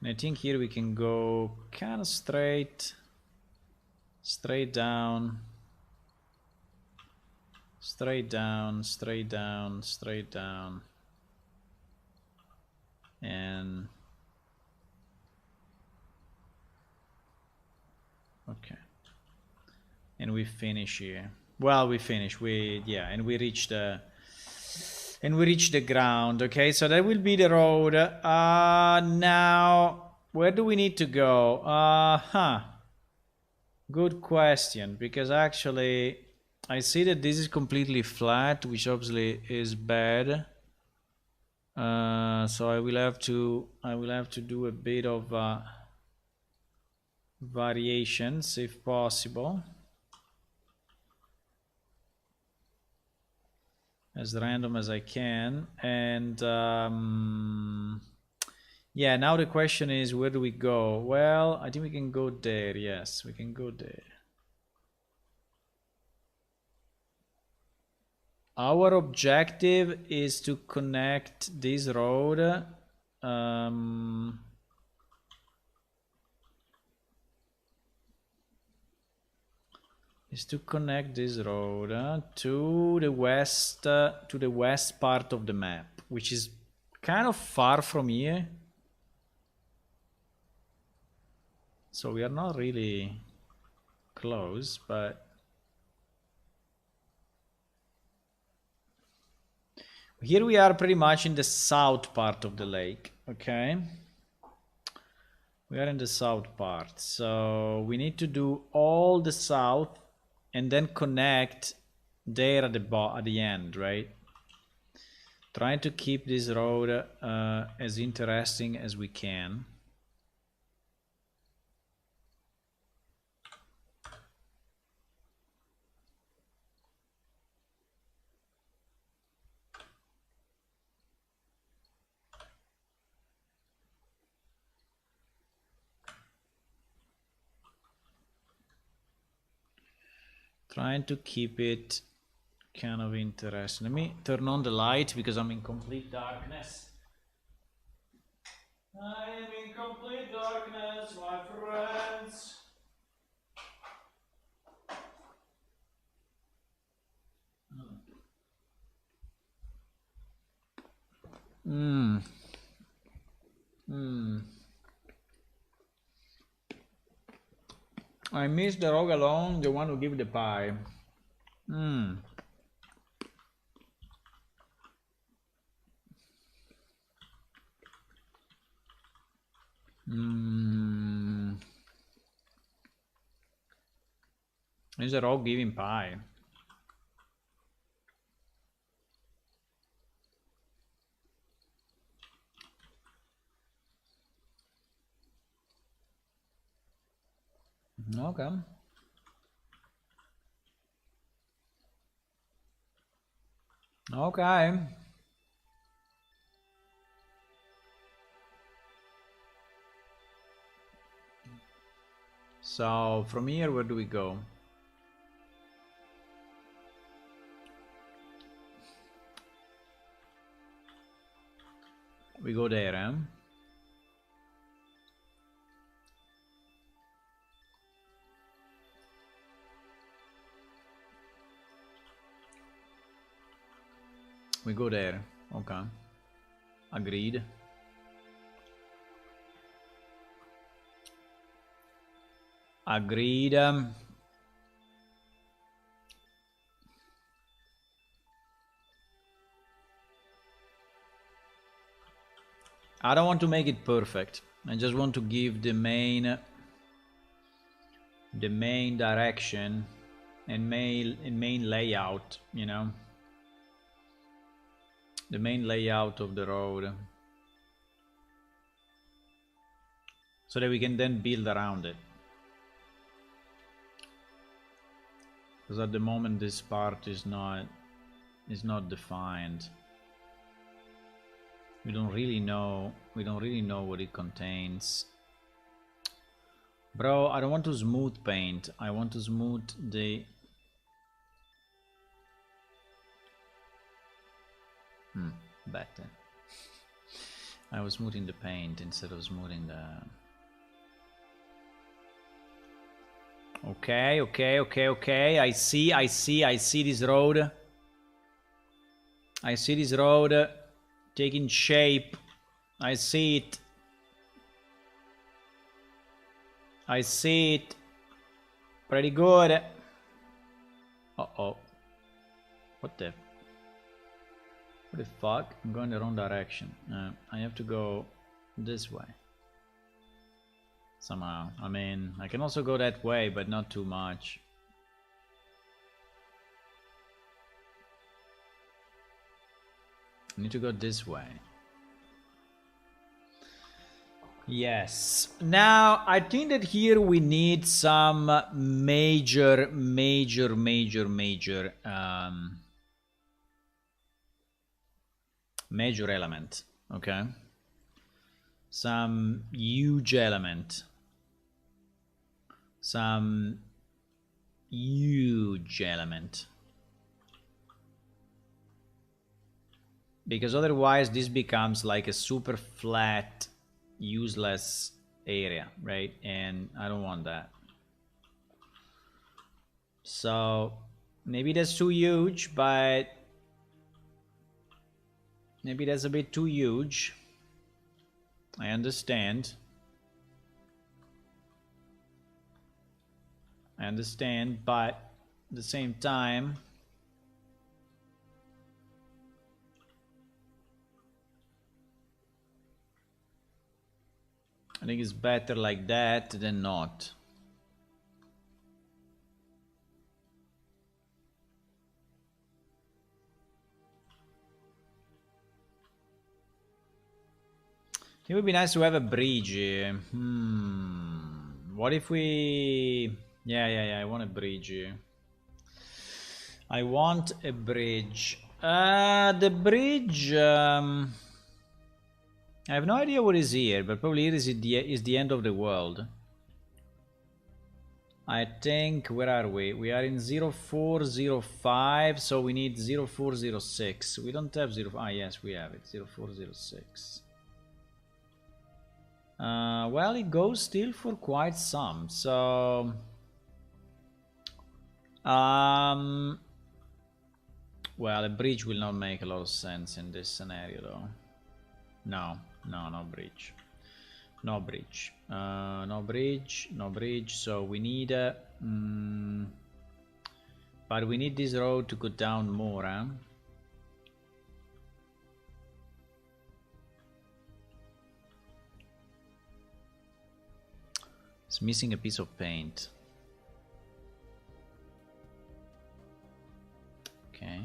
And I think here we can go kind of straight down, straight down, straight down, straight down. And okay. And we finish here. Well, we finish. And we reach the ground. Okay, so that will be the road. Now where do we need to go? Good question, because actually I see that this is completely flat, which obviously is bad. So I will have to do a bit of variations if possible, as random as I can. And yeah, now the question is, where do we go? Well, I think we can go there. Yes, we can go there. Our objective is to connect this road to the west part of the map, which is kind of far from here. So we are not really close, but here we are pretty much in the south part of the lake. Okay, we are in the south part, so we need to do all the south and then connect there at the end, right? Trying to keep this road as interesting as we can. Trying to keep it kind of interesting. Let me turn on the light because I'm in complete darkness. I am in complete darkness, my friends. I miss the rogue alone, the one who give the pie. Is the rogue giving pie? Okay. Okay. So from here, where do we go? We go there, eh? We go there. Okay. Agreed. Agreed. I don't want to make it perfect. I just want to give the main direction and main layout, you know, the main layout of the road, so that we can then build around it. Because at the moment this part is not defined. We don't really know what it contains. Bro, I don't want to smooth paint. I want to smooth the better. I was smoothing the paint instead of smoothing the... Okay. I see this road. I see this road taking shape. I see it. I see it. Pretty good. Uh-oh. What the fuck? I'm going the wrong direction. I have to go this way. Somehow. I mean, I can also go that way, but not too much. I need to go this way. Yes. Now, I think that here we need some major element, okay? Some huge element. Some huge element. Because otherwise this becomes like a super flat, useless area, right? And I don't want that. So maybe that's too huge, but maybe that's a bit too huge. I understand. But at the same time, I think it's better like that than not. It would be nice to have a bridge. What if we... Yeah, I want a bridge. I want a bridge. The bridge... I have no idea what is here, but probably here is the end of the world. I think... Where are we? We are in 0405, so we need 0406. We don't have 0... Ah, yes, we have it. 0406. Well, it goes still for quite some, so... Well, a bridge will not make a lot of sense in this scenario, though. No bridge. No bridge. No bridge, so we need a... but we need this road to go down more, huh? It's missing a piece of paint. Okay.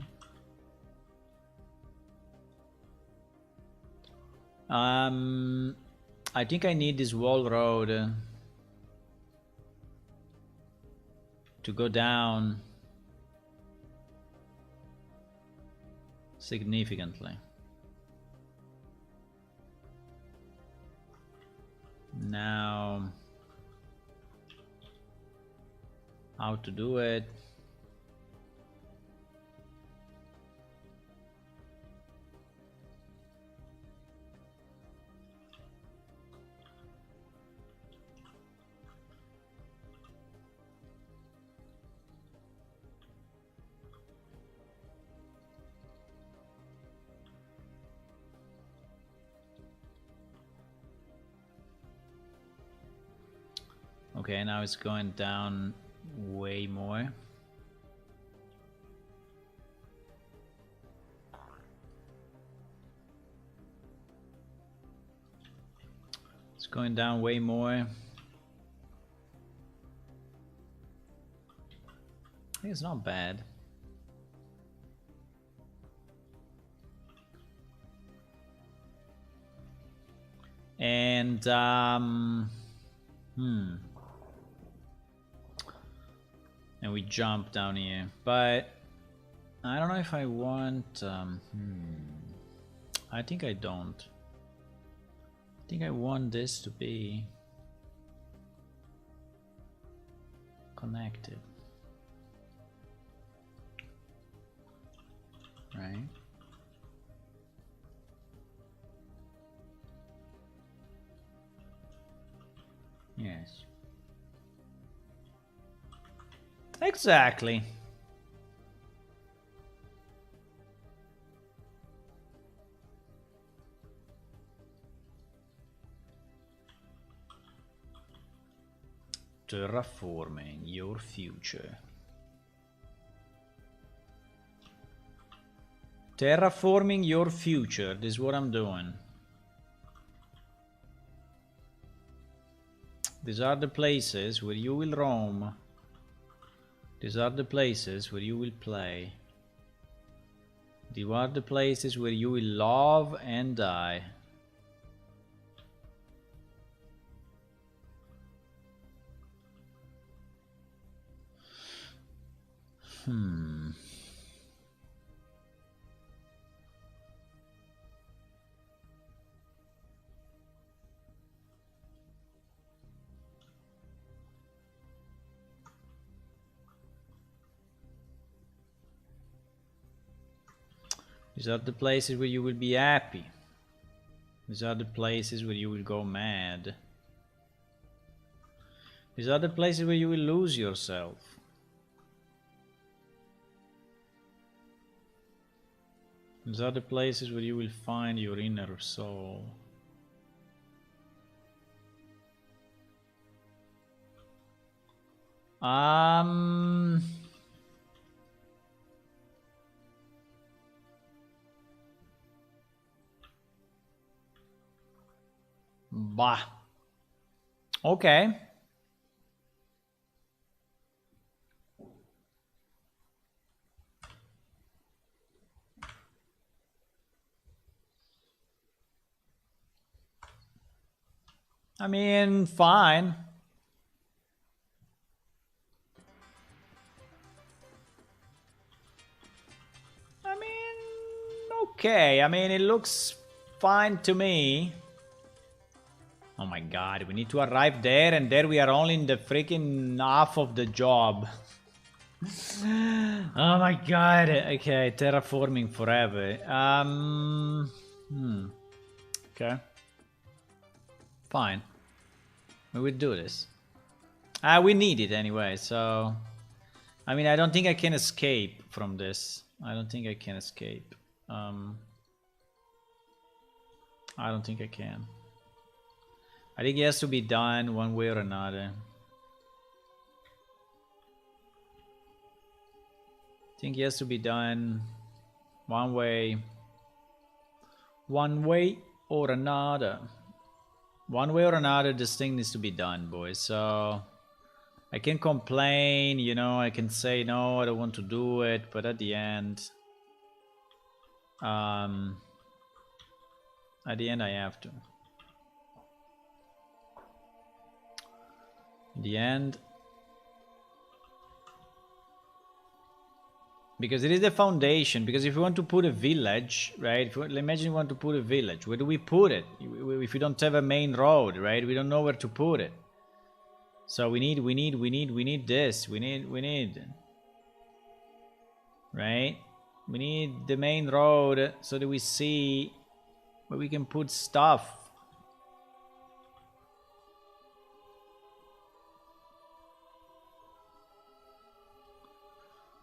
I think I need this wall road to go down significantly. Now, how to do it? Okay, now it's going down way more. It's going down way more. I think it's not bad. And And we jump down here. But I don't know if I want... I think I don't. I think I want this to be connected. Right? Yes. Exactly. Terraforming your future. Terraforming your future. This is what I'm doing. These are the places where you will roam. These are the places where you will play. These are the places where you will love and die. These are the places where you will be happy. These are the places where you will go mad. These are the places where you will lose yourself. These are the places where you will find your inner soul. Bah. Okay. I mean, fine. I mean, okay. I mean, it looks fine to me. Oh my god, we need to arrive there, and there we are only in the freaking half of the job. Oh my god. Okay, terraforming forever. Okay. Fine. We will do this. We need it anyway, so... I mean, I don't think I can escape from this. I don't think I can escape. I don't think I can. I think it has to be done one way or another. I think it has to be done one way or another. One way or another, this thing needs to be done, boys. So I can complain, you know, I can say no, I don't want to do it, but at the end I have to. In the end, because it is the foundation. Because if you want to put a village, right? Imagine you want to put a village. Where do we put it? If we don't have a main road, right? We don't know where to put it. So we need this. We need, right? We need the main road so that we see where we can put stuff.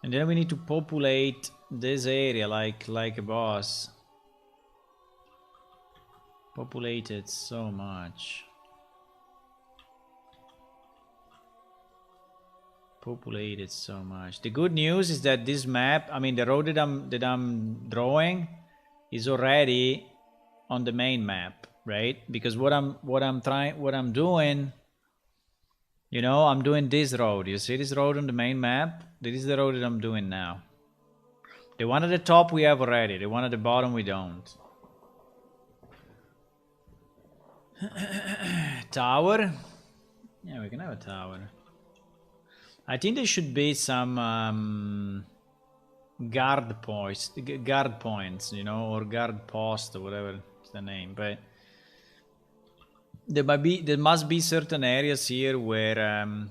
And then we need to populate this area like a boss. Populate it so much. Populate it so much. The good news is that this map, I mean the road that I'm drawing is already on the main map, right? Because what I'm doing, you know, I'm doing this road. You see this road on the main map? This is the road that I'm doing now. The one at the top we have already. The one at the bottom we don't. Tower? Yeah, we can have a tower. I think there should be some guard points, you know, or guard post or whatever is the name. But there must be certain areas here where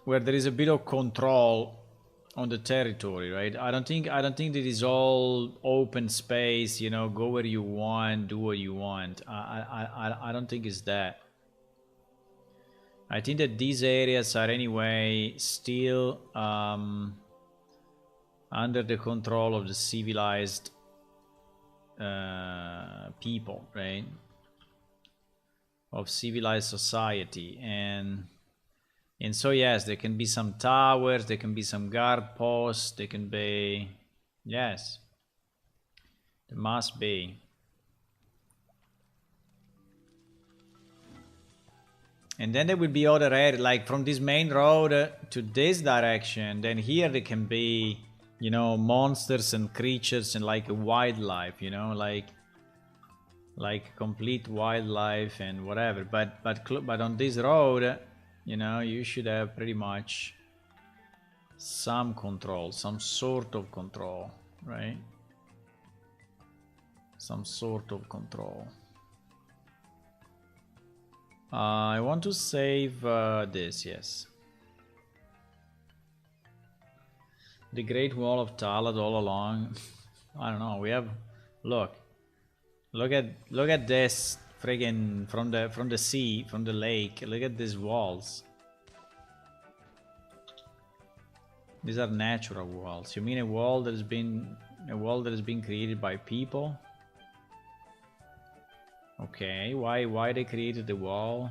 there is a bit of control on the territory, right? I don't think that it is all open space, you know, go where you want, do what you want. I don't think it's that. I think that these areas are anyway still under the control of the civilized people, right? Of civilized society, and so yes, there can be some towers, there can be some guard posts, there can be, yes, there must be. And then there will be other areas, like from this main road to this direction, then here there can be, you know, monsters and creatures and like a wildlife, you know, like complete wildlife and whatever. But on this road, you know, you should have pretty much some control, some sort of control, right? Some sort of control. I want to save this, yes. The Great Wall of Talat all along. I don't know, we have, look at this friggin' from the sea, from the lake. Look at these walls. These are natural walls. You mean a wall that has been created by people? Okay, why they created the wall?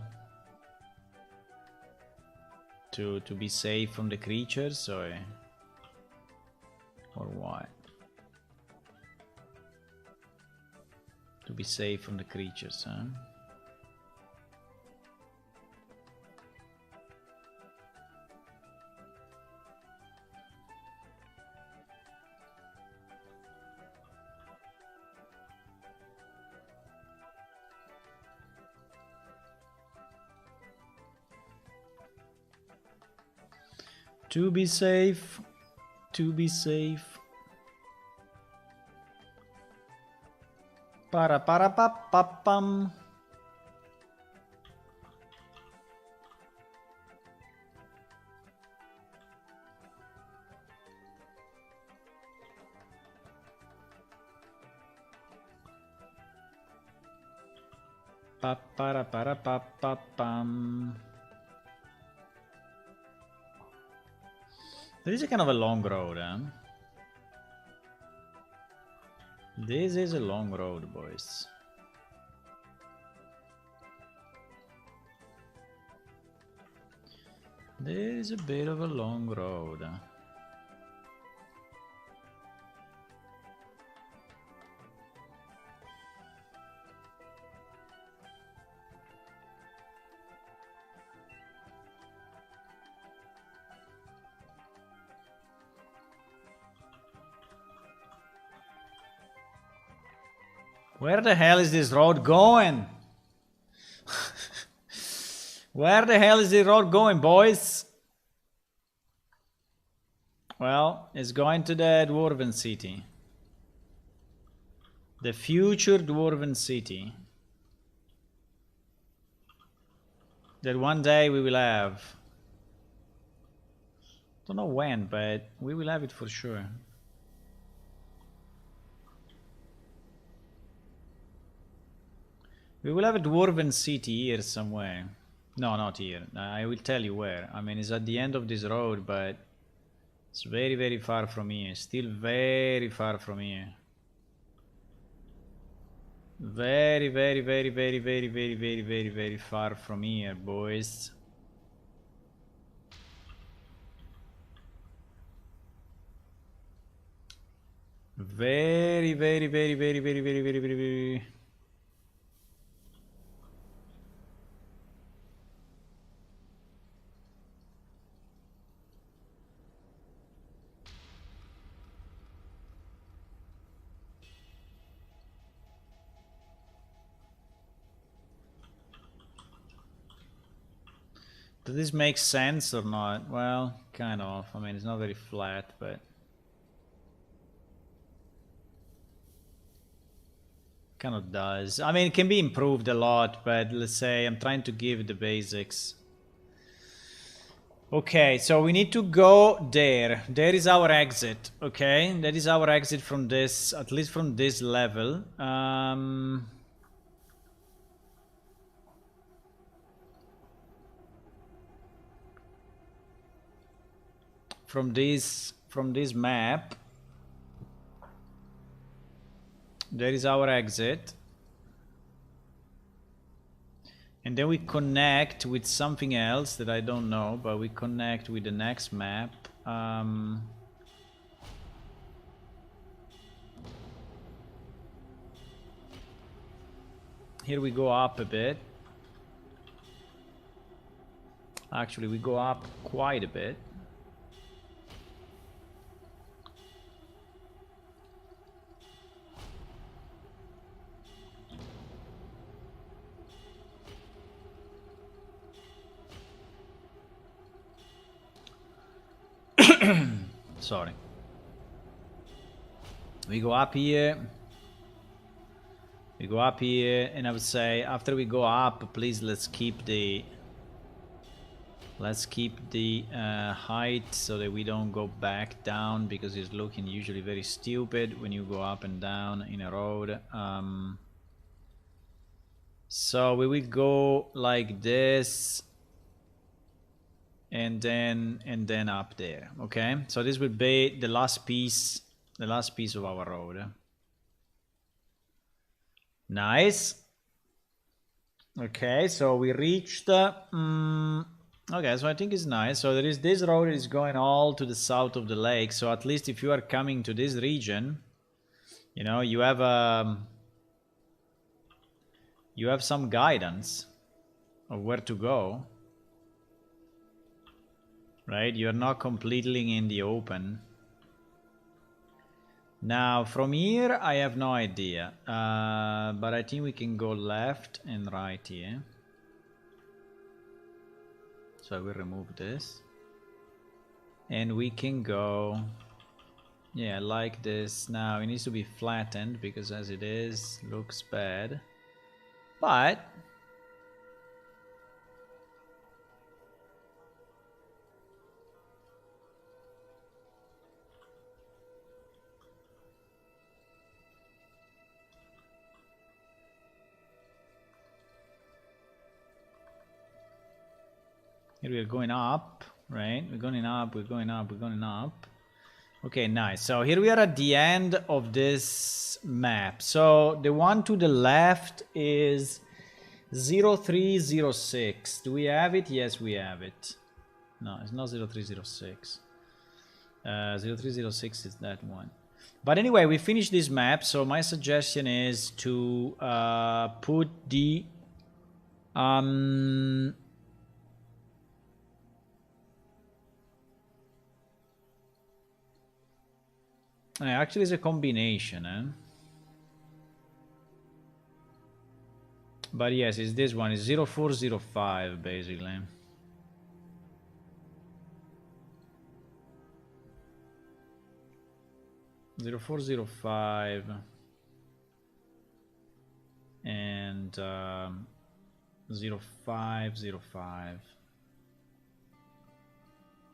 To be safe from the creatures, or what? To be safe from the creatures, huh? To be safe. To be safe. Para pa pa pum. Pa para pa pum. There is a kind of a long road, huh? This is a long road, boys. There is a bit of a long road. Where the hell is this road going? Where the hell is the road going, boys? Well, it's going to the Dwarven City. The future Dwarven City. That one day we will have. Don't know when, but we will have it for sure. We will have a Dwarven City here somewhere. No, not here. I will tell you where. I mean, it's at the end of this road, but it's very, very far from here. Still very far from here. Very, very, very, very, very, very, very, very, very far from here, boys. Very, very, very, very, very, very, very, very, very. Does this make sense or not? Well, kind of. I mean, it's not very flat, but kind of does. I mean, it can be improved a lot, but let's say I'm trying to give the basics. Okay, so we need to go there. There is our exit, okay? That is our exit from this, at least from this level. From this map. There is our exit. And then we connect with something else that I don't know, but we connect with the next map. Here we go up a bit. Actually, we go up quite a bit. Sorry. We go up here. We go up here, and I would say after we go up, please let's keep the height so that we don't go back down, because it's looking usually very stupid when you go up and down in a road. So we will go like this. And then up there, okay? So this will be the last piece of our road. Nice. Okay, so we reached. Okay, so I think it's nice. So there is this road is going all to the south of the lake. So at least if you are coming to this region, you know, you have some guidance of where to go. Right, you're not completely in the open. Now, from here, I have no idea. But I think we can go left and right here. So I will remove this. And we can go... Yeah, like this. Now, it needs to be flattened, because as it is, looks bad. But... here we are going up, right? We're going up, we're going up, we're going up. Okay, nice. So here we are at the end of this map. So the one to the left is 0306. Do we have it? Yes, we have it. No, it's not 0306. 0306 is that one. But anyway, we finished this map. So my suggestion is to put the... actually, it's a combination, eh? But yes, it's this one. It's 0405, basically. Zero 0405 and 0505.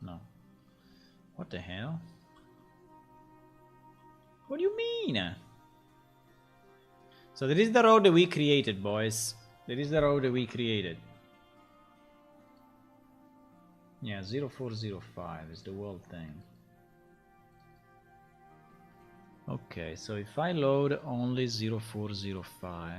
No. What the hell? What do you mean? So there is the road that we created, boys. There is the road that we created. Yeah, 0405 is the world thing. Okay, so if I load only 0405...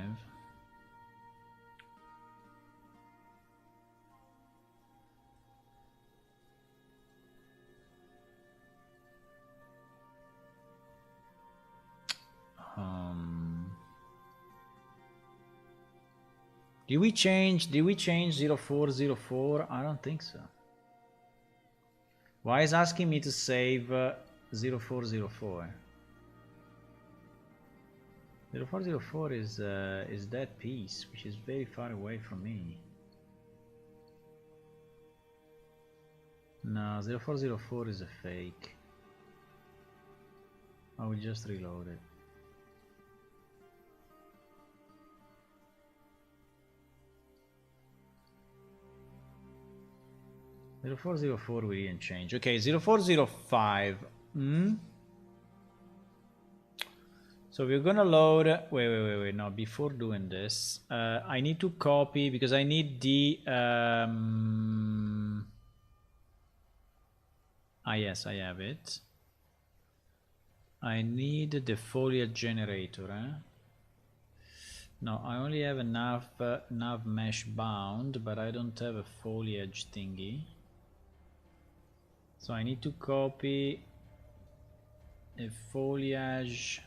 Did we change 0404? I don't think so. Why is asking me to save 0404? 0404 is that piece, which is very far away from me. No, 0404 is a fake. I will just reload it. Zero 0404 we didn't change. Okay, 0405. So we're gonna load. Wait. No, before doing this, I need to copy because I need the. Yes, I have it. I need the foliage generator. No, I only have enough nav mesh bound, but I don't have a foliage thingy. So I need to copy a foliage.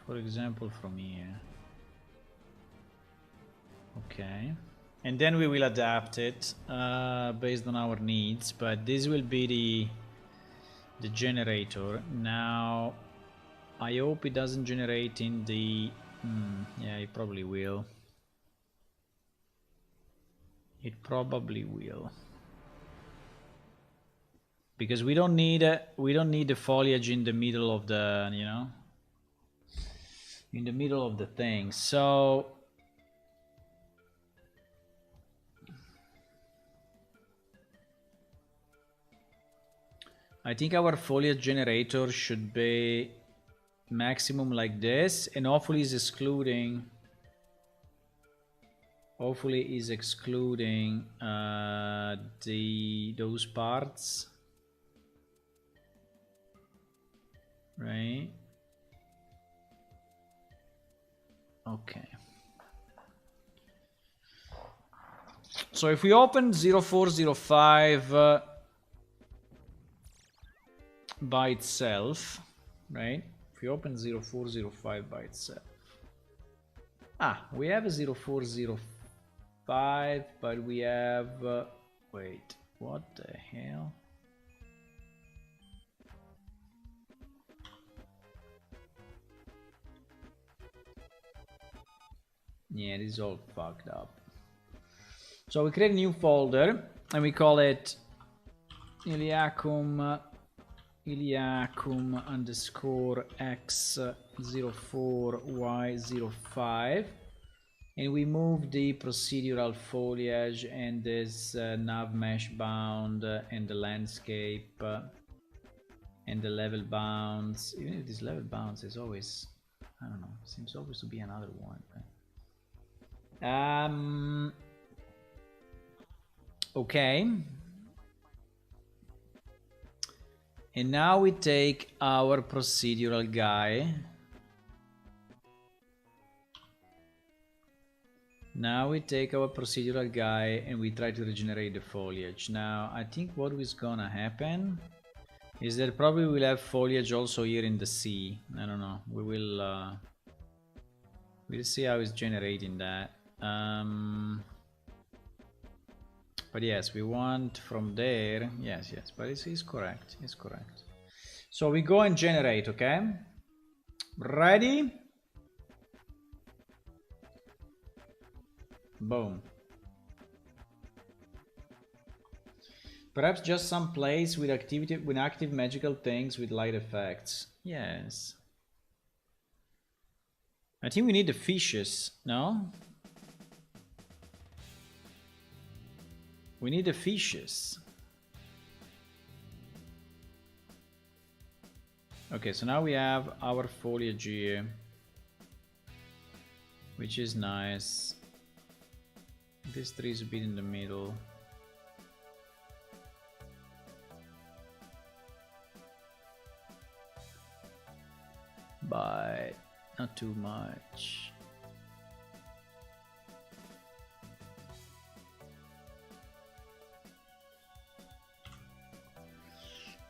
For example, from here. Okay. And then we will adapt it based on our needs, but this will be the generator. Now, I hope it doesn't generate in the... yeah, it probably will. It probably will. Because we don't need the foliage in the middle of the, you know, in the middle of the thing. So I think our foliage generator should be maximum like this, and hopefully is excluding those parts, right? Okay. So if we open 0405 by itself, right? If we open 0405 by itself. We have a 0405, but we have... wait, what the hell? Yeah, this is all fucked up. So we create a new folder and we call it Iliacum underscore x04y05, and we move the procedural foliage and this nav mesh bound and the landscape and the level bounds. Even if this level bounds is always, I don't know, seems always to be another one. Okay. And now we take our procedural guy. Now we take our procedural guy and we try to regenerate the foliage. Now I think what is gonna happen is that probably we'll have foliage also here in the sea. I don't know. We will we'll see how it's generating that. But yes, we want from there. Yes, but it's correct. It's correct. So we go and generate, okay? Ready? Boom. Perhaps just some place with active magical things with light effects. Yes. I think we need the fishes, no? We need the fishes. Okay, so now we have our foliage here, which is nice. This tree is a bit in the middle. But not too much.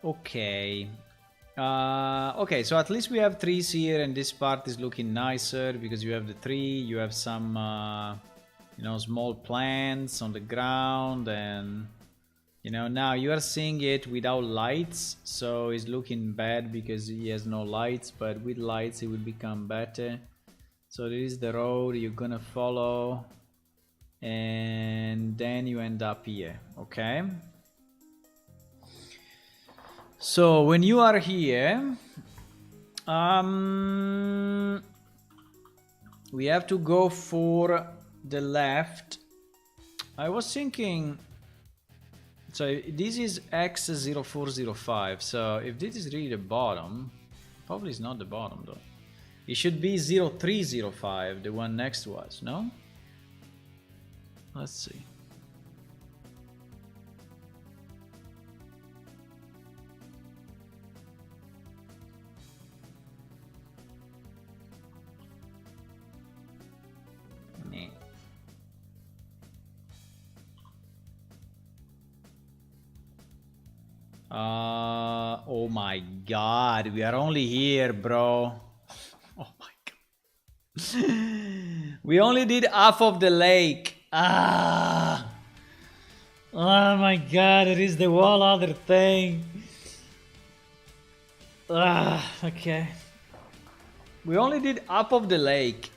Okay. Okay, so at least we have trees here, and this part is looking nicer because you have the tree, you have some, you know, small plants on the ground, and you know, now you are seeing it without lights, so it's looking bad because he has no lights, but with lights it will become better. So this is the road you're gonna follow, and then you end up here. Okay, so when you are here, we have to go for the left. I was thinking, so this is X0405, so if this is really the bottom, probably it's not the bottom though. It should be 0305, the one next to us, no? Let's see. Oh my god, we are only here, bro. Oh my god. We only did half of the lake. Ah. Oh my god, it is the whole other thing. Ah, okay. We only did half of the lake.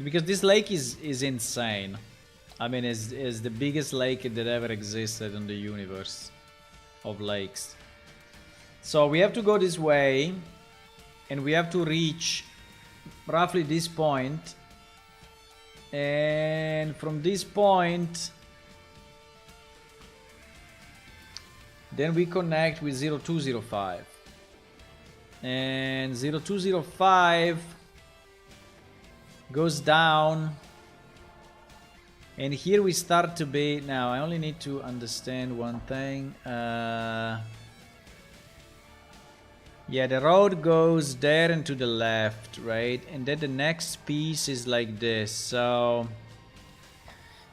Because this lake is insane. I mean, it's the biggest lake that ever existed in the universe of lakes. So we have to go this way, and we have to reach roughly this point, and from this point then we connect with 0205, and 0205 goes down, and here we start to be. Now I only need to understand one thing. Yeah, the road goes there and to the left, right? And then the next piece is like this. So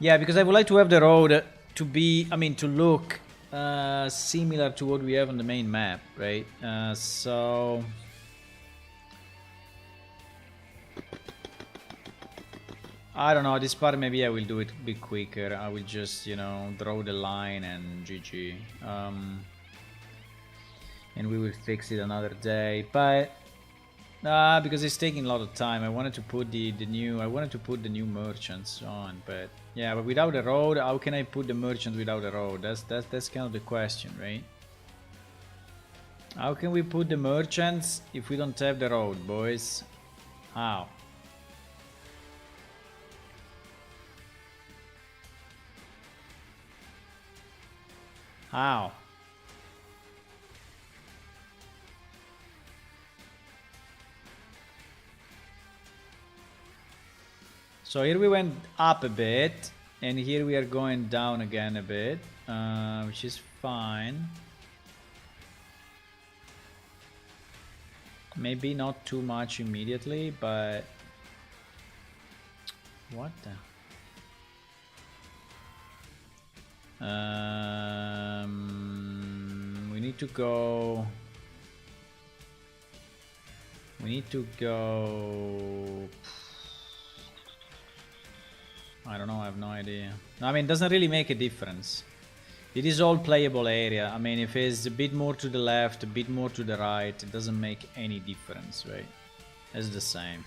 yeah, because I would like to have the road to be, I mean, to look similar to what we have on the main map, right? So I don't know, this part maybe I will do it a bit quicker. I will just, you know, draw the line and GG. And we will fix it another day. But because it's taking a lot of time, I wanted to put the new merchants on. But yeah, but without a road, how can I put the merchants without a road? That's kind of the question, right? How can we put the merchants if we don't have the road, boys? How? How? So here we went up a bit, and here we are going down again a bit, which is fine. Maybe not too much immediately, but what the? We need to go. We need to go. I don't know, I have no idea. I mean, it doesn't really make a difference. It is all playable area. I mean, if it's a bit more to the left, a bit more to the right, it doesn't make any difference, right? It's the same.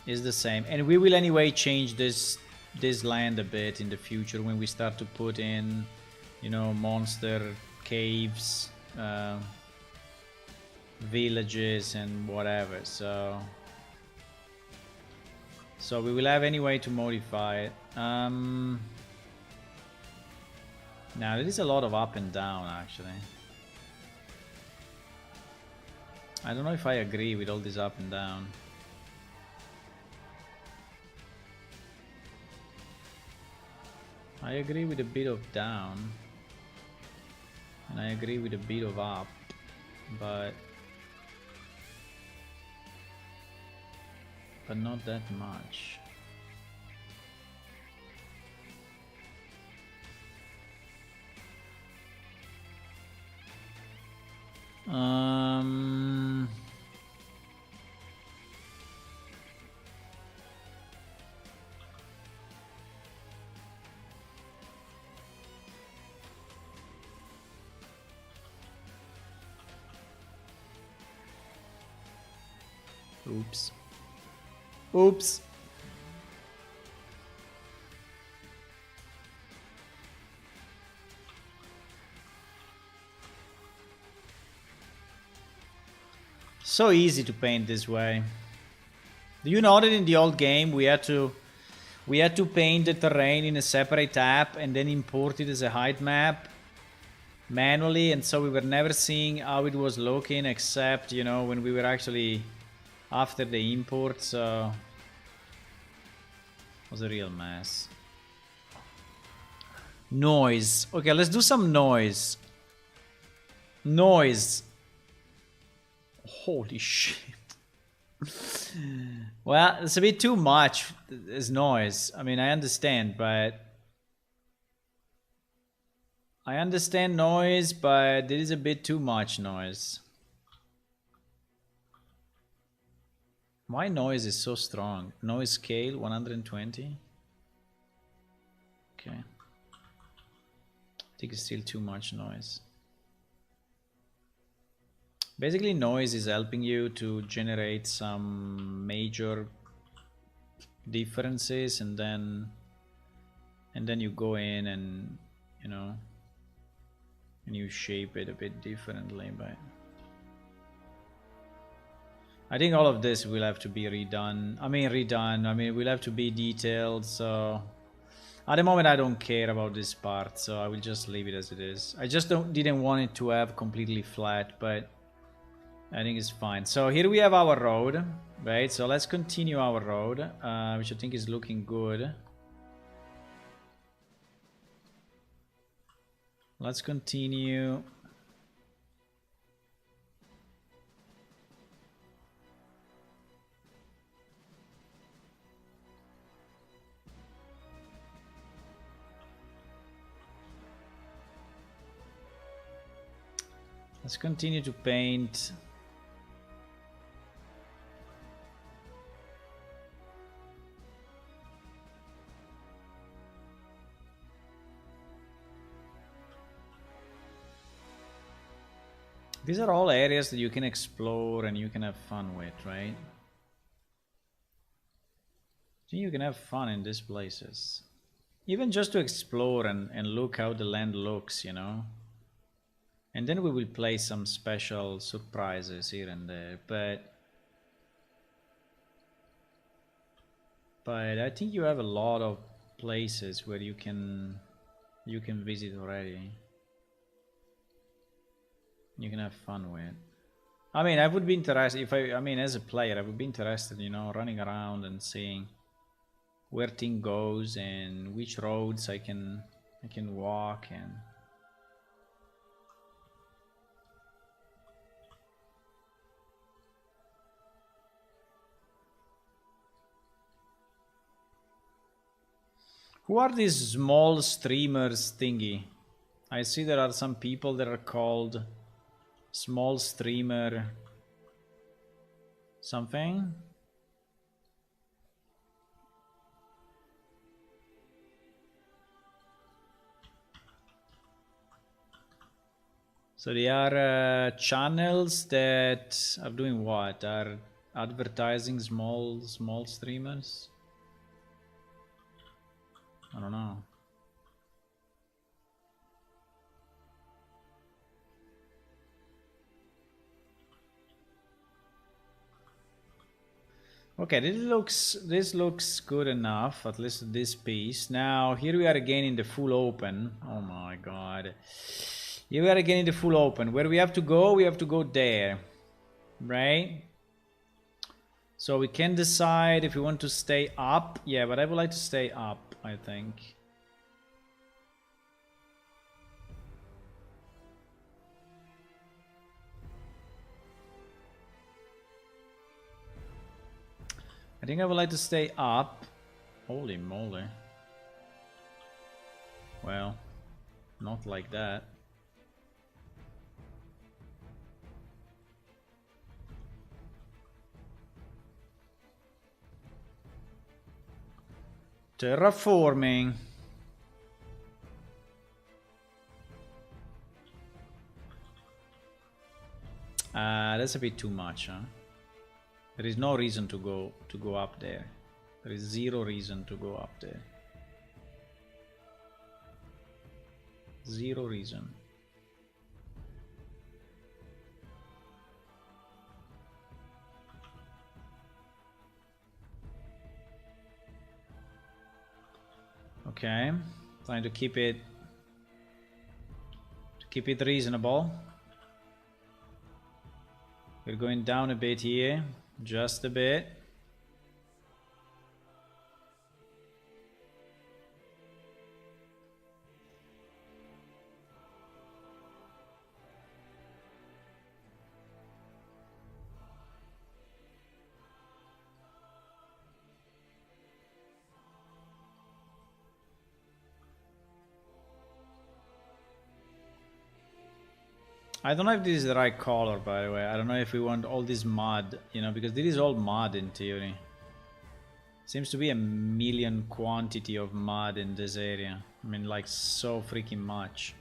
It's the same. And we will anyway change this land a bit in the future when we start to put in, you know, monster caves, villages and whatever. So we will have any way to modify it. Now there is a lot of up and down actually. I don't know if I agree with all this up and down. I agree with a bit of down. And I agree with a bit of up. But not that much. Oops. Oops. So easy to paint this way. Do you know that in the old game we had to paint the terrain in a separate app and then import it as a height map manually, and so we were never seeing how it was looking except, you know, when we were actually after the import, so it was a real mess. Noise. Okay, let's do some noise. Noise. Holy shit. Well, it's a bit too much as noise. I mean, I understand, but I understand noise, but it is a bit too much noise. Why noise is so strong? Noise scale 120. Okay. I think it's still too much noise. Basically, noise is helping you to generate some major differences, and then you go in and, you know, and you shape it a bit differently. But I think all of this will have to be redone. I mean, we'll have to be detailed. So at the moment, I don't care about this part, so I will just leave it as it is. I just didn't want it to have completely flat, but I think it's fine. So here we have our road, right? So let's continue our road, which I think is looking good. Let's continue. Let's continue to paint. These are all areas that you can explore and you can have fun with, right? You can have fun in these places. Even just to explore and look how the land looks, you know? And then we will play some special surprises here and there, but I think you have a lot of places where you can visit already. You can have fun with. I mean, I would be interested if I mean, as a player, I would be interested, you know, running around and seeing where thing goes and which roads I can walk and. Who are these small streamers thingy? I see there are some people that are called small streamer something. So they are channels that are doing what? Are advertising small streamers? I don't know. Okay, this looks good enough, at least this piece. Now here we are again in the full open. Oh my god. Here we are again in the full open. Where we have to go there. Right? So we can decide if we want to stay up. Yeah, but I would like to stay up, I think. I think I would like to stay up. Holy moly. Well, not like that. Terraforming. That's a bit too much, huh? There is no reason to go up there. There is zero reason to go up there. Zero reason. Okay, trying to keep it reasonable. We're going down a bit here, just a bit. I don't know if this is the right color, by the way. I don't know if we want all this mud, you know, because this is all mud in theory. Seems to be a million quantity of mud in this area. I mean, like, so freaking much.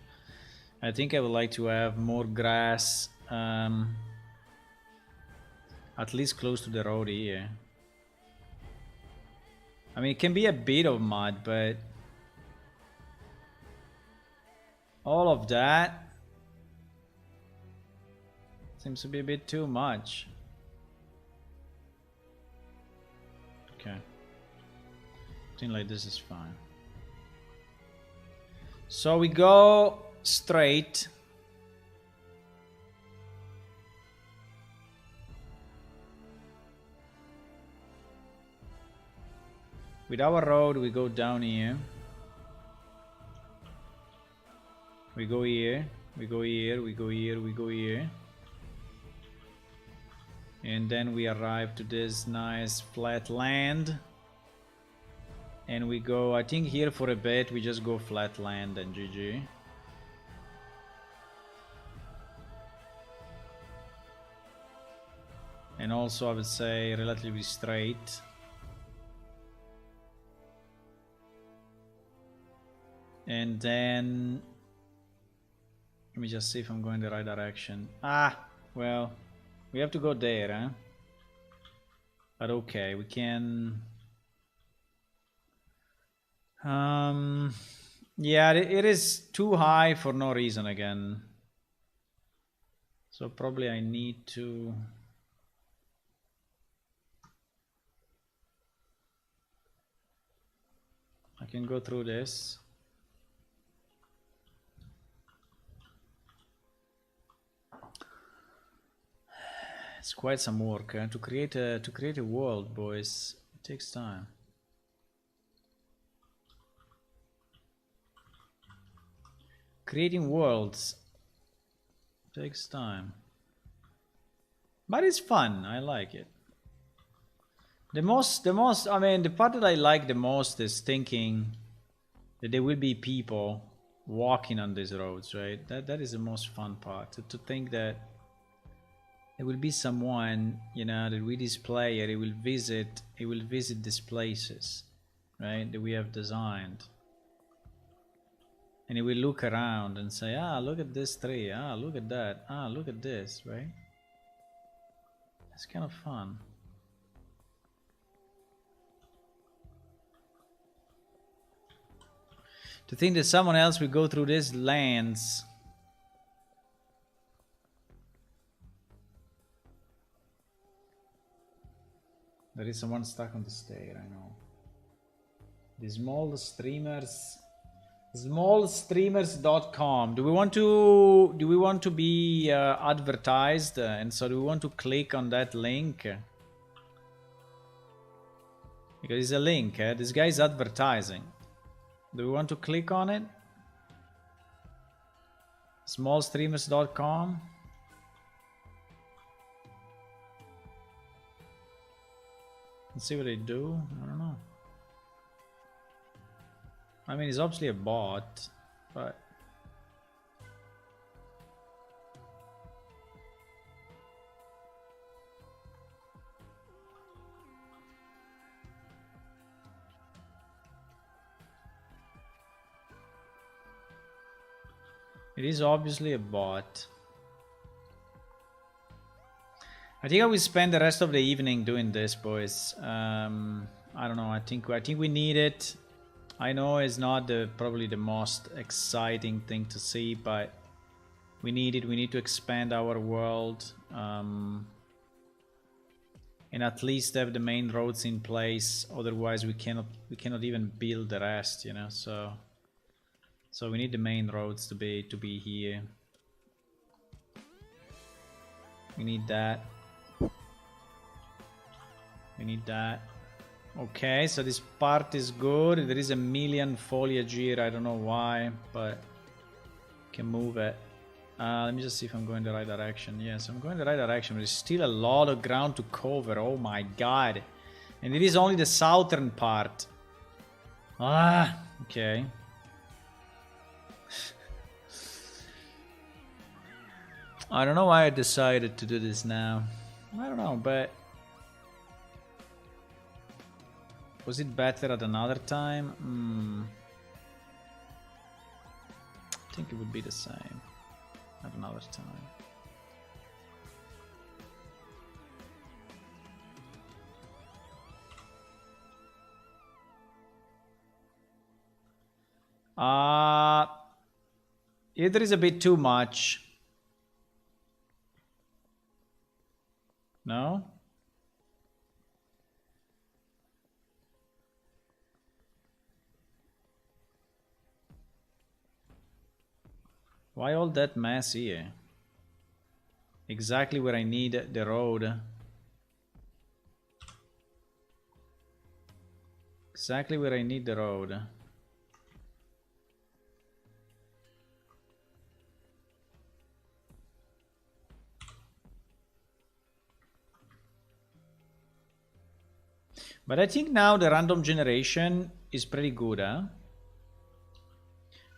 I think I would like to have more grass, at least close to the road here. I mean, it can be a bit of mud, but all of that seems to be a bit too much. Okay. I think like this is fine. So we go straight. With our road, we go down here. We go here, we go here, we go here, we go here. And then we arrive to this nice flat land. And we go, I think here for a bit, we just go flat land and GG. And also I would say relatively straight. And then, let me just see if I'm going the right direction. Ah, well, we have to go there, huh? But okay, we can... yeah, it is too high for no reason again. So probably I need to... I can go through this. It's quite some work to create a world, boys. It takes time. Creating worlds takes time, but it's fun. I like it. The most. I mean, the part that I like the most is thinking that there will be people walking on these roads, right? That is the most fun part. To think that there will be someone, you know, that with this player, he will visit these places, right, that we have designed. And he will look around and say, ah, look at this tree, ah, look at that, ah, look at this, right? It's kind of fun. To think that someone else will go through these lands. There is someone stuck on the stair, I know. The smallstreamers.com. Do we want to be advertised, and so do we want to click on that link? Because it's a link, this guy is advertising. Do we want to click on it? Smallstreamers.com. Let's see what they do. I don't know. I mean, it's obviously a bot, but it is obviously a bot. I think I will spend the rest of the evening doing this, boys. I don't know. I think we need it. I know it's not probably the most exciting thing to see, but we need it. We need to expand our world, and and at least have the main roads in place. Otherwise, we cannot even build the rest, you know. So we need the main roads to be here. We need that. We need that. Okay, so this part is good. There is a million foliage here. I don't know why, but can move it. Let me just see if I'm going the right direction. Yes, I'm going the right direction. But there's still a lot of ground to cover. Oh my god. And it is only the southern part. Ah, okay. I don't know why I decided to do this now. I don't know, but... was it better at another time? I think it would be the same at another time. Either is a bit too much. No? Why all that mess here? Exactly where I need the road. Exactly where I need the road. But I think now the random generation is pretty good, huh?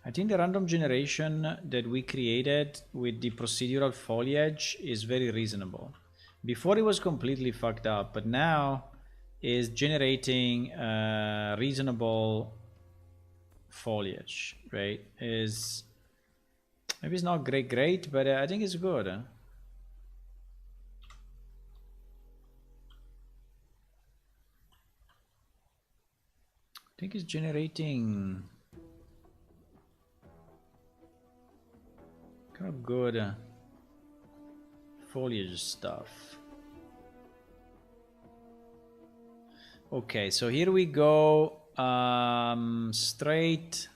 I think the random generation that we created with the procedural foliage is very reasonable. Before it was completely fucked up, but now is generating reasonable foliage, right? Is maybe it's not great, but I think it's good. I think it's generating kind of good foliage stuff. Okay, so here we go. Straight.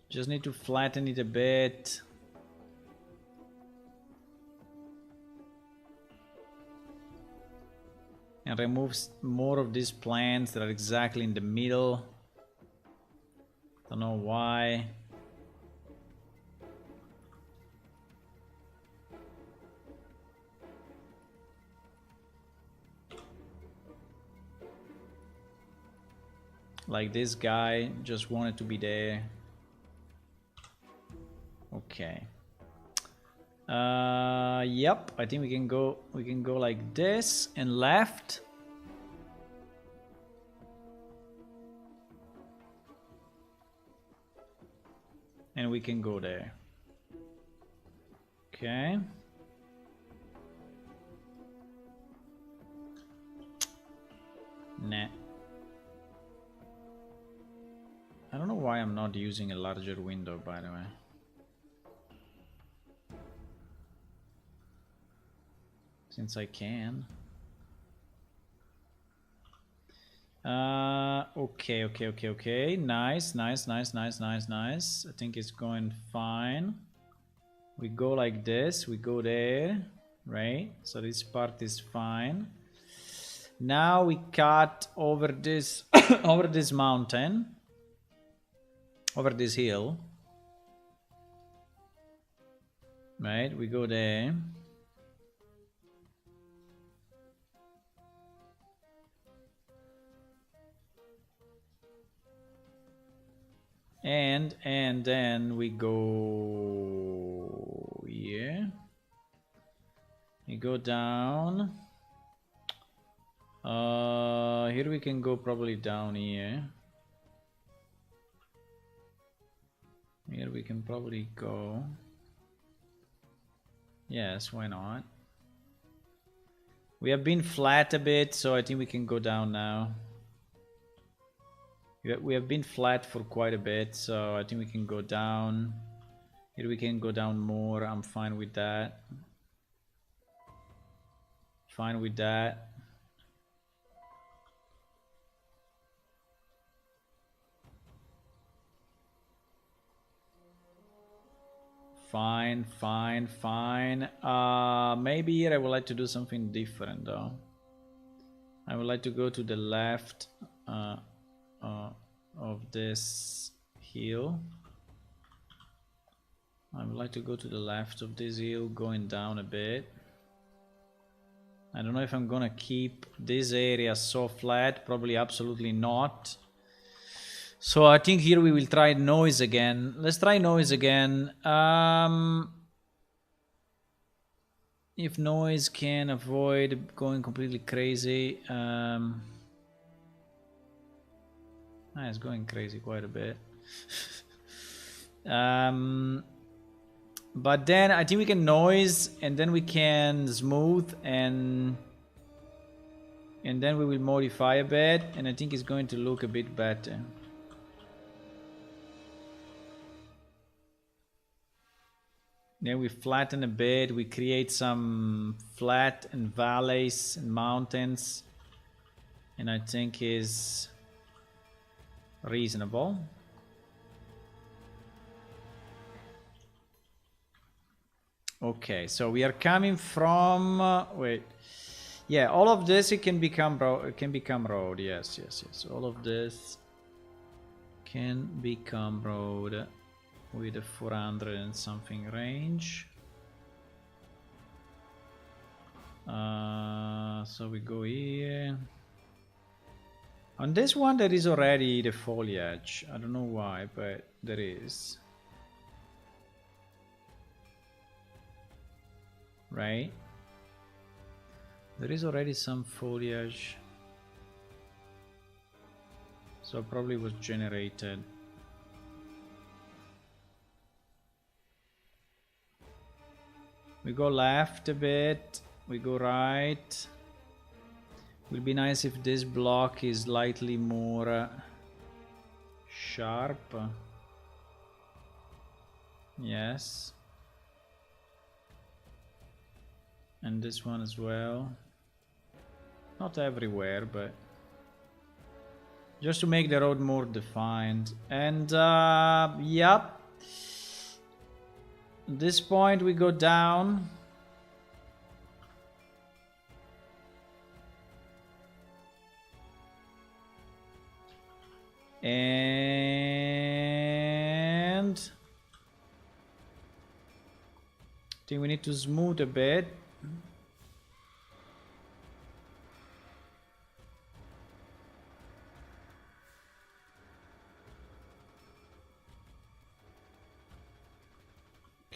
Just need to flatten it a bit. And remove more of these plants that are exactly in the middle. Don't know why. Like this guy just wanted to be there. Okay. Yep, I think we can go like this and left. And we can go there. Okay. Nah. I don't know why I'm not using a larger window, by the way. Since I can. Okay. Nice. I think it's going fine. We go like this, we go there, right? So this part is fine. Now we cut over this over this mountain. Over this hill. Right, we go there. And then we go here. We go down. Here we can go probably down here. Here we can probably go. Yes, why not? We have been flat a bit, so I think we can go down now. We have been flat for quite a bit, so I think we can go down. Here we can go down more. I'm fine with that. Fine with that. Fine, fine, fine. Maybe here I would like to do something different though. I would like to go to the left of this hill. I would like to go to the left of this hill, going down a bit. I don't know if I'm gonna keep this area so flat, probably absolutely not. So I think here we will try noise again. Let's try noise again. If noise can avoid going completely crazy. It's going crazy quite a bit. But then I think we can noise and then we can smooth and then we will modify a bit and I think it's going to look a bit better. Then we flatten a bit, we create some flat and valleys and mountains and I think is reasonable. Okay, so we are coming from wait, yeah, all of this it can become road. Yes, yes, yes. All of this can become road with a 400 and something range. So we go here. On this one there is already the foliage. I don't know why, but there is. Right? There is already some foliage. So probably was generated. We go left a bit, we go right. Will be nice if this block is slightly more sharp. Yes. And this one as well. Not everywhere, but just to make the road more defined. And yep. At this point we go down. And I think we need to smooth a bit.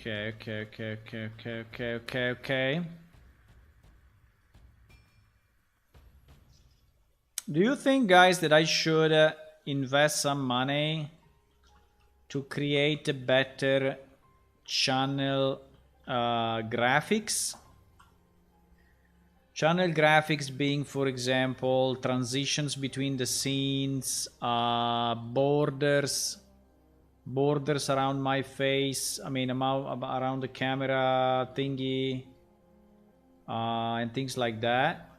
Okay. Do you think, guys, that I should invest some money to create a better channel graphics? Channel graphics being, for example, transitions between the scenes, borders around my face, I mean around the camera thingy, and things like that.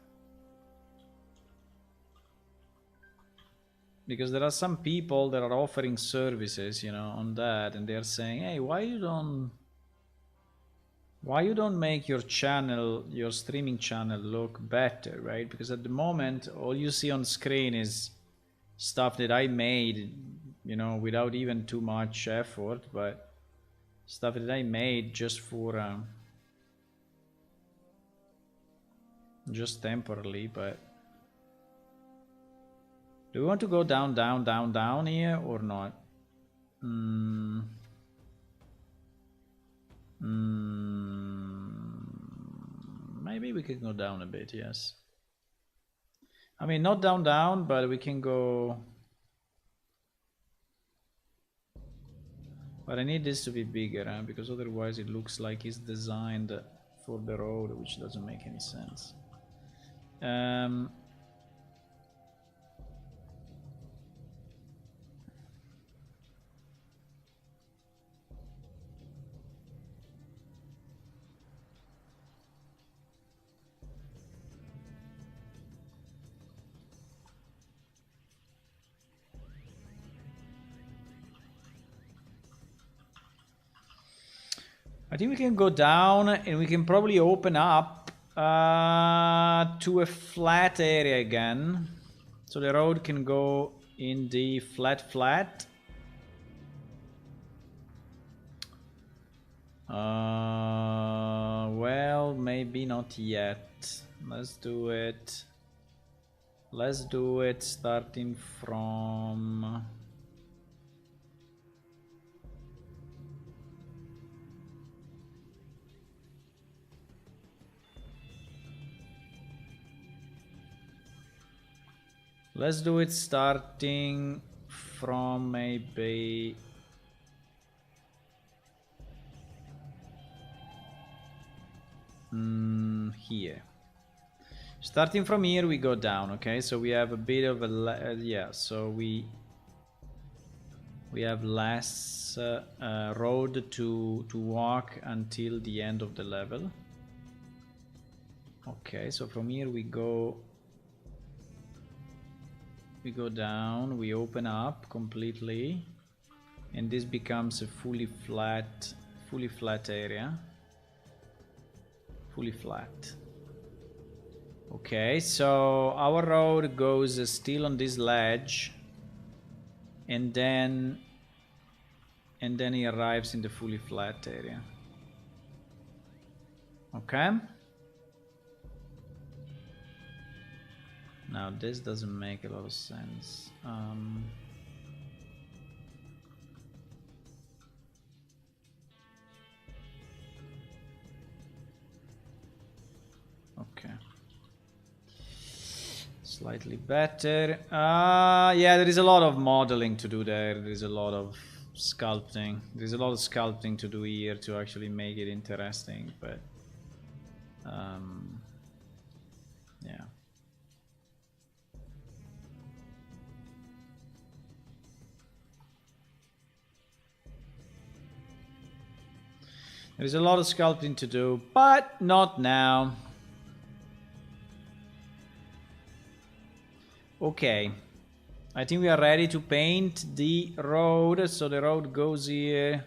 Because there are some people that are offering services, you know, on that, and they're saying, hey, why you don't make your channel, your streaming channel, look better, right? Because at the moment all you see on screen is stuff that I made, you know, without even too much effort, but stuff that I made just for just temporarily. But do we want to go down here or not? Maybe we can go down a bit, yes. I mean, not down, but we can go. But I need this to be bigger, huh? Because otherwise it looks like it's designed for the road, which doesn't make any sense. I think we can go down and we can probably open up to a flat area again. So the road can go in the flat. Well, maybe not yet. Let's do it. Let's do it starting from... Let's do it starting from maybe... here. Starting from here, we go down, okay? So we have a bit of a... yeah, so we have less road to walk until the end of the level. Okay, so from here we go down, we open up completely, and this becomes a fully flat area. Fully flat. Okay, so our road goes still on this ledge, and then he arrives in the fully flat area. Okay. Now this doesn't make a lot of sense. Okay. Slightly better. Yeah, there is a lot of modeling to do there. There is a lot of sculpting. There's a lot of sculpting to do here to actually make it interesting, but yeah. There's a lot of sculpting to do, but not now. Okay. I think we are ready to paint the road. So the road goes here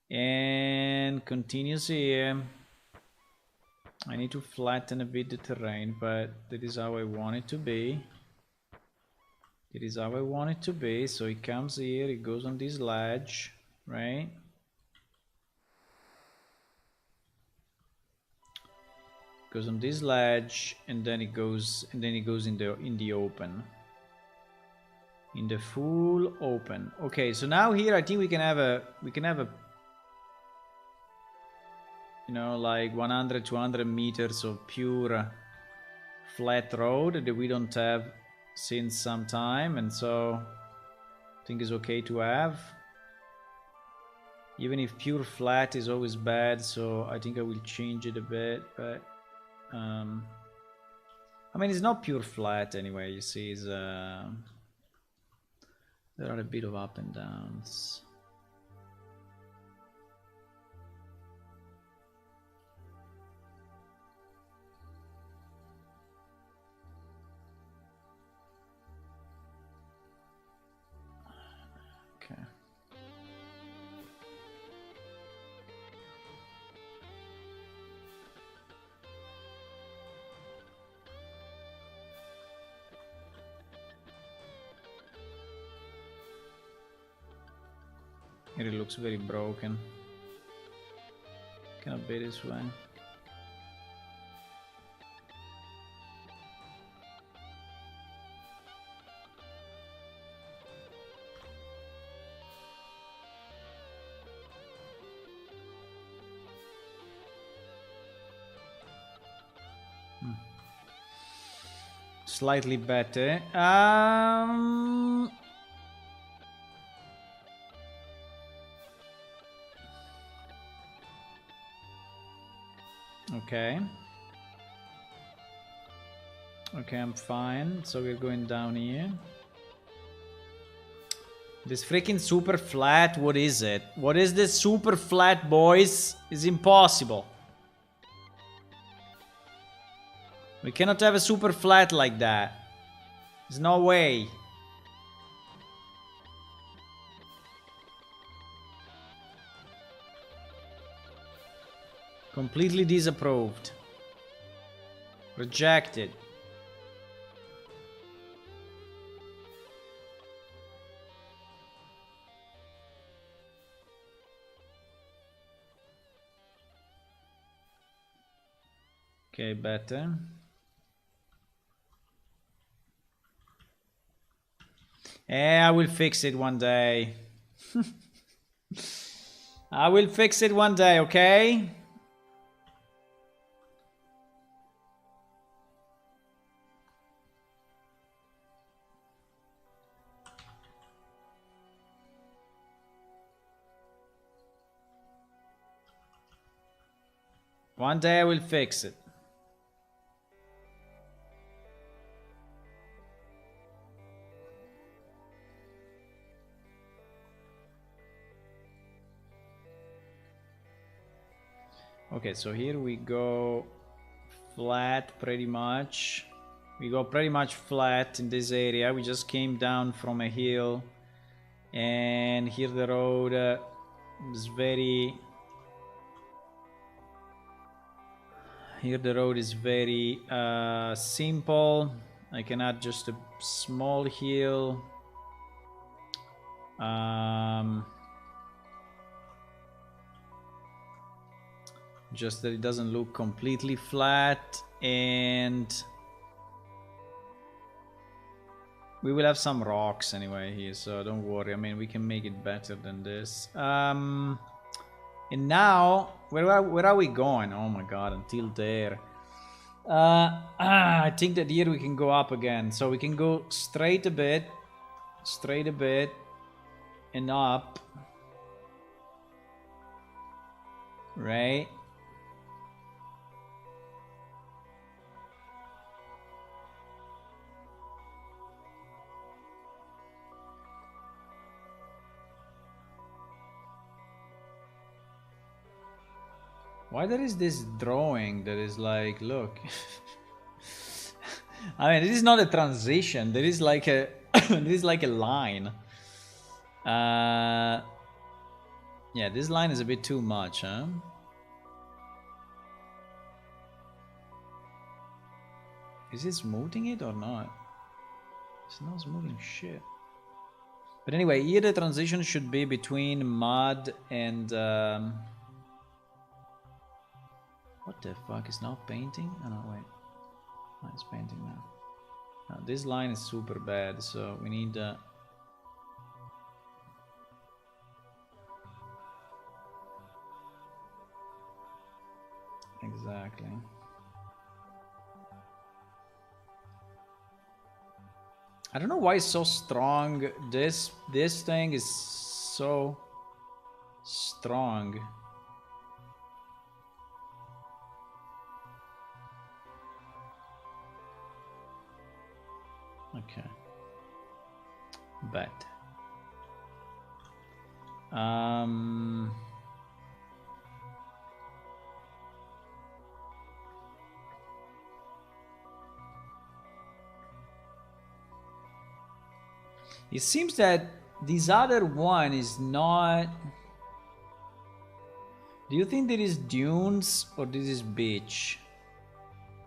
and continues here. I need to flatten a bit the terrain, but that is how I want it to be. It is how I want it to be. So it comes here, it goes on this ledge, right? Goes on this ledge, and then it goes in the open. In the full open. Okay, so now here I think we can have a you know, like 100-200 meters of pure flat road that we don't have since some time, and so I think it's okay to have, even if pure flat is always bad. So I think I will change it a bit, but I mean, it's not pure flat anyway. You see, it's there are a bit of up and downs. Okay. It looks very broken. Cannot be this way. Slightly better. Okay. Okay, I'm fine. So we're going down here. This freaking super flat, what is it? What is this super flat, boys? It's impossible. We cannot have a super flat like that. There's no way. Completely disapproved. Rejected. Okay, better. I will fix it one day. I will fix it one day, okay? One day I will fix it. Okay, so here we go flat pretty much. We go pretty much flat in this area. We just came down from a hill, and here the road is very... Here the road is very simple. I can add just a small hill. Just that it doesn't look completely flat, and we will have some rocks anyway here, so don't worry. I mean, we can make it better than this. And now, where are we going? Oh my god, until there. I think that here we can go up again. So we can go straight a bit, and up. Right? Why there is this drawing that is like, look. I mean, this is not a transition. There is like a, there is like a line. Yeah, this line is a bit too much, huh? Is it smoothing it or not? It's not smoothing shit. But anyway, here the transition should be between mud and... What the fuck is not painting? Oh no, wait. Oh, it's painting now. No, this line is super bad, so we need... Exactly. I don't know why it's so strong. This thing is so strong. Okay. Bet. It seems that this other one is not... Do you think there is dunes or this is beach?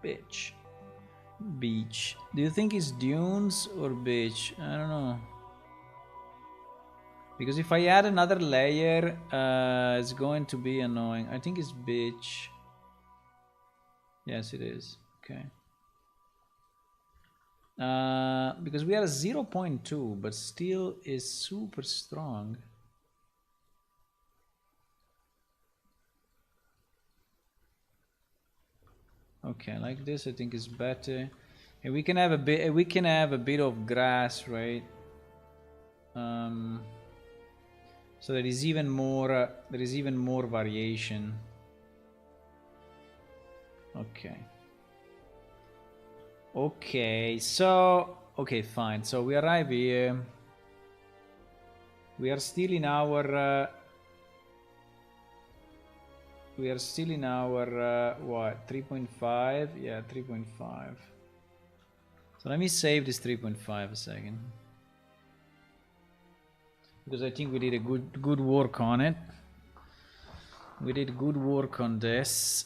Beach. Beach. Do you think it's dunes or beach? I don't know. Because if I add another layer, it's going to be annoying. I think it's beach. Yes, it is. Okay. Because we are 0.2, but still is super strong. Okay, like this I think is better. And we can have a bit. We can have a bit of grass, right? So there is even more. There is even more variation. Okay. Okay, so okay, fine. So we arrive here. We are still in our. We are still in our what? 3.5. Yeah, 3.5. So let me save this 3.5 a second, because I think we did a good work on it. We did good work on this.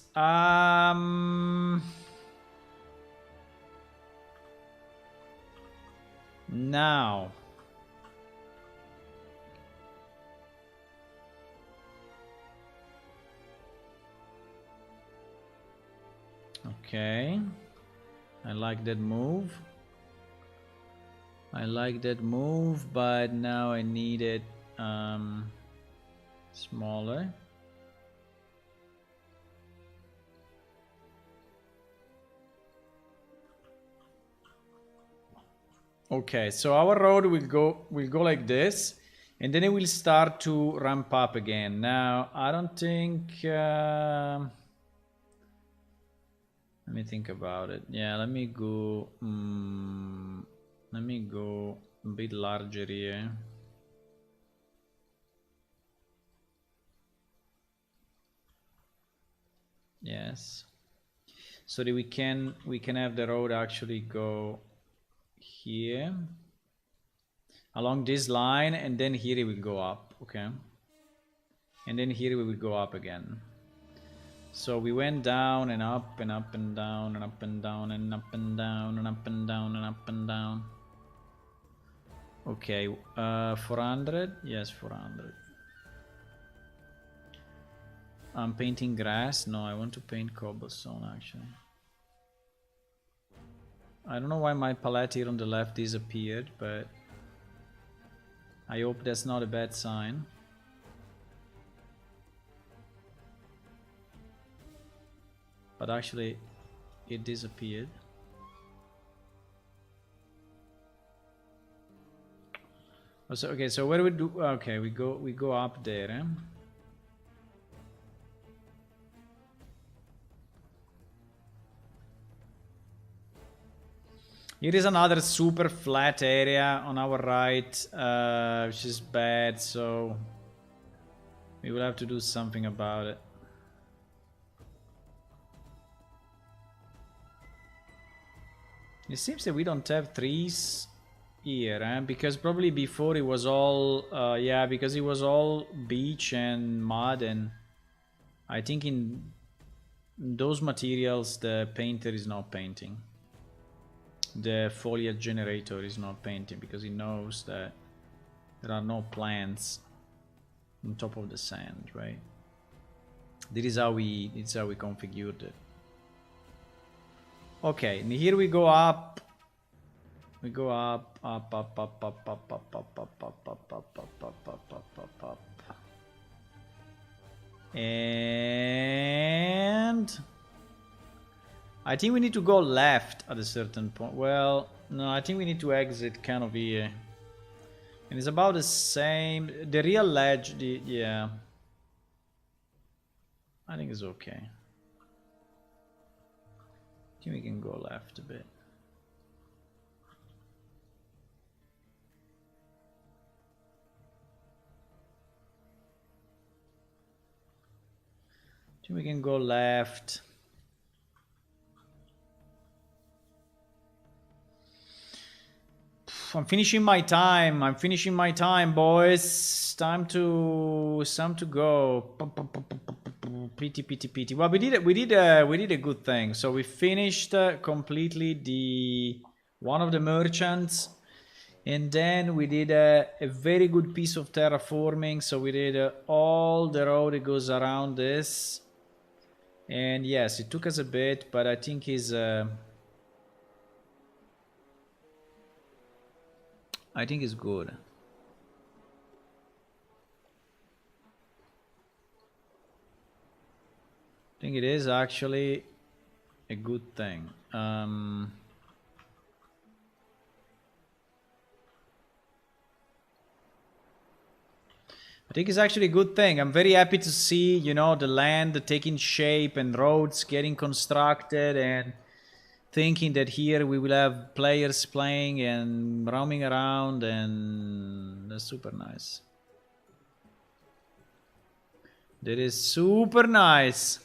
Now. Okay. I like that move. I like that move, but now I need it smaller. Okay, so our road will go like this, and then it will start to ramp up again. Now I don't think. Let me think about it. Yeah, let me go. Let me go a bit larger here. Yes, so that we can have the road actually go here along this line, and then here it will go up. Okay, and then here we will go up again. So we went down and up and up and down and up and down and up and down and up and down and up and down. Okay, 400. Yes, 400. I'm painting grass. No, I want to paint cobblestone actually. I don't know why my palette here on the left disappeared, but I hope that's not a bad sign. But actually it disappeared. Oh, so okay, so where do we do? Okay, we go up there. Eh? Here is another super flat area on our right, which is bad, so we will have to do something about it. It seems that we don't have trees here, eh? Because probably before it was all, yeah, because it was all beach and mud, and I think in those materials the painter is not painting. The foliage generator is not painting because he knows that there are no plants on top of the sand, right? This is how we configured it. Okay, and here we go up. We go up, up, up, up, up, up, up, up, up, up, up, up, up, up, up, up, up, up. And I think we need to go left at a certain point. Well, no, I think we need to exit kind of here. And it's about the same. The real ledge, yeah. I think it's okay. I think we can go left a bit. I think we can go left. I'm finishing my time. I'm finishing my time, boys. Time to go. Pity. Well, we did a good thing. So we finished completely the one of the merchants, and then we did a very good piece of terraforming. So we did all the road that goes around this, and yes, it took us a bit, but I think he's. I think it's good. I think it is actually a good thing. I think it's actually a good thing. I'm very happy to see, you know, the land taking shape and roads getting constructed, and thinking that here we will have players playing and roaming around, and that's super nice. That is super nice.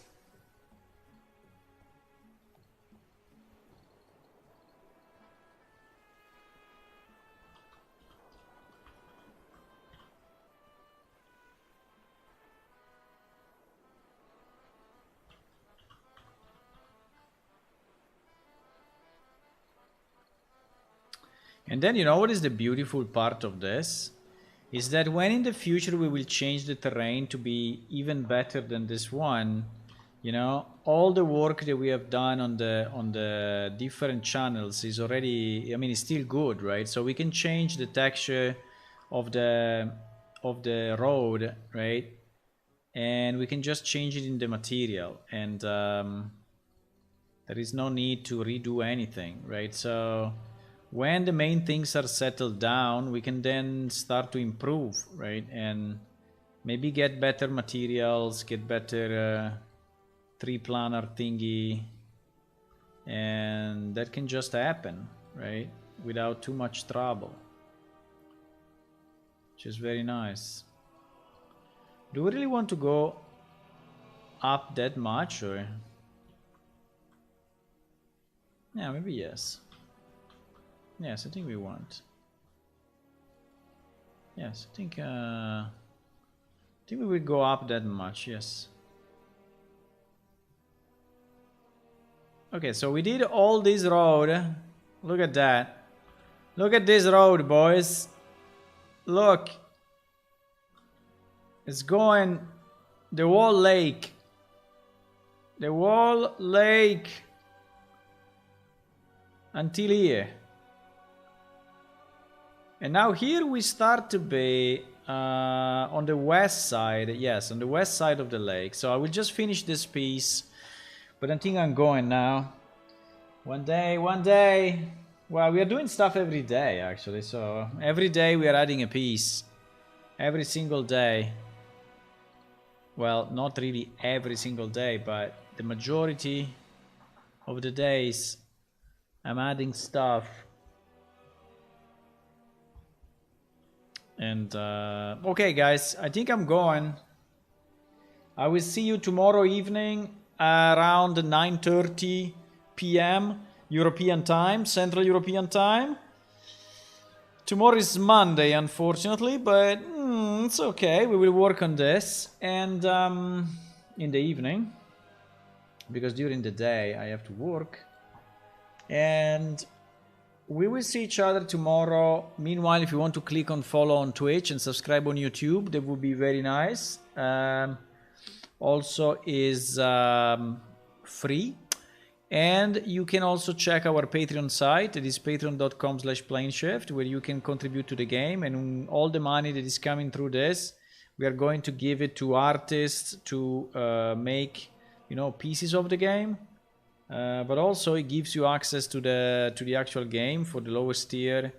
And then, you know what is the beautiful part of this? Is that when in the future we will change the terrain to be even better than this one, you know, all the work that we have done on the different channels is already, I mean, it's still good, right? So we can change the texture of the road, right? And we can just change it in the material, and there is no need to redo anything, right? So when the main things are settled down, we can then start to improve, right? And maybe get better materials, get better tree planner thingy, and that can just happen, right? Without too much trouble, which is very nice. Do we really want to go up that much, or? Yeah, maybe yes. Yes, I think we want. Yes, I think we will go up that much, yes. Okay, so we did all this road. Look at that. Look at this road, boys. Look. It's going the whole lake. The whole lake until here. And now here we start to be on the west side. Yes, on the west side of the lake. So I will just finish this piece. But I think I'm going now. One day. Well, we are doing stuff every day, actually. So every day we are adding a piece. Every single day. Well, not really every single day, but the majority of the days I'm adding stuff. And okay, guys, I think I'm going. I will see you tomorrow evening around 9:30 p.m. European time, Central European time. Tomorrow is Monday, unfortunately, but it's okay. We will work on this, and in the evening, because during the day I have to work. And we will see each other tomorrow. Meanwhile, if you want to click on follow on Twitch and subscribe on YouTube, that would be very nice. Also is free. And you can also check our Patreon site. It is patreon.com/planeshift, where you can contribute to the game. And all the money that is coming through this, we are going to give it to artists to make, you know, pieces of the game. But also it gives you access to the actual game for the lowest tier.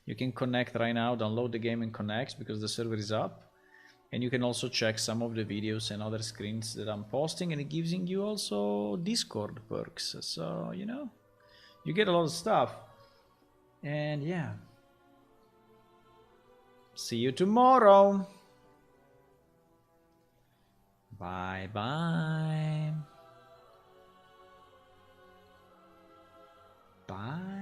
You can connect right now, download the game and connect, because the server is up. And you can also check some of the videos and other screens that I'm posting, and it gives you also Discord perks. So, you know, you get a lot of stuff. And yeah. See you tomorrow. Bye bye. Bye.